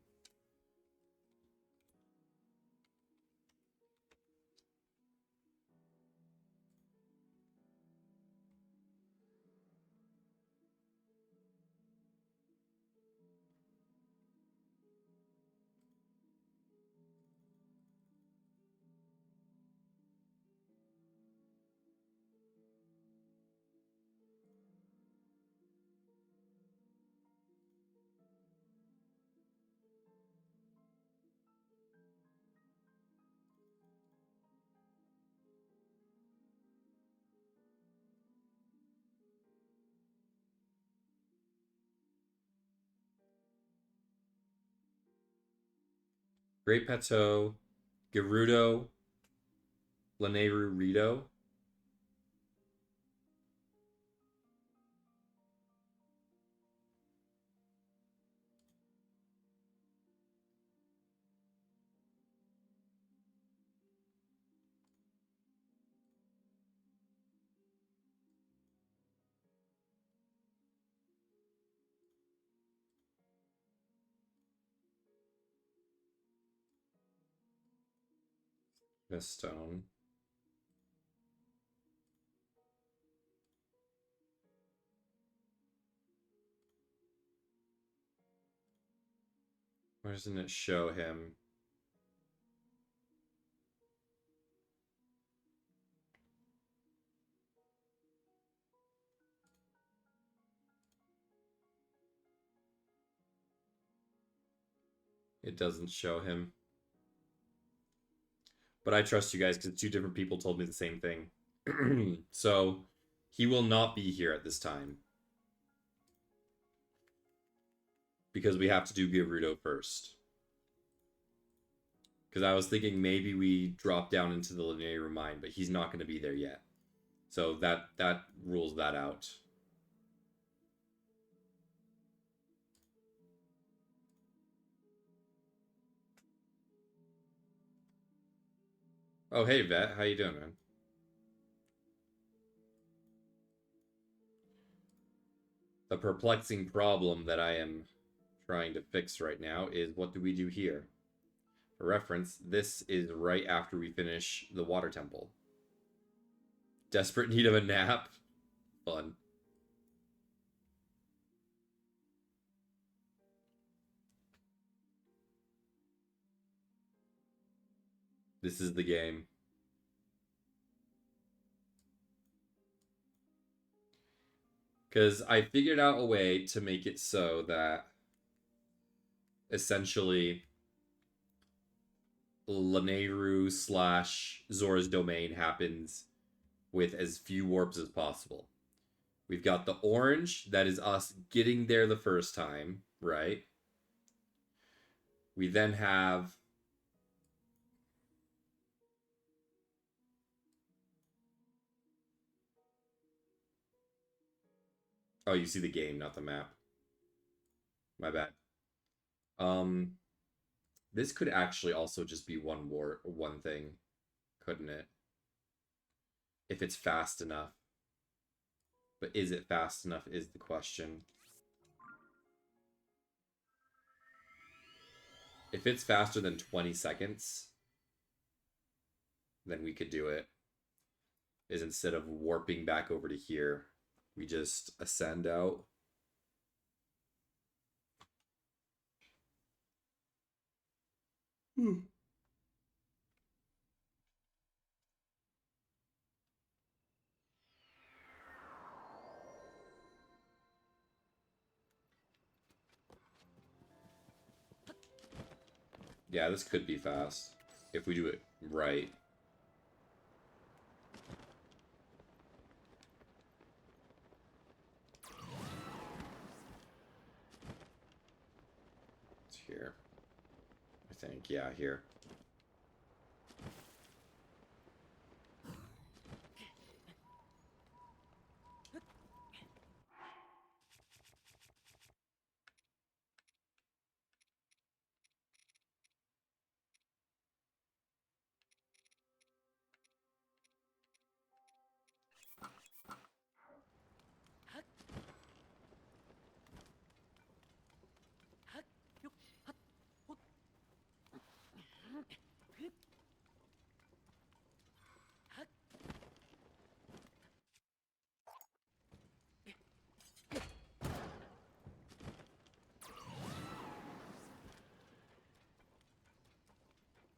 Great Pateau, Gerudo, Laneru Rito. Stone. Why doesn't it show him? It doesn't show him. But I trust you guys because two different people told me the same thing. So he will not be here at this time. Because we have to do Gerudo first. Because I was thinking maybe we drop down into the linear mine, but he's not going to be there yet. So that rules that out. Oh, hey, Vet. How you doing, man? The perplexing problem that I am trying to fix right now is what do we do here? For reference, this is right after we finish the water temple. Desperate need of a nap? Fun. This is the game. Because I figured out a way to make it so that essentially Laneru / Zora's domain happens with as few warps as possible. We've got the orange, that is us getting there the first time, right? We then have oh, you see the game, not the map. My bad. Um This could actually also just be one thing, couldn't it? If it's fast enough. But is it fast enough is the question. If it's faster than 20 seconds, then we could do it. Is instead of warping back over to here, we just ascend out. Yeah, this could be fast if we do it right. It's here. I think, yeah, here.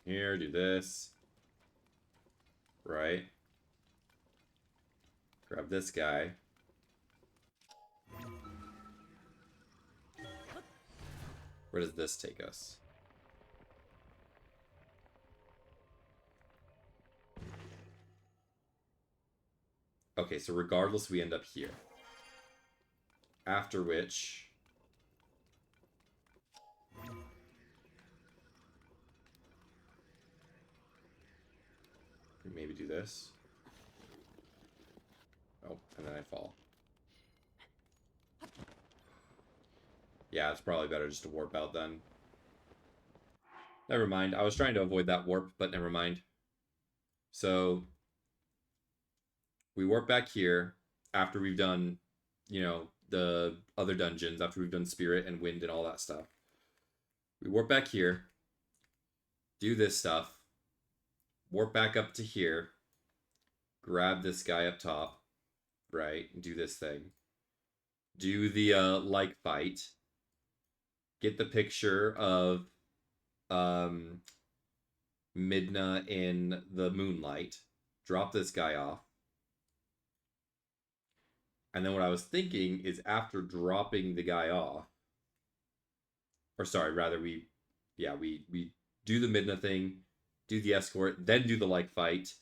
Here, do this. Right. Grab this guy. Where does this take us? Okay, so regardless, we end up here. After which... we maybe do this. Oh, and then I fall. Yeah, it's probably better just to warp out then. Never mind. I was trying to avoid that warp, but never mind. So we warp back here after we've done, you know, the other dungeons, after we've done Spirit and Wind and all that stuff. We warp back here, do this stuff, warp back up to here, grab this guy up top, right, and do this thing. Do the like fight. Get the picture of Midna in the moonlight. Drop this guy off. And then what I was thinking is after dropping the guy off, or sorry, rather we do the Midna thing, do the escort, then do the like fight.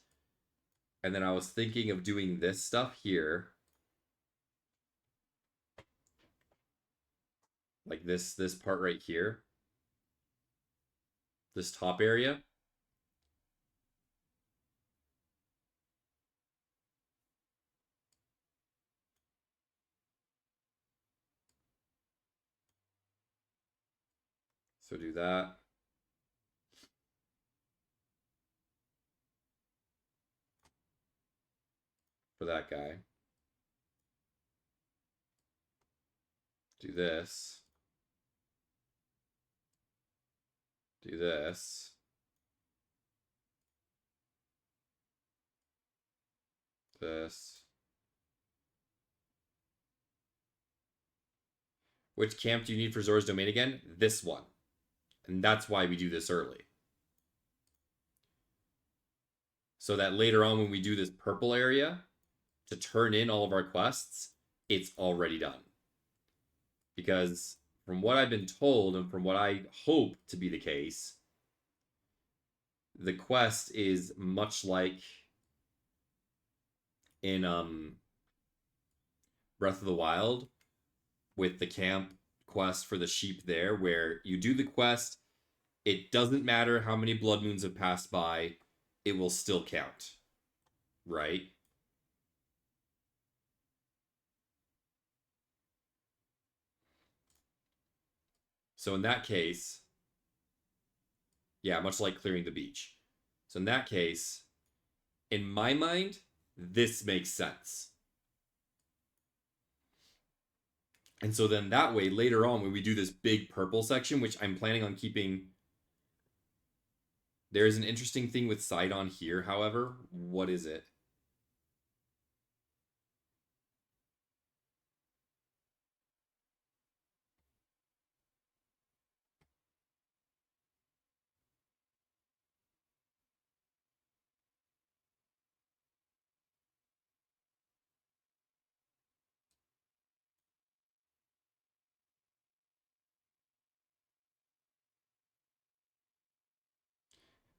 And then I was thinking of doing this stuff here. Like this part right here. This top area. So do that. For that guy. Do this. Do this. This. Which camp do you need for Zora's Domain again? This one. And that's why we do this early. So that later on when we do this purple area, to turn in all of our quests, it's already done. Because from what I've been told and from what I hope to be the case, the quest is much like in Breath of the Wild with the camp quest for the sheep there, where you do the quest, it doesn't matter how many blood moons have passed by, it will still count, right? So in that case, Yeah, much like clearing the beach. So in that case, in my mind, this makes sense. And so then that way, later on, when we do this big purple section, which I'm planning on keeping, there is an interesting thing with Sidon here, however. What is it?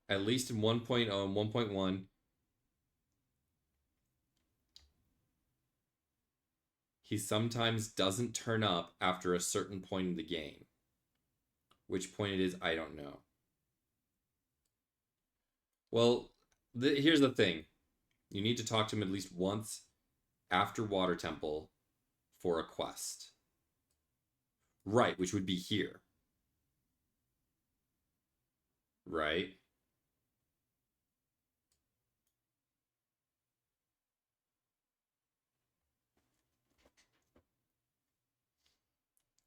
At least in 1.0 and 1.1, he sometimes doesn't turn up after a certain point in the game. Which point it is, I don't know. Well, here's the thing. You need to talk to him at least once after Water Temple for a quest. Right, which would be here. Right?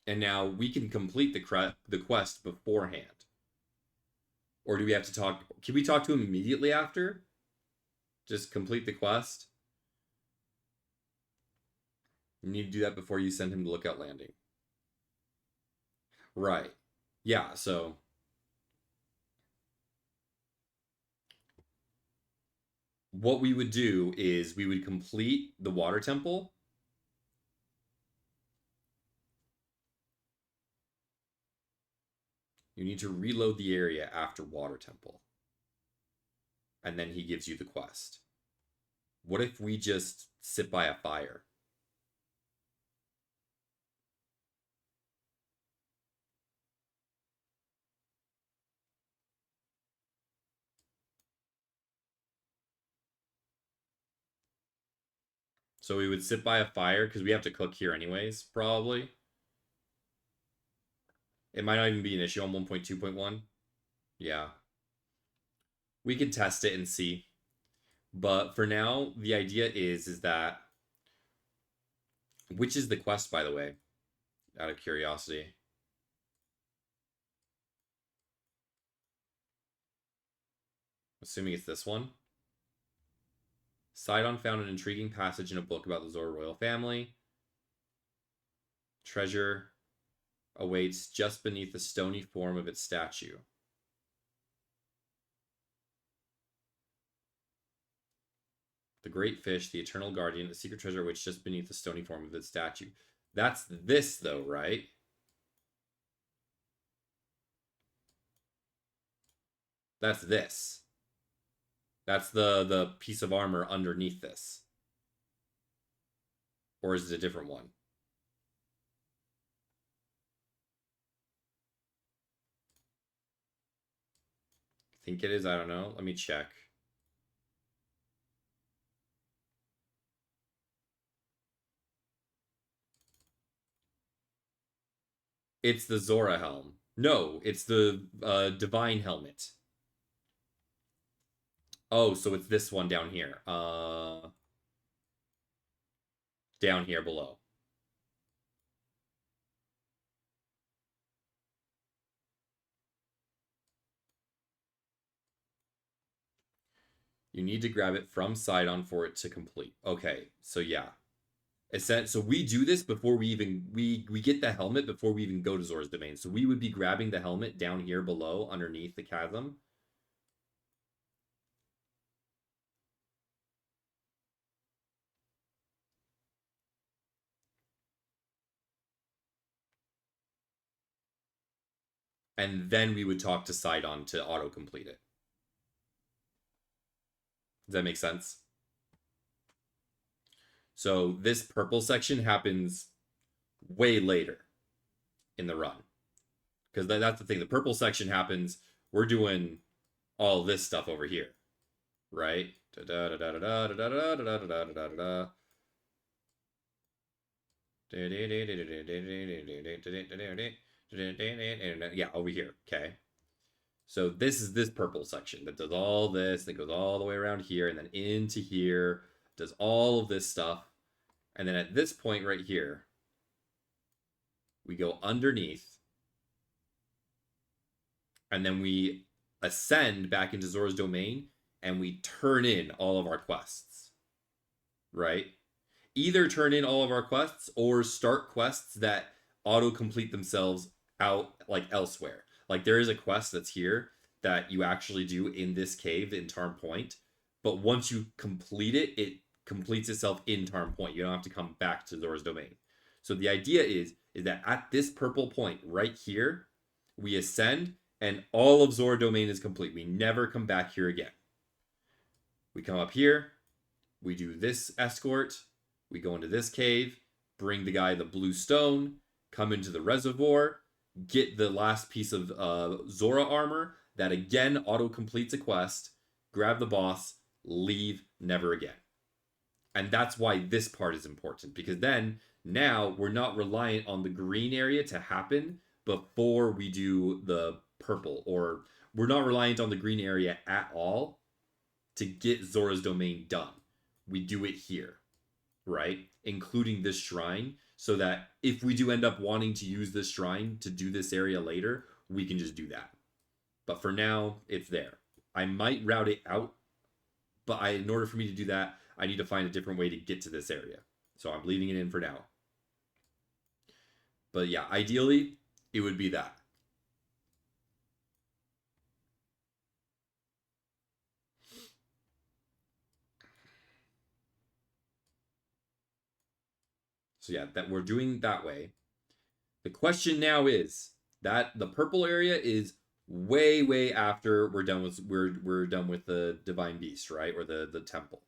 And now we can complete the quest beforehand. Or do we have to talk? Can we talk to him immediately after? Just complete the quest? You need to do that before you send him to Lookout Landing. Right. Yeah, so what we would do is we would complete the Water Temple. You need to reload the area after Water Temple. And then he gives you the quest. What if we just sit by a fire? So we would sit by a fire because we have to cook here anyways, probably. It might not even be an issue on 1.2.1. Yeah. We could test it and see. But for now, the idea is that which is the quest, by the way, out of curiosity. Assuming it's this one. Sidon found an intriguing passage in a book about the Zora royal family. Treasure awaits just beneath the stony form of its statue. The great fish, the eternal guardian, the secret treasure awaits just beneath the stony form of its statue. That's this, though, right? That's this. That's the piece of armor underneath this. Or is it a different one? I think it is. I don't know. Let me check. It's the Zora helm. No, it's the divine helmet. Oh, so it's this one down here. Down here below. You need to grab it from Sidon for it to complete. Okay, so yeah. So we do this before we even we get the helmet before we even go to Zora's domain. So we would be grabbing the helmet down here below underneath the chasm. And then we would talk to Sidon to auto-complete it. Does that make sense? So this purple section happens way later in the run. Because that's the thing. The purple section happens, we're doing all this stuff over here. Right? Yeah, over here. Okay. So this is this purple section that does all this, that goes all the way around here, and then into here, does all of this stuff. And then at this point right here, we go underneath, and then we ascend back into Zora's domain, and we turn in all of our quests. Right? Either turn in all of our quests or start quests that auto-complete themselves out like elsewhere. Like there is a quest that's here that you actually do in this cave in Tarn Point, but once you complete it, it completes itself in Tarn Point. You don't have to come back to Zora's domain. So the idea is that at this purple point right here, we ascend and all of Zora domain is complete. We never come back here again. We come up here, we do this escort, we go into this cave, bring the guy the blue stone, come into the reservoir, get the last piece of Zora armor that again auto completes a quest, grab the boss, leave, never again. And that's why this part is important, because then now we're not reliant on the green area to happen before we do the purple, or we're not reliant on the green area at all to get Zora's domain done. We do it here, right? Including this shrine, so that if we do end up wanting to use this shrine to do this area later, we can just do that. But for now, it's there. I might route it out, but in order for me to do that, I need to find a different way to get to this area. So I'm leaving it in for now. But yeah, ideally, it would be that. So yeah, that we're doing that way. The question now is that the purple area is way after we're done with the divine beast, right? Or the temple.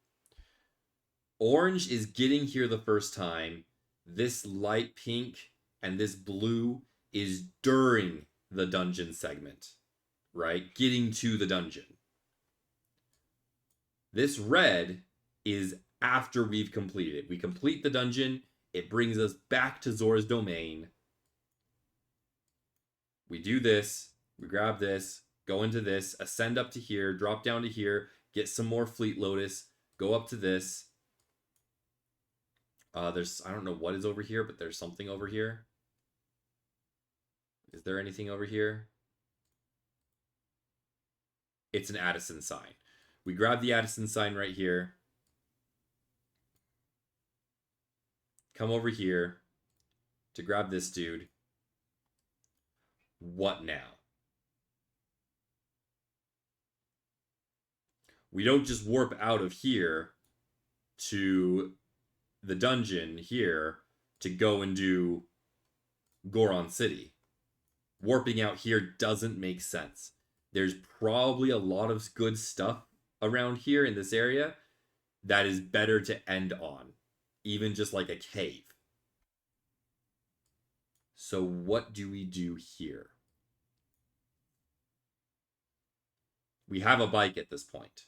Orange is getting here the first time. This light pink and this blue is during the dungeon segment, right? Getting to the dungeon. This red is after we've completed it. We complete the dungeon. It brings us back to Zora's domain. We do this. We grab this, go into this, ascend up to here, drop down to here, get some more Fleet Lotus, go up to this. There's, I don't know what is over here, but there's something over here. Is there anything over here? It's an Addison sign. We grab the Addison sign right here. Come over here to grab this dude. What now? We don't just warp out of here to the dungeon here to go and do Goron City. Warping out here doesn't make sense. There's probably a lot of good stuff around here in this area that is better to end on, even just like a cave. So what do we do here? We have a bike at this point.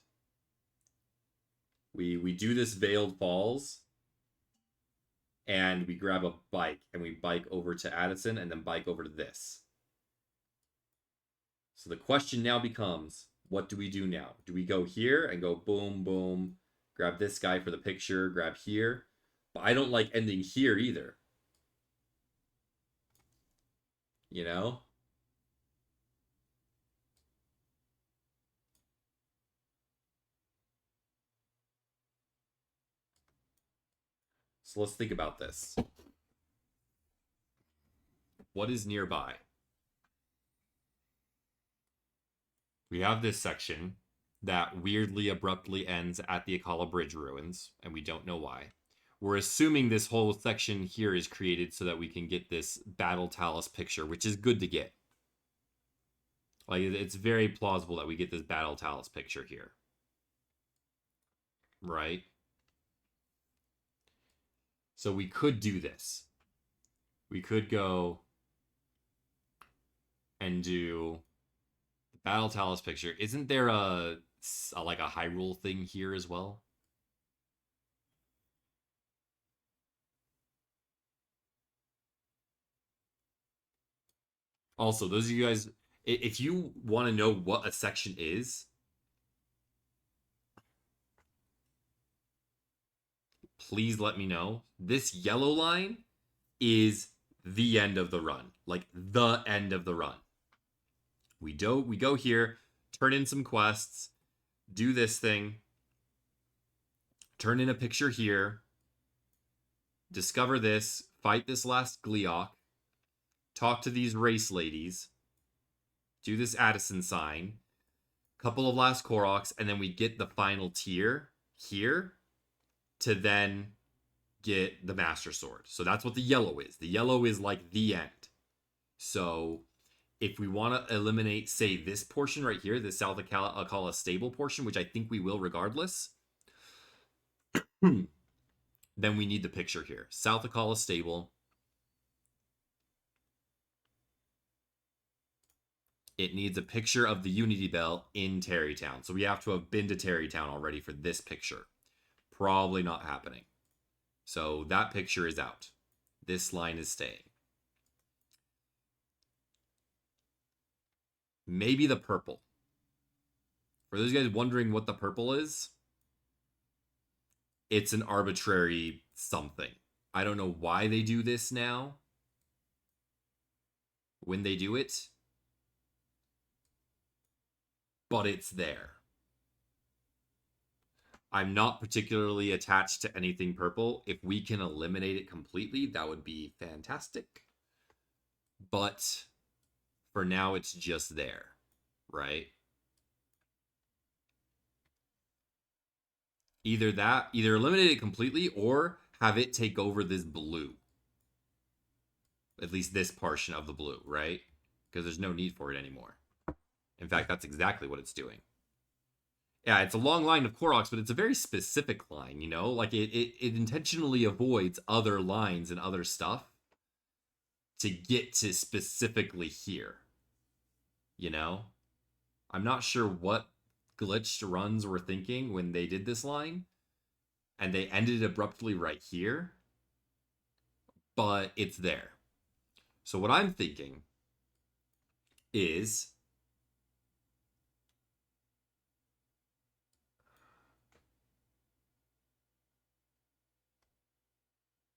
We do this Veiled Falls, and we grab a bike, and we bike over to Addison, and then bike over to this. So the question now becomes, what do we do now? Do we go here and go boom, boom, grab this guy for the picture, grab here? But I don't like ending here either. You know? So let's think about this. What is nearby? We have this section that weirdly abruptly ends at the Akala Bridge ruins, and we don't know why. We're assuming this whole section here is created so that we can get this Battle Talus picture, which is good to get. Like, it's very plausible that we get this Battle Talus picture here. Right? So we could do this. We could go and do the Battle Talus picture. Isn't there a like a Hyrule thing here as well? Also, those of you guys, If you want to know what a section is, please let me know. This yellow line is the end of the run, like the end of the run. We go here, turn in some quests, do this thing, turn in a picture here, discover this, fight this last Gleeok, talk to these race ladies, do this Addison sign, couple of last Koroks, and then we get the final tier here to then get the Master Sword. So that's what the yellow is. The yellow is like the end. So if we want to eliminate, say, this portion right here, the South Akala stable portion, which I think we will regardless, then we need the picture here. South Akala stable. It needs a picture of the Unity Bell in Terrytown. So we have to have been to Terrytown already for this picture. Probably not happening. So that picture is out. This line is staying. Maybe the purple. For those guys wondering what the purple is, it's an arbitrary something. I don't know why they do this now. When they do it. But it's there. I'm not particularly attached to anything purple. If we can eliminate it completely, that would be fantastic. But for now, it's just there, right? Either eliminate it completely or have it take over this blue. At least this portion of the blue, right? Because there's no need for it anymore. In fact, that's exactly what it's doing. Yeah, it's a long line of Koroks, but it's a very specific line, you know? Like, it intentionally avoids other lines and other stuff to get to specifically here. You know? I'm not sure what glitched runs were thinking when they did this line, and they ended abruptly right here, but it's there. So what I'm thinking is...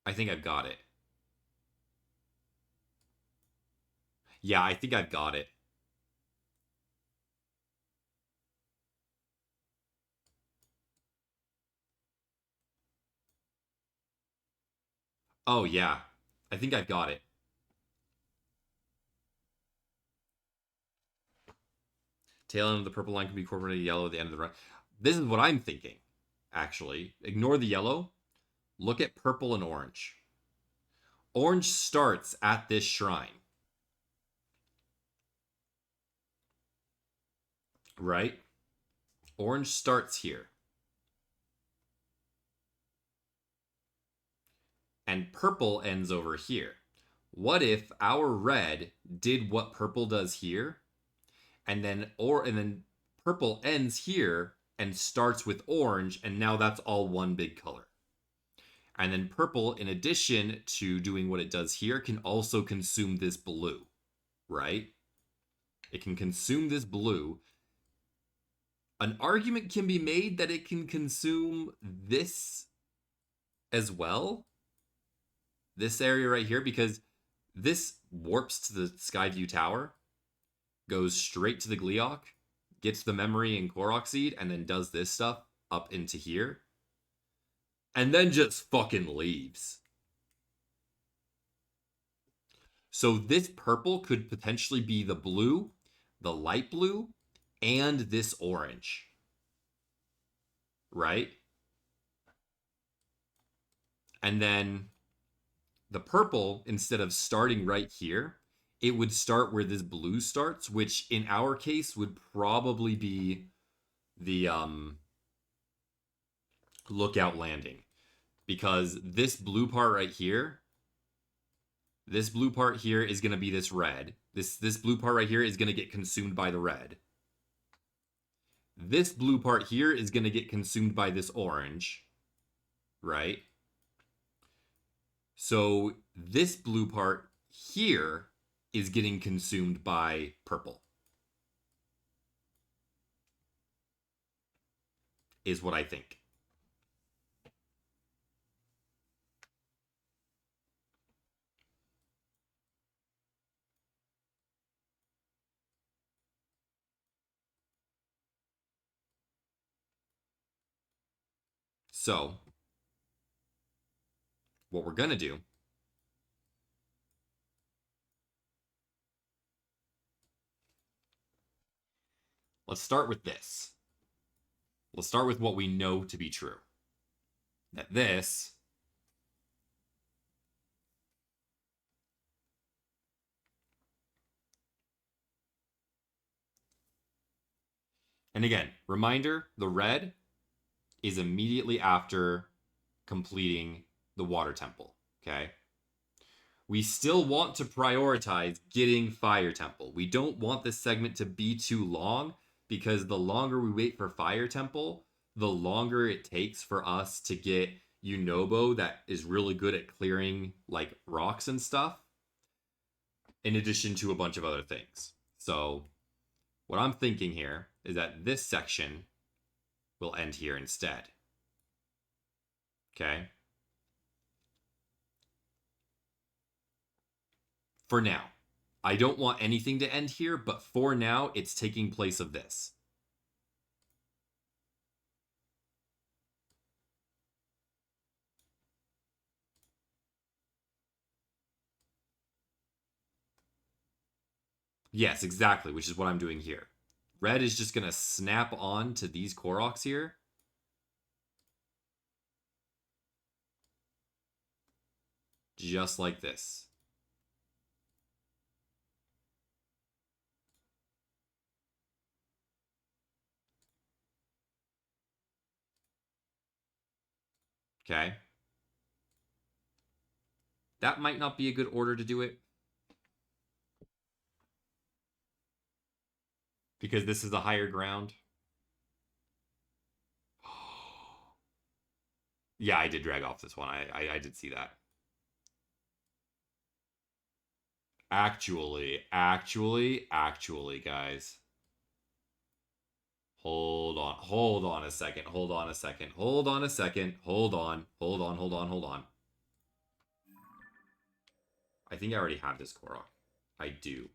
I think I've got it. Yeah, I think I've got it. Oh, yeah. I think I've got it. Tail end of the purple line can be incorporated yellow at the end of the run. This is what I'm thinking, actually. Ignore the yellow. Look at purple and orange. Orange starts at this shrine. Right? Orange starts here. And purple ends over here. What if our red did what purple does here? And then purple ends here and starts with orange, and now that's all one big color. And then purple, in addition to doing what it does here, can also consume this blue, right? It can consume this blue. An argument can be made that it can consume this as well. This area right here, because this warps to the Skyview Tower, goes straight to the Gleeok, gets the memory and Korok Seed, and then does this stuff up into here. And then just fucking leaves. So this purple could potentially be the blue, the light blue, and this orange. Right? And then the purple, instead of starting right here, it would start where this blue starts, which in our case would probably be the Lookout Landing. Because this blue part right here, this blue part here is going to be this red. This blue part right here is going to get consumed by the red. This blue part here is going to get consumed by this orange. Right? So this blue part here is getting consumed by purple. is what I think. So, what we're going to do, let's start with this. Let's start with what we know to be true. That this and again, reminder, the red is immediately after completing the water temple, okay? We still want to prioritize getting Fire Temple. We don't want this segment to be too long, because the longer we wait for Fire Temple, the longer it takes for us to get Yunobo that is really good at clearing like rocks and stuff, in addition to a bunch of other things. So what I'm thinking here is that this section will end here instead. Okay? For now. I don't want anything to end here, but for now, it's taking place of this. Yes, exactly, which is what I'm doing here. Red is just going to snap on to these Koroks here. Just like this. Okay? That might not be a good order to do it, because this is the higher ground. Yeah, I did drag off this one. I did see that. Actually, guys. Hold on a second. Hold on. I think I already have this Korok. I do.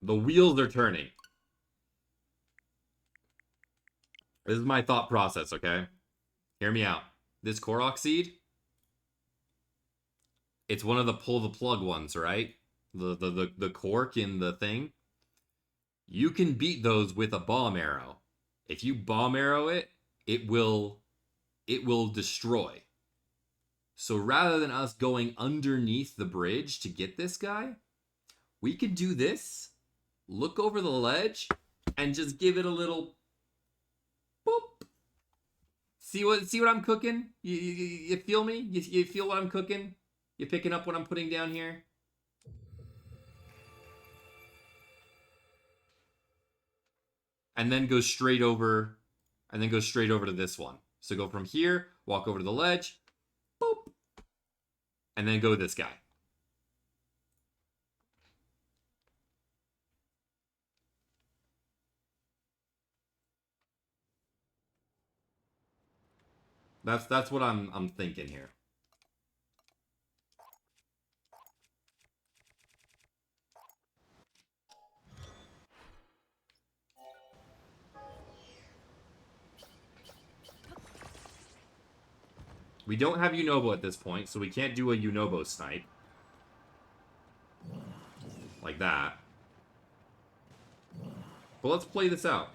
The wheels are turning. This is my thought process, okay? Hear me out. This Korok seed, it's one of the pull the plug ones, right? The cork in the thing. You can beat those with a bomb arrow. If you bomb arrow it, it will destroy. So rather than us going underneath the bridge to get this guy, we could do this, look over the ledge, and just give it a little boop. See what I'm cooking? You feel me? You feel what I'm cooking? You picking up what I'm putting down here? And then go straight over, to this one. So go from here, walk over to the ledge, boop, and then go this guy. That's what I'm thinking here. We don't have Yunobo at this point, so we can't do a Yunobo snipe. Like that. But let's play this out.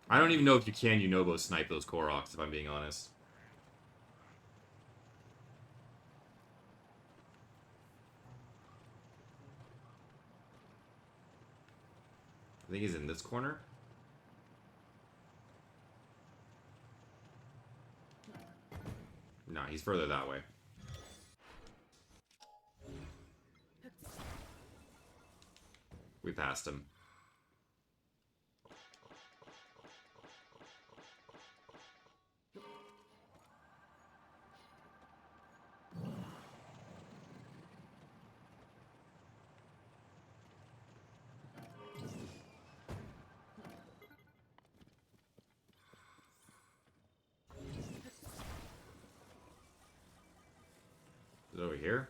I don't even know if you can Yunobo snipe those Koroks, if I'm being honest. I think he's in this corner. No, he's further that way. We passed him. Is it over here?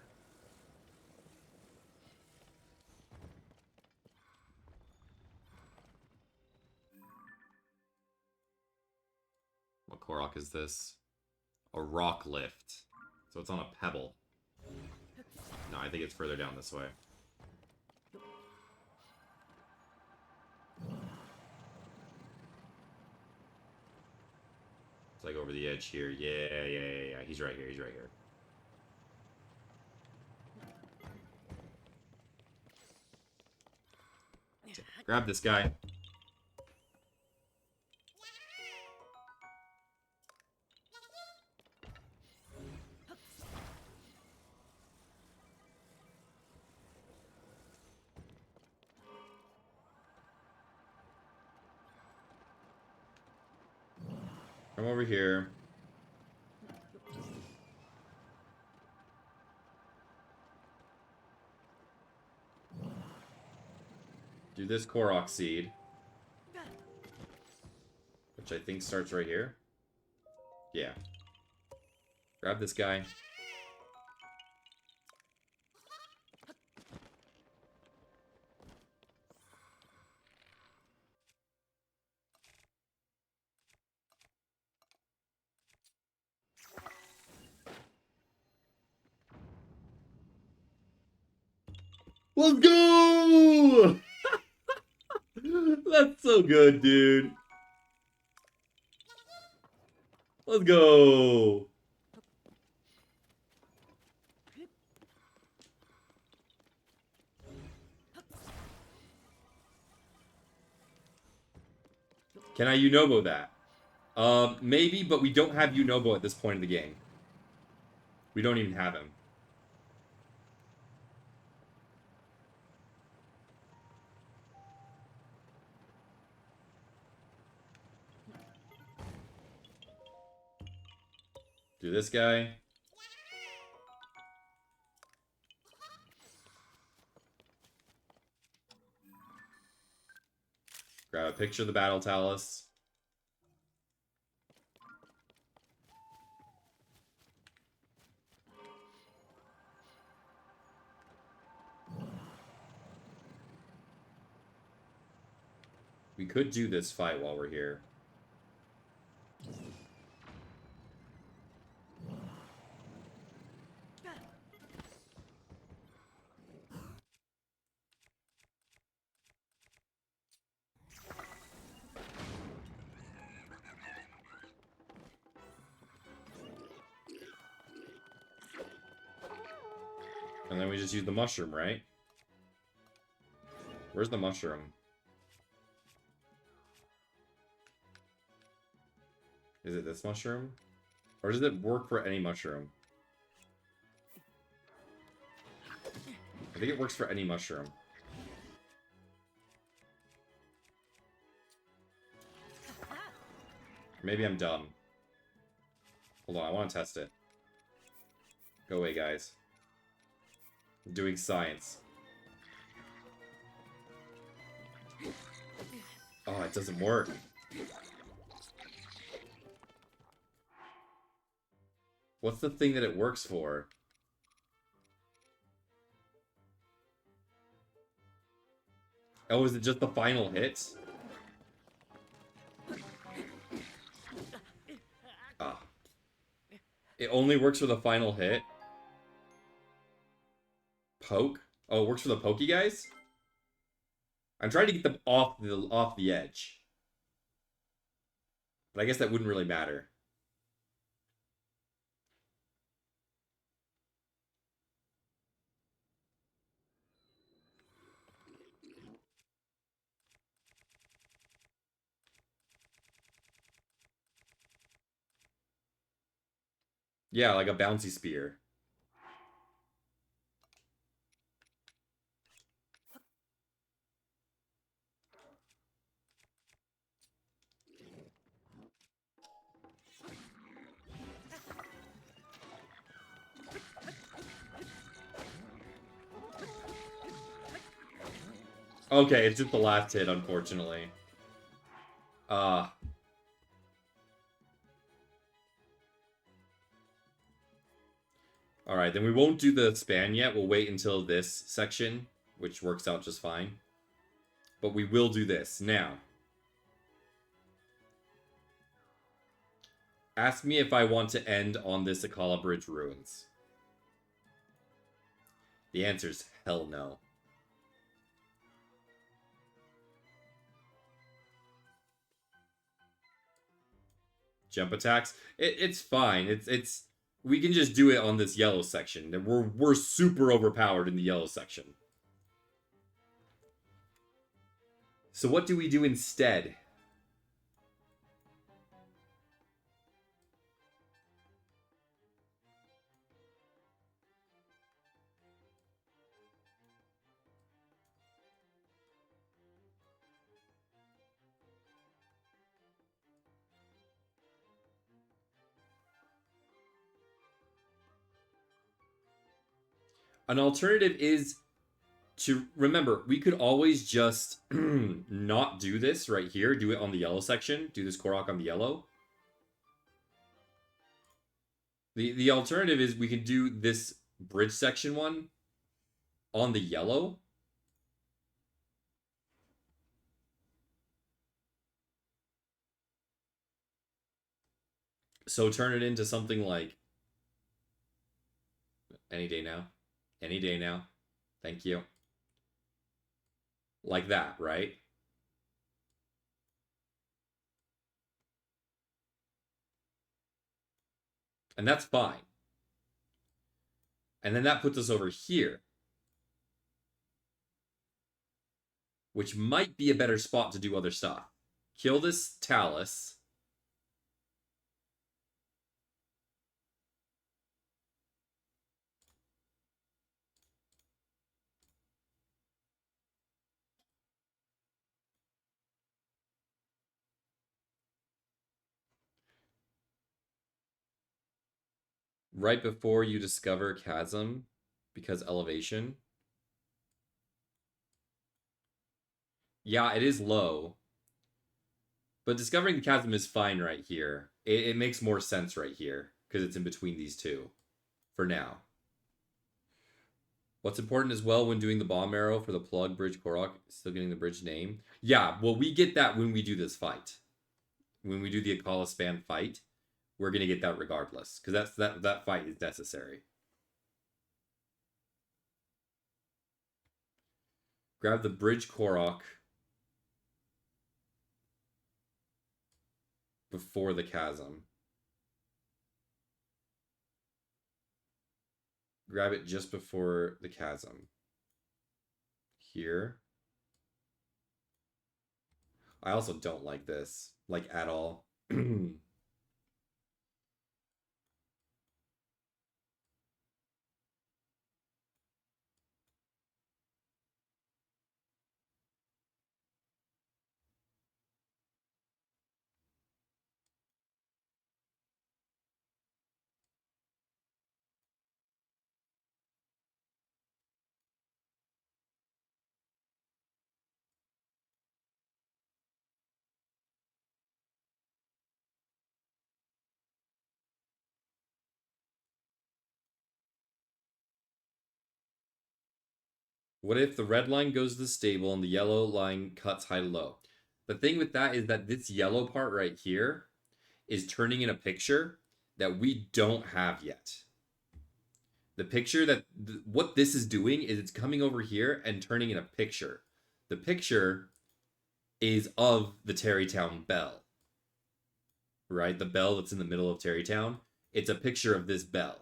What Korok is this? A rock lift. So it's on a pebble. No, I think it's further down this way. It's like over the edge here. Yeah. He's right here. He's right here. Grab this guy. Come over here. Do this Korok seed. Which I think starts right here. Yeah. Grab this guy. Let's go! That's so good, dude. Let's go! Can I Unobo that? Maybe, but we don't have Unobo at this point in the game. We don't even have him. Do this guy. Grab a picture of the Battle Talus. We could do this fight while we're here. And then we just use the mushroom, right? Where's the mushroom? Is it this mushroom? Or does it work for any mushroom? I think it works for any mushroom. Maybe I'm dumb. Hold on, I want to test it. Go away, guys. I'm doing science. Oh, it doesn't work. What's the thing that it works for? Oh, is it just the final hit? Ah. It only works for the final hit? Poke? Oh, it works for the pokey guys? I'm trying to get them off the edge. But I guess that wouldn't really matter. Yeah, like a bouncy spear. Okay, it's just the last hit, unfortunately. Alright, then we won't do the span yet. We'll wait until this section, which works out just fine. But we will do this. Now, ask me if I want to end on this Akala Bridge Ruins. The answer is hell no. Jump attacks. It's fine. It's we can just do it on this yellow section. We're super overpowered in the yellow section. So what do we do instead? An alternative is to remember, we could always just not do this right here. Do it on the yellow section. Do this Korok on the yellow. The alternative is we can do this bridge section one on the yellow. So turn it into something like any day now. Any day now. Thank you. Like that, right? And that's fine. And then that puts us over here, which might be a better spot to do other stuff. Kill this Talus. Right before you discover Chasm, because elevation. Yeah, it is low. But discovering the Chasm is fine right here. It makes more sense right here, because it's in between these two. For now. What's important as well when doing the bomb arrow for the plug bridge Korok, still getting the bridge name. Yeah, well, we get that when we do this fight. When we do the Akala Span fight, we're going to get that regardless, because that fight is necessary. Grab the bridge Korok before the chasm. Grab it just before the chasm. Here. I also don't like this, like, at all. What if the red line goes to the stable and the yellow line cuts high to low? The thing with that is that this yellow part right here is turning in a picture that we don't have yet. The picture that, what this is doing is it's coming over here and turning in a picture. The picture is of the Terrytown bell, right? The bell that's in the middle of Terrytown. It's a picture of this bell.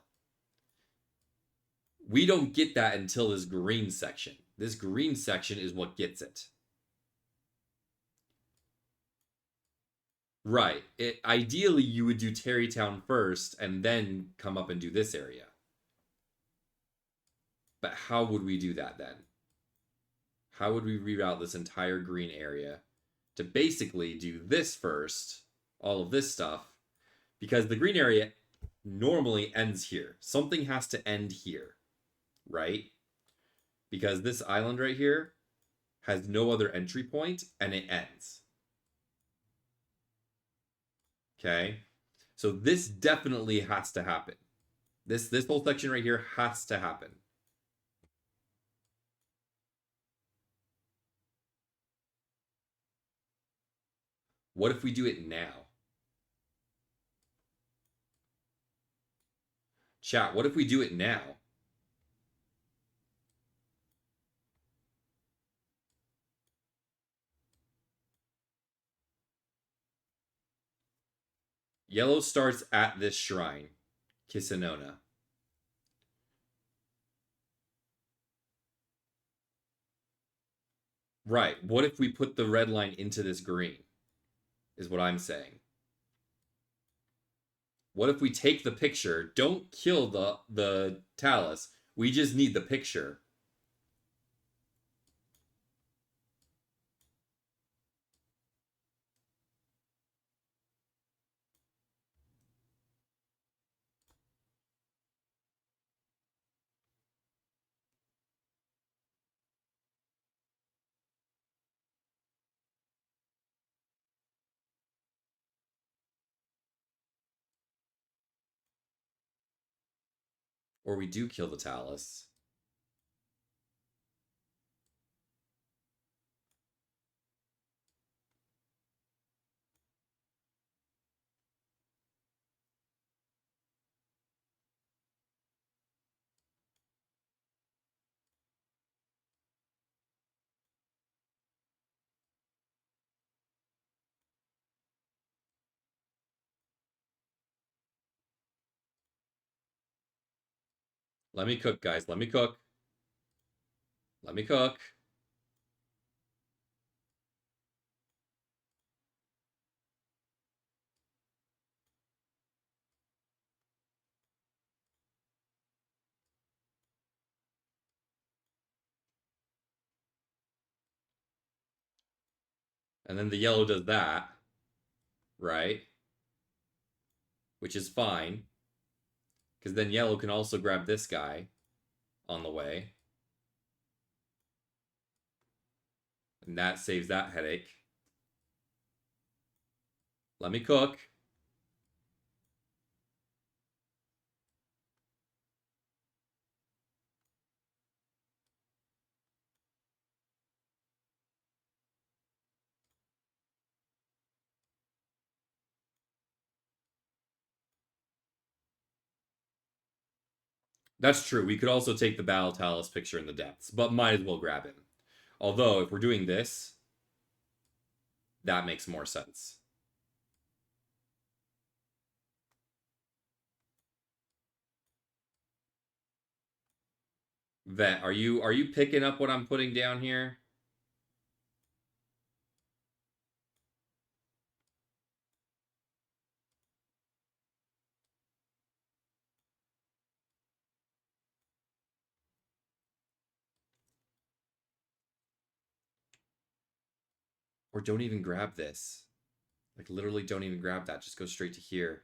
We don't get that until this green section. This green section is what gets it. Right. Ideally, you would do Terrytown first and then come up and do this area. But how would we do that then? How would we reroute this entire green area to basically do this first, all of this stuff? Because the green area normally ends here. Something has to end here, right? Because this island right here has no other entry point and it ends. Okay? So this definitely has to happen. This whole section right here has to happen. What if we do it now? Chat, what if we do it now? Yellow starts at this shrine, Kisanona. Right. What if we put the red line into this green? Is what I'm saying. What if we take the picture? Don't kill the Talus. We just need the picture. Or we do kill the Talus. Let me cook, guys. Let me cook. Let me cook. And then the yellow does that. Right? Which is fine. Because then yellow can also grab this guy on the way. And that saves that headache. Let me cook. That's true. We could also take the Battle Talus picture in the depths, but might as well grab him. Although, if we're doing this, that makes more sense. Vet, are you picking up what I'm putting down here? Or don't even grab this. Like, literally don't even grab that. Just go straight to here.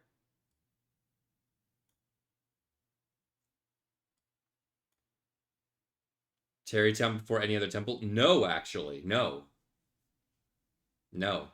Tarrytown before any other temple? No, actually. No. No.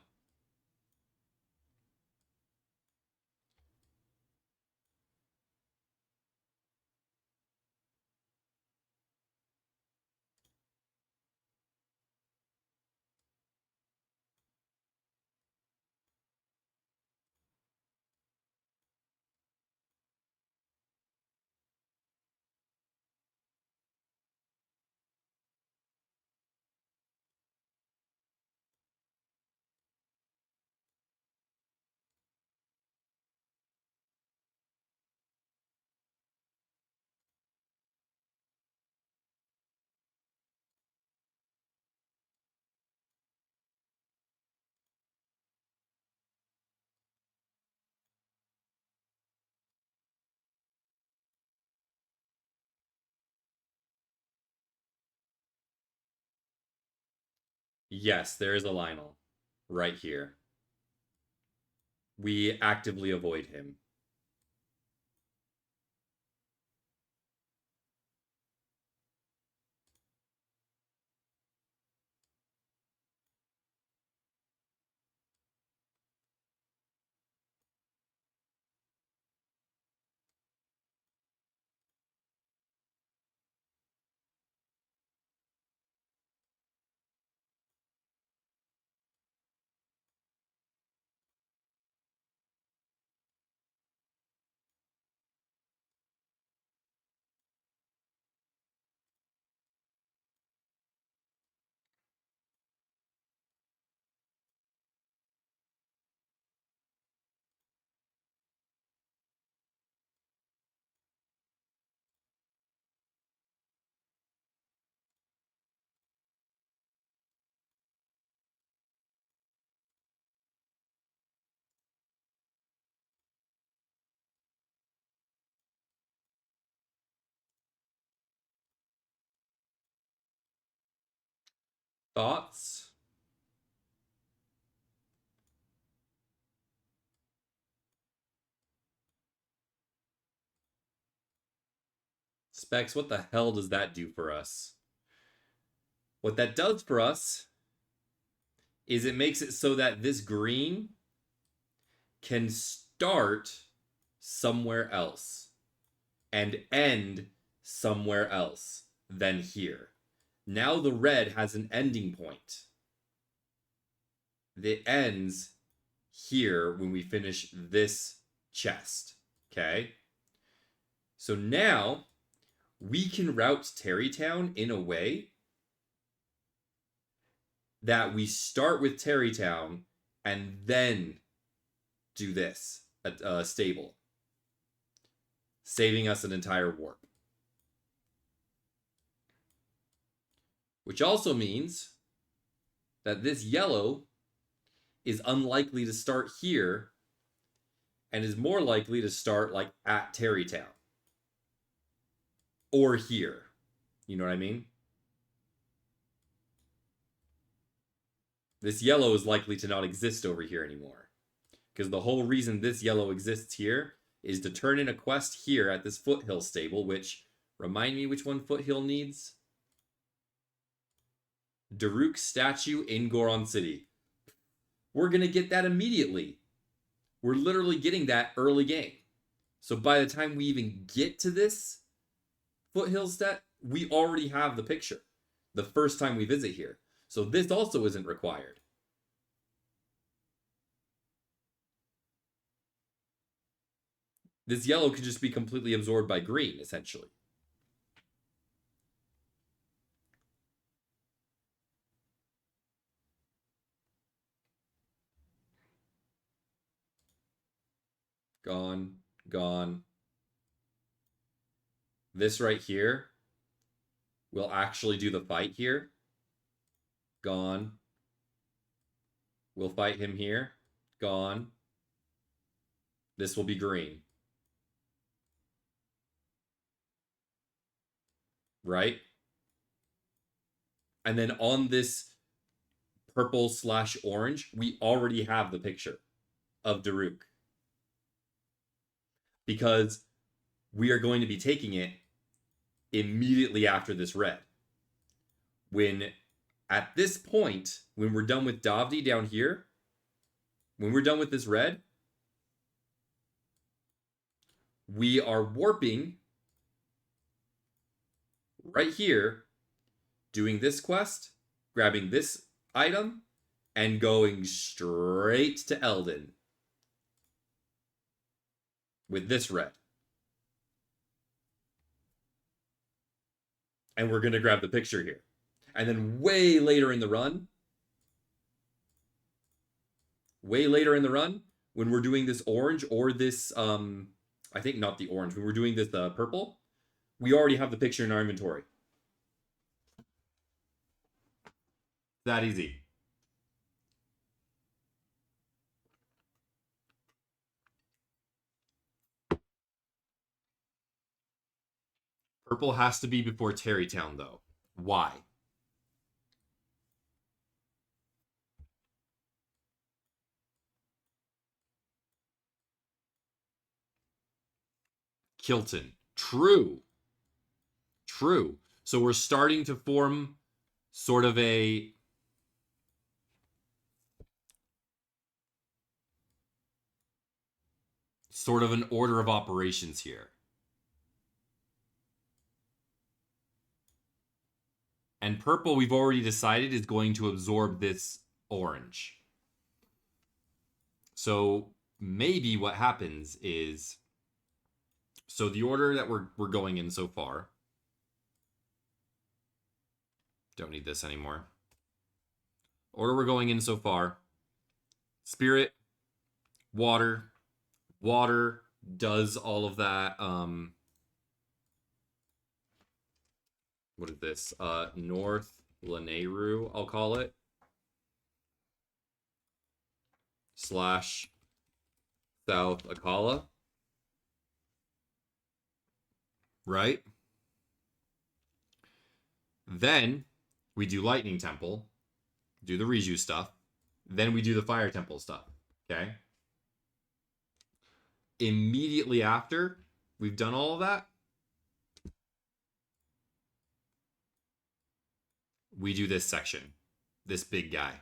Yes, there is a Lionel. Right here. We actively avoid him. Thoughts? Specs, what the hell does that do for us? What that does for us is it makes it so that this green can start somewhere else and end somewhere else than here. Now the red has an ending point that ends here when we finish this chest. Okay? So now we can route Terrytown in a way that we start with Terrytown and then do this at stable, saving us an entire warp. Which also means that this yellow is unlikely to start here and is more likely to start like at Terrytown or here. You know what I mean? This yellow is likely to not exist over here anymore. Because the whole reason this yellow exists here is to turn in a quest here at this foothill stable, which, remind me which one foothill needs? Daruk statue in Goron City. We're going to get that immediately. We're literally getting that early game. So by the time we even get to this foothill stat, we already have the picture the first time we visit here. So this also isn't required. This yellow could just be completely absorbed by green, essentially. Gone, gone. This right here will actually do the fight here. Gone. We'll fight him here. Gone. This will be green. Right? And then on this purple/orange, we already have the picture of Daruk. Because we are going to be taking it immediately after this red. When at this point, when we're done with Davdi down here, when we're done with this red, we are warping right here, doing this quest, grabbing this item, and going straight to Eldon with this red. And we're going to grab the picture here. And then way later in the run, when we're doing this orange or this, I think not the orange, when we're doing this purple, we already have the picture in our inventory. That easy. Purple has to be before Terrytown, though. Why? Kilton. True. True. So we're starting to form sort of an order of operations here. And purple, we've already decided, is going to absorb this orange. So maybe what happens is, so the order that we're going in so far, don't need this anymore. Order we're going in so far, spirit, water does all of that. What is this? North Lanayru, I'll call it. / South Akala. Right? Then we do Lightning Temple, do the Riju stuff. Then we do the Fire Temple stuff. Okay? Immediately after we've done all of that, we do this section. This big guy.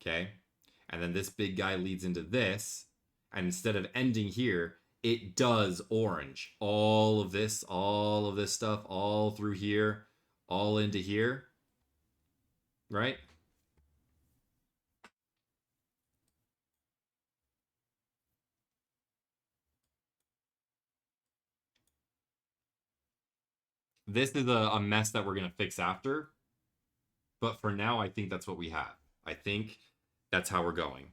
Okay? And then this big guy leads into this. And instead of ending here, it does orange. All of this stuff, all through here, all into here. Right? This is a mess that we're going to fix after. But for now, I think that's what we have. I think that's how we're going.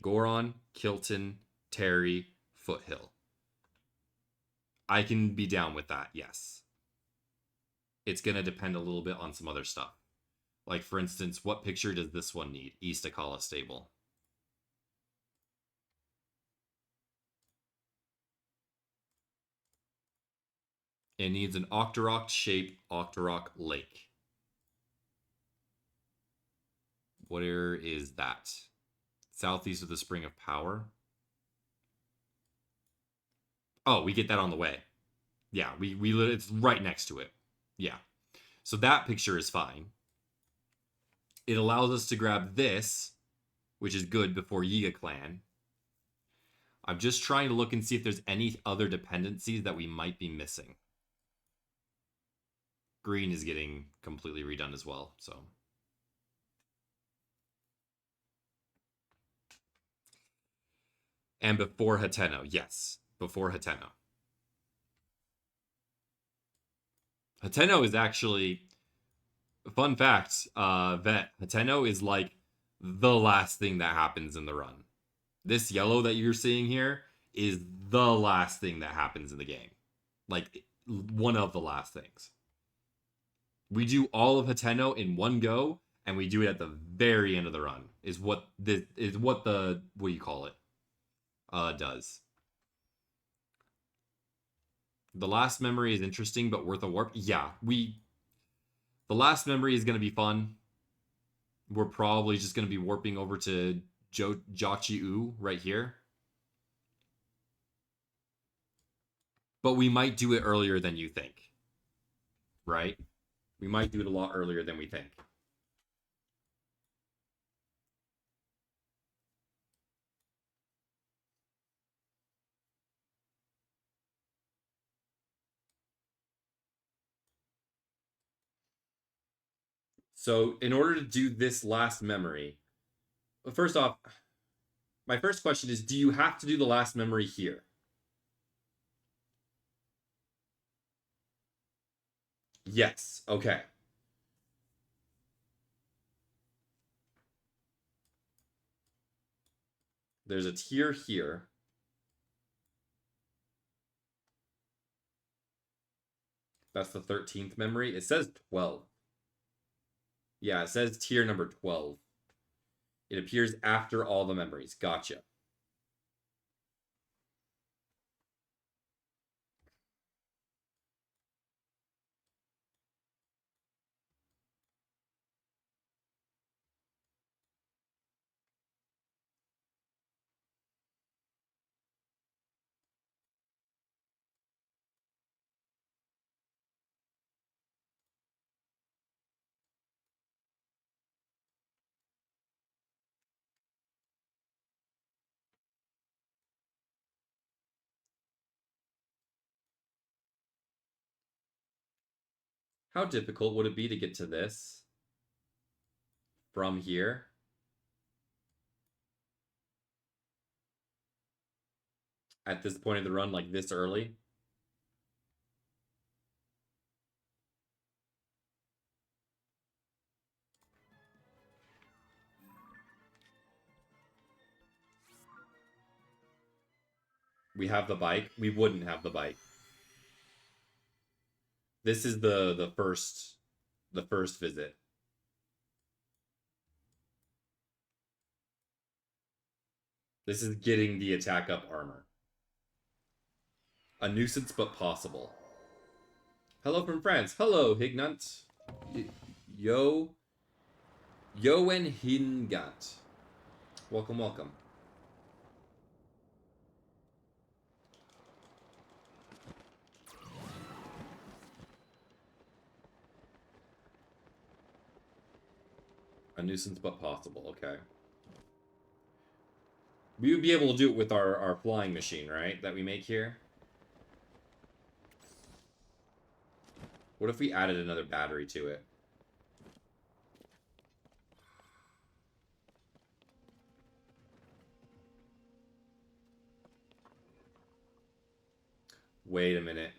Goron, Kilton, Terry, Foothill. I can be down with that, yes. It's going to depend a little bit on some other stuff. Like, for instance, what picture does this one need? East Akala Stable. It needs an Octorok shaped Octorok Lake. Where is that? Southeast of the Spring of Power. Oh, we get that on the way. Yeah, we it's right next to it. Yeah. So that picture is fine. It allows us to grab this, which is good before Yiga Clan. I'm just trying to look and see if there's any other dependencies that we might be missing. Green is getting completely redone as well, so. And before Hateno, yes. Before Hateno. Hateno is actually, fun fact, Vet, Hateno is like the last thing that happens in the run. This yellow that you're seeing here is the last thing that happens in the game. Like, one of the last things. We do all of Hateno in one go, and we do it at the very end of the run. Is what the what do you call it? Does. The last memory is interesting, but worth a warp. Yeah, the last memory is going to be fun. We're probably just going to be warping over to Jochi-U right here. But we might do it earlier than you think. Right? We might do it a lot earlier than we think. So, in order to do this last memory, first off, my first question is, do you have to do the last memory here? Yes. Okay. There's a tier here. That's the 13th memory. It says 12. Yeah, it says tier number 12. It appears after all the memories. Gotcha. How difficult would it be to get to this from here? At this point of the run, like this early? We have the bike. We wouldn't have the bike. This is the first visit. This is getting the attack up armor. A nuisance but possible. Hello from France. Hello, Hignunt. Yo. Yoen Hingant. Welcome, welcome. A nuisance but possible, okay. We would be able to do it with our flying machine, right? That we make here? What if we added another battery to it? Wait a minute.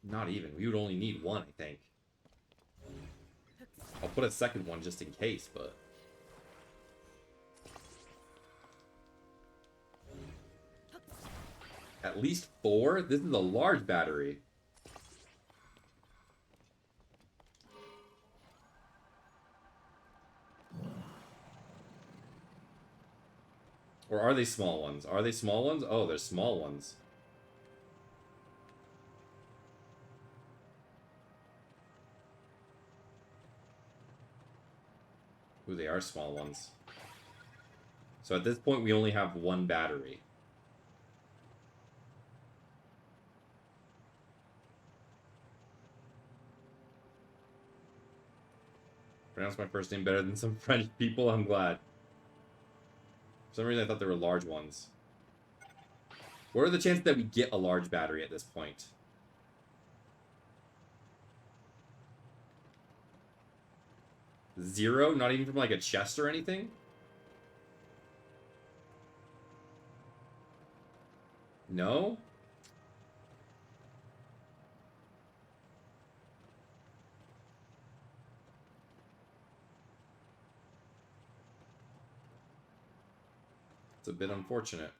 Not even. We would only need one, I think. I'll put a second one just in case, but... At least 4? This is a large battery. Or are they small ones? Are they small ones? Oh, they're small ones. Ooh, they are small ones. So at this point, we only have one battery. Pronounce my first name better than some French people, I'm glad. For some reason, I thought they were large ones. What are the chances that we get a large battery at this point? Zero? Not even from like a chest or anything? No? It's a bit unfortunate.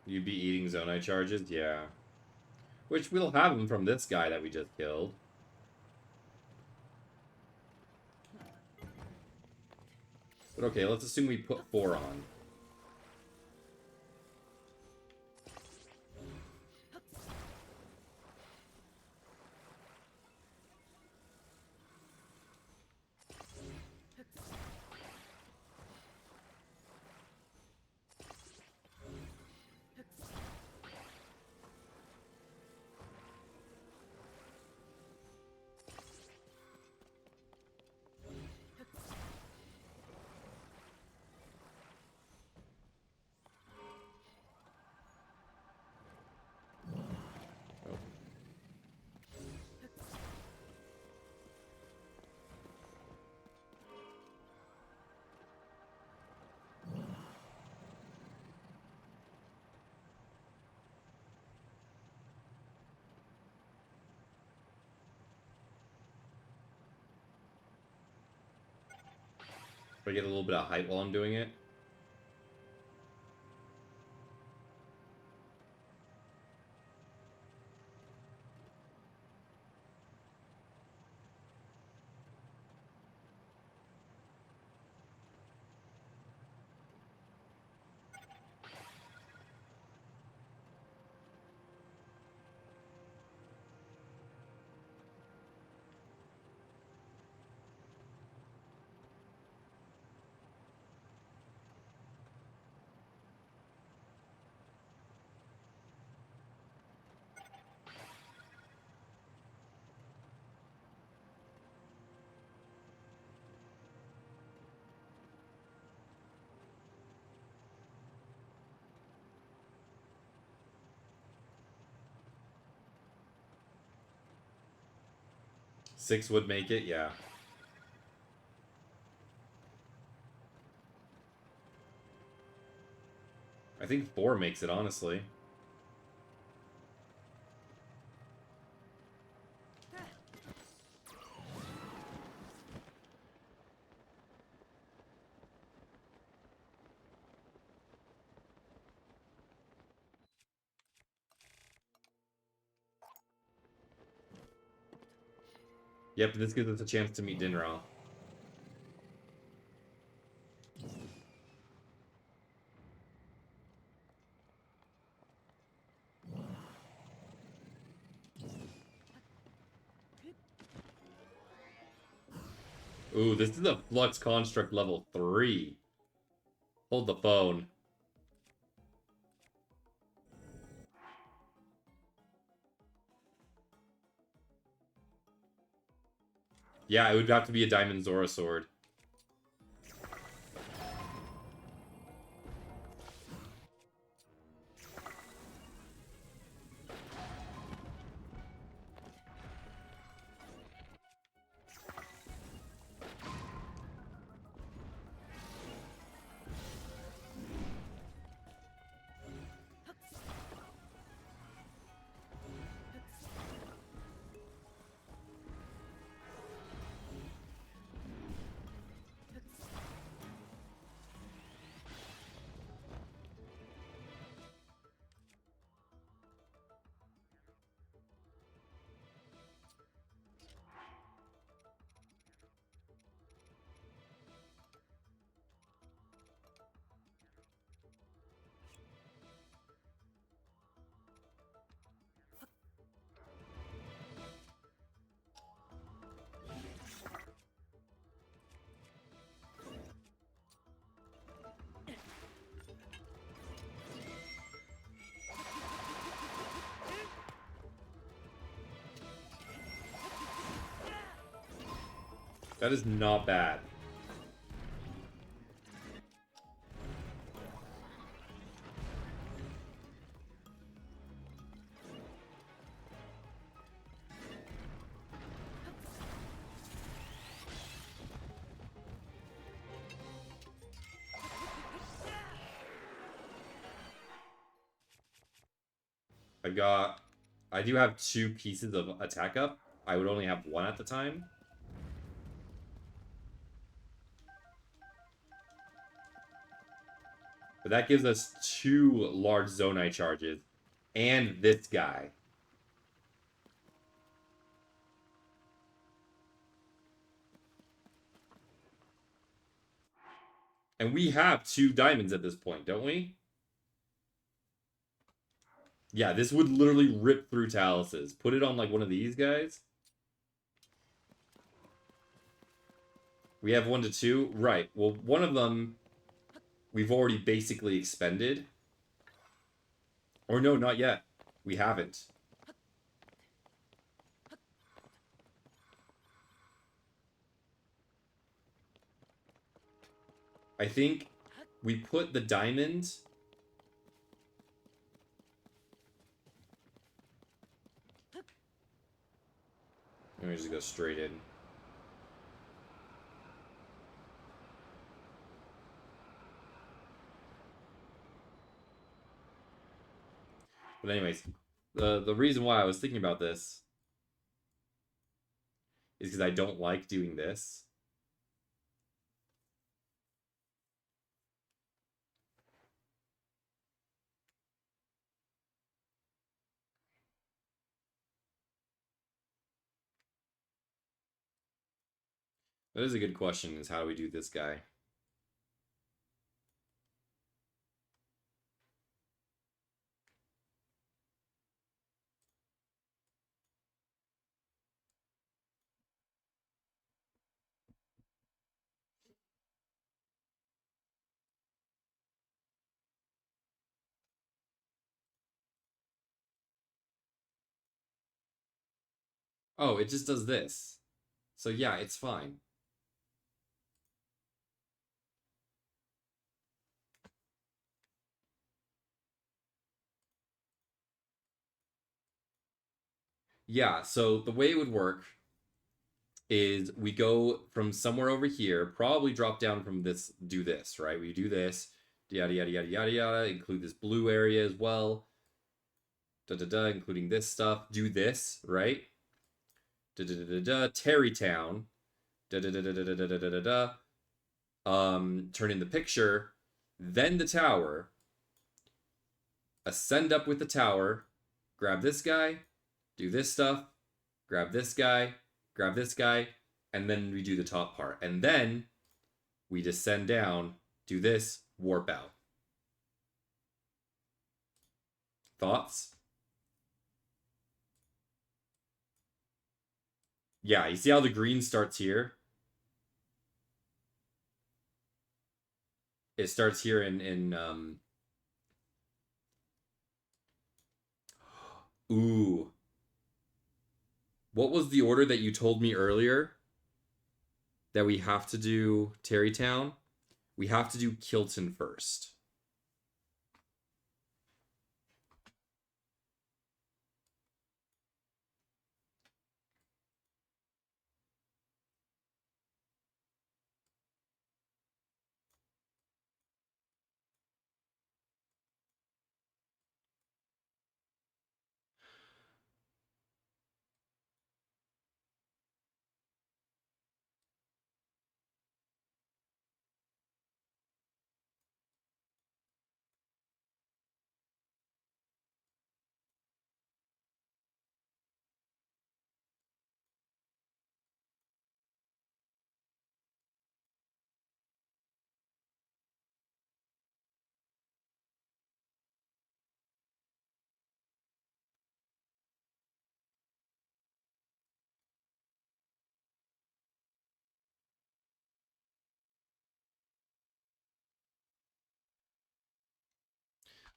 You'd be eating Zonite charges? Yeah. Which we'll have them from this guy that we just killed. But okay, let's assume we put 4 on. If I get a little bit of height while I'm doing it. Six would make it, yeah. I think 4 makes it, honestly. Yep, this gives us a chance to meet Dinra. Ooh, this is a Flux Construct level 3. Hold the phone. Yeah, it would have to be a Diamond Zora sword. That is not bad. I do have 2 pieces of attack up. I would only have 1 at the time. But that gives us 2 large Zonai charges. And this guy. And we have 2 diamonds at this point, don't we? Yeah, this would literally rip through Taluses. Put it on, like, one of these guys. We have 1 to 2? Right. Well, one of them we've already basically expended. Or no, not yet. We haven't. I think we put the diamond... Let me just go straight in. But anyways, the reason why I was thinking about this is because I don't like doing this. That is a good question, is how do we do this guy? Oh, it just does this. So yeah, it's fine. Yeah, so the way it would work is we go from somewhere over here, probably drop down from this, do this, right? We do this, yada, yada, yada, yada, yada, include this blue area as well, including this stuff, do this, right? Terrytown, turn in the picture, then the tower, ascend up with the tower, grab this guy, do this stuff, grab this guy, grab this guy, and then we do the top part. And then we descend down, do this, warp out. Thoughts? Yeah, you see how the green starts here? It starts here in Ooh. What was the order that you told me earlier? That we have to do Terrytown? We have to do Kilton first.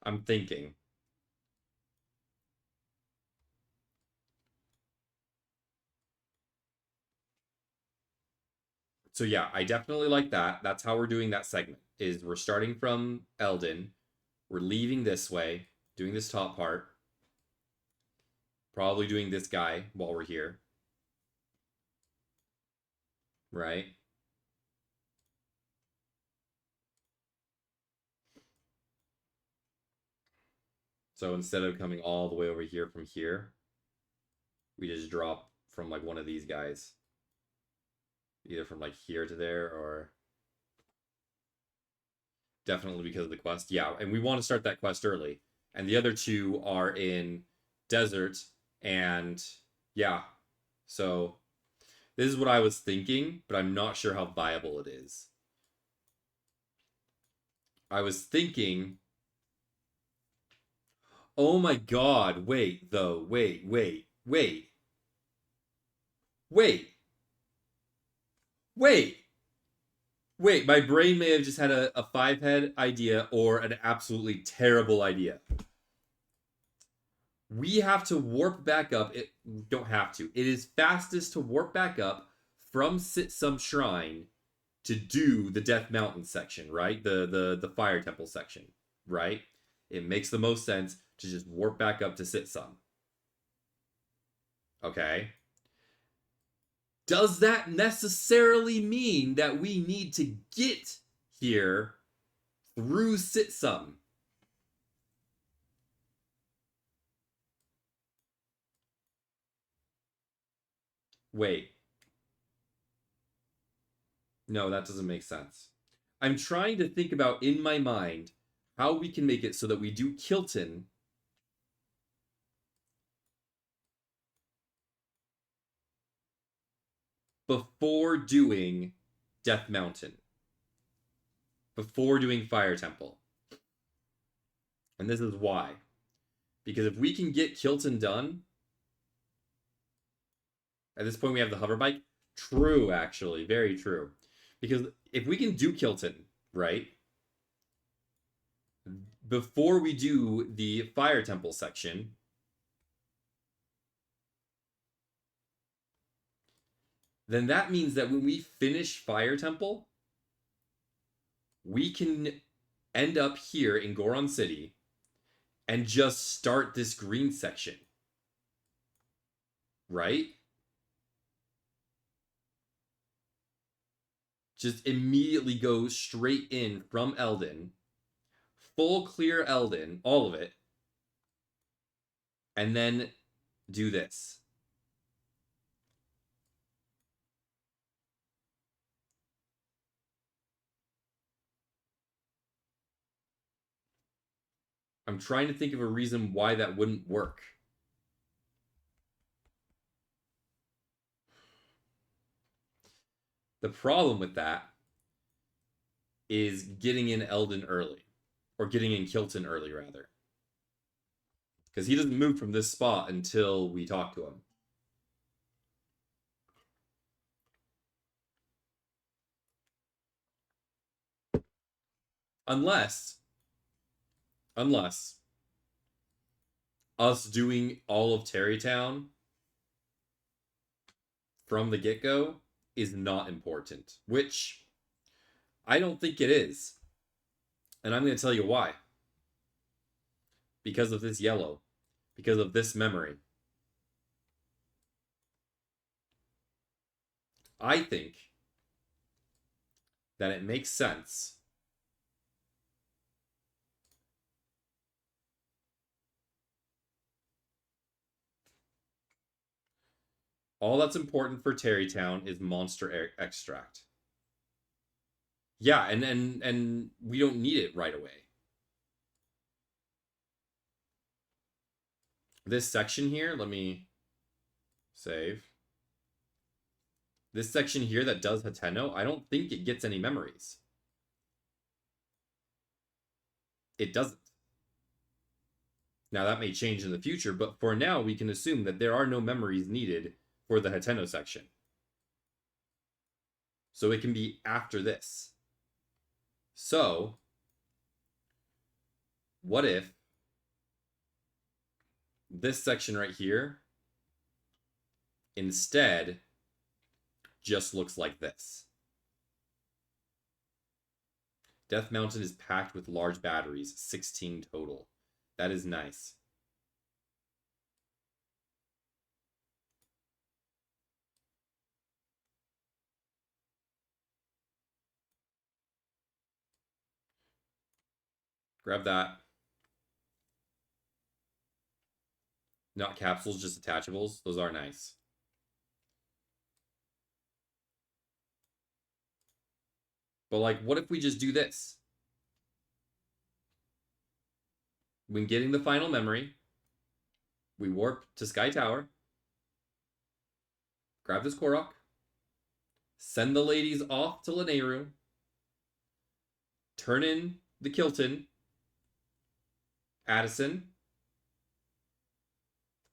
I'm thinking. So yeah, I definitely like that. That's how we're doing that segment. Is we're starting from Eldon, we're leaving this way, doing this top part, probably doing this guy while we're here, right? So instead of coming all the way over here from here, we just drop from like one of these guys, either from like here to there or definitely because of the quest. Yeah, and we want to start that quest early. And the other two are in desert and yeah. So this is what I was thinking, but I'm not sure how viable it is. I was thinking, oh my god, wait, though, wait, wait. Wait, my brain may have just had a five head idea or an absolutely terrible idea. We have to warp back up. It don't have to. It is fastest to warp back up from Sitsum Shrine to do the Death Mountain section, right? The Fire Temple section, right? It makes the most sense to just warp back up to Sitsum. Okay. Does that necessarily mean that we need to get here through Sitsum? Wait. No, that doesn't make sense. I'm trying to think about in my mind how we can make it so that we do Kilton before doing Death Mountain, before doing Fire Temple. And this is why. Because if we can get Kilton done, at this point we have the hover bike. True, actually. Very true. Because if we can do Kilton, right? Before we do the Fire Temple section, then that means that when we finish Fire Temple, we can end up here in Goron City and just start this green section. Right? Just immediately go straight in from Eldon, full clear Eldon, all of it, and then do this. I'm trying to think of a reason why that wouldn't work. The problem with that is getting in Eldon early. Or getting in Kilton early, rather. Because he doesn't move from this spot until we talk to him. Unless us doing all of Terrytown from the get-go is not important, which I don't think it is. And I'm going to tell you why. Because of this yellow. Because of this memory. I think that it makes sense all that's important for Terrytown is monster extract. Yeah, and we don't need it right away. This section here, let me save. This section here that does Hateno, I don't think it gets any memories. It doesn't. Now that may change in the future, but for now we can assume that there are no memories needed for the Hateno section. So it can be after this. So, what if this section right here instead just looks like this? Death Mountain is packed with large batteries, 16 total. That is nice. Grab that. Not capsules, just attachables. Those are nice. But like, what if we just do this? When getting the final memory, we warp to Sky Tower. Grab this Korok. Send the ladies off to Lanayru. Turn in the Kilton. Addison.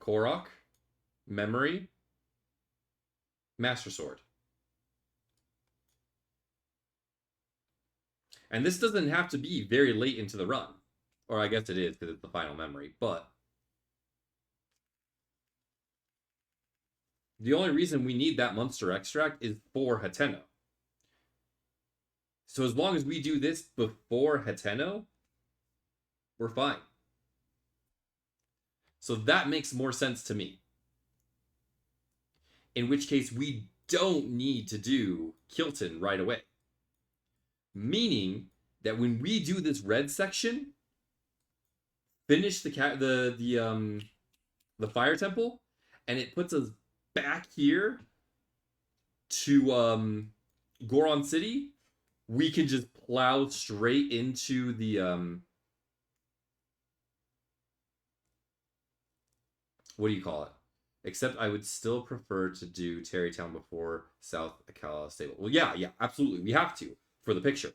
Korok. Memory. Master Sword. And this doesn't have to be very late into the run. Or I guess it is because it's the final memory. But the only reason we need that monster extract is for Hateno. So as long as we do this before Hateno, we're fine. So that makes more sense to me. In which case, we don't need to do Kilton right away. Meaning that when we do this red section, finish the fire temple, and it puts us back here to Goron City, we can just plow straight into the what do you call it? Except I would still prefer to do Terrytown before South Akala Stable. Well, yeah, absolutely. We have to for the picture.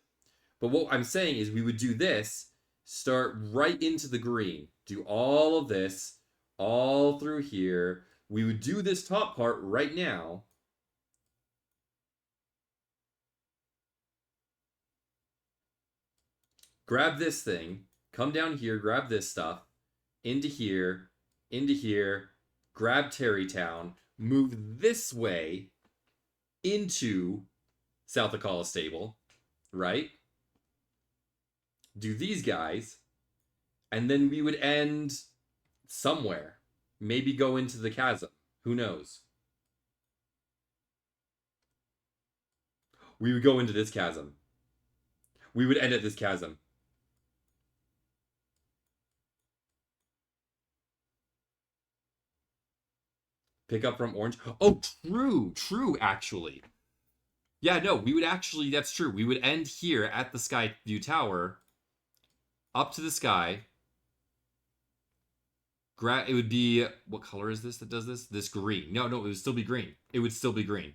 But what I'm saying is we would do this, start right into the green, do all of this, all through here. We would do this top part right now. Grab this thing, come down here, grab this stuff, into here, grab Terrytown, move this way into South Akala Stable, right? Do these guys, and then we would end somewhere. Maybe go into the chasm. Who knows? We would go into this chasm. We would end at this chasm. Pick up from Orange. Oh, true, actually. Yeah, no, we would actually, that's true. We would end here at the Skyview Tower, up to the sky. It would be, what color is this that does this? This green. No, it would still be green. It would still be green.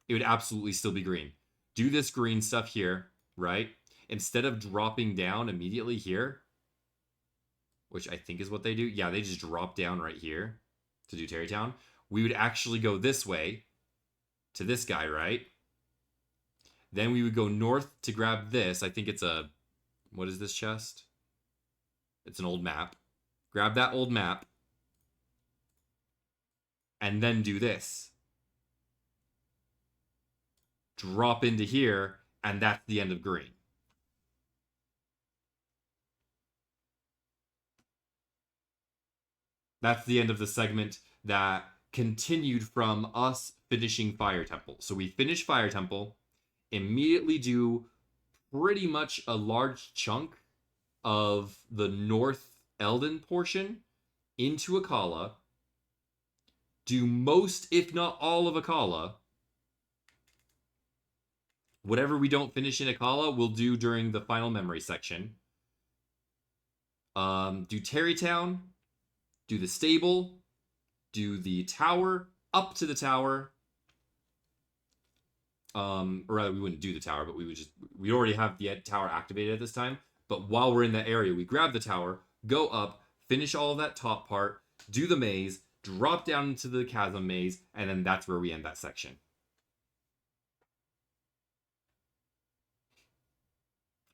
it would absolutely still be green. Do this green stuff here, right? Instead of dropping down immediately here, which I think is what they do. Yeah, they just drop down right here to do Terrytown. We would actually go this way to this guy, right? Then we would go north to grab this. I think it's a... What is this chest? It's an old map. Grab that old map. And then do this. Drop into here, and that's the end of green. That's the end of the segment that continued from us finishing Fire Temple. So we finish Fire Temple, immediately do pretty much a large chunk of the North Eldon portion into Akala, do most, if not all, of Akala. Whatever we don't finish in Akala, we'll do during the final memory section. Do Terrytown, do the stable, do the tower, up to the tower. Or rather, we wouldn't do the tower, but we already have the tower activated at this time. But while we're in that area, we grab the tower, go up, finish all of that top part, do the maze, drop down into the chasm maze, and then that's where we end that section.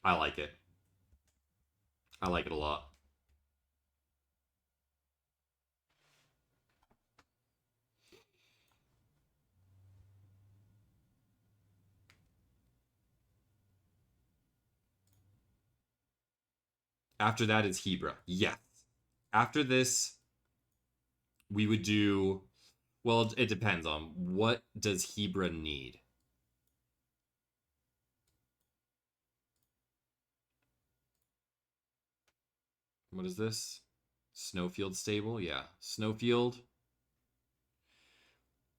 I like it. I like it a lot. After that is Hebra. Yes. After this, we would do... Well, it depends on what does Hebra need. What is this? Snowfield stable? Yeah. Snowfield.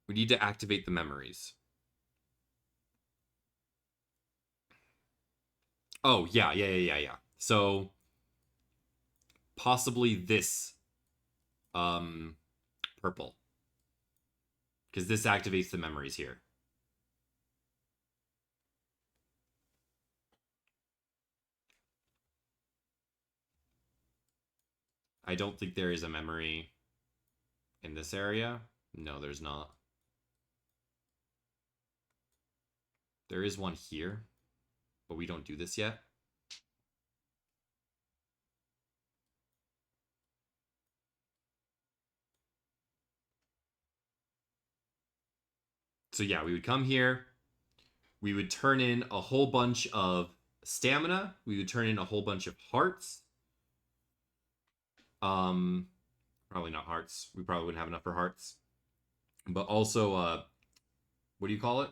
We need to activate the memories. Oh, yeah. So, possibly this purple. Because this activates the memories here. I don't think there is a memory in this area. No, there's not. There is one here, but we don't do this yet. So yeah, we would come here. We would turn in a whole bunch of stamina. We would turn in a whole bunch of hearts. Probably not hearts. We probably wouldn't have enough for hearts. But also, what do you call it?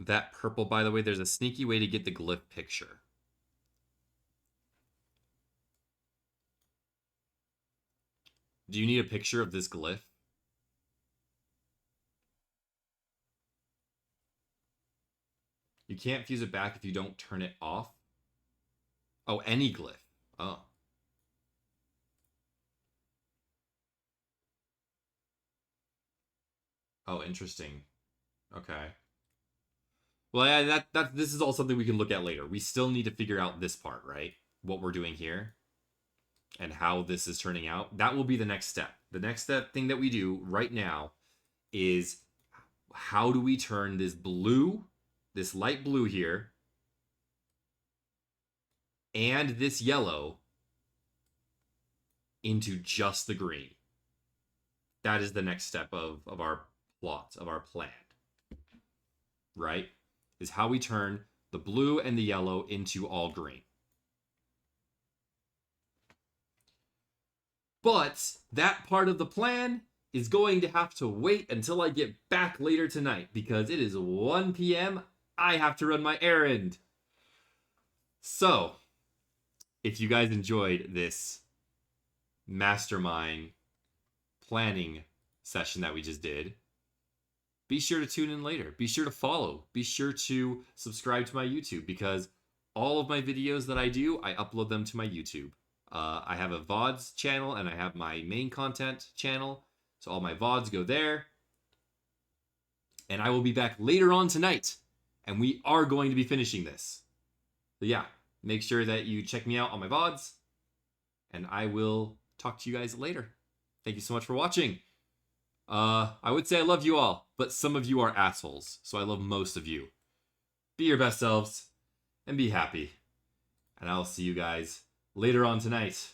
That purple, by the way, there's a sneaky way to get the glyph picture. Do you need a picture of this glyph? You can't fuse it back if you don't turn it off. Oh, any glyph. Oh. Oh, interesting. Okay. Well, yeah, this is all something we can look at later. We still need to figure out this part, right? What we're doing here and how this is turning out. That will be the next step. The next step thing that we do right now is how do we turn this blue, this light blue here, and this yellow into just the green. That is the next step of our plot, of our plan. Right? Is how we turn the blue and the yellow into all green. But that part of the plan is going to have to wait until I get back later tonight because it is 1 p.m. I have to run my errand. So, if you guys enjoyed this mastermind planning session that we just did, be sure to tune in later. Be sure to follow. Be sure to subscribe to my YouTube, because all of my videos that I do, I upload them to my YouTube. I have a VODs channel and I have my main content channel. So all my VODs go there. And I will be back later on tonight. And we are going to be finishing this. So yeah, make sure that you check me out on my VODs. And I will talk to you guys later. Thank you so much for watching. I would say I love you all, but some of you are assholes. So I love most of you. Be your best selves and be happy. And I'll see you guys later on tonight.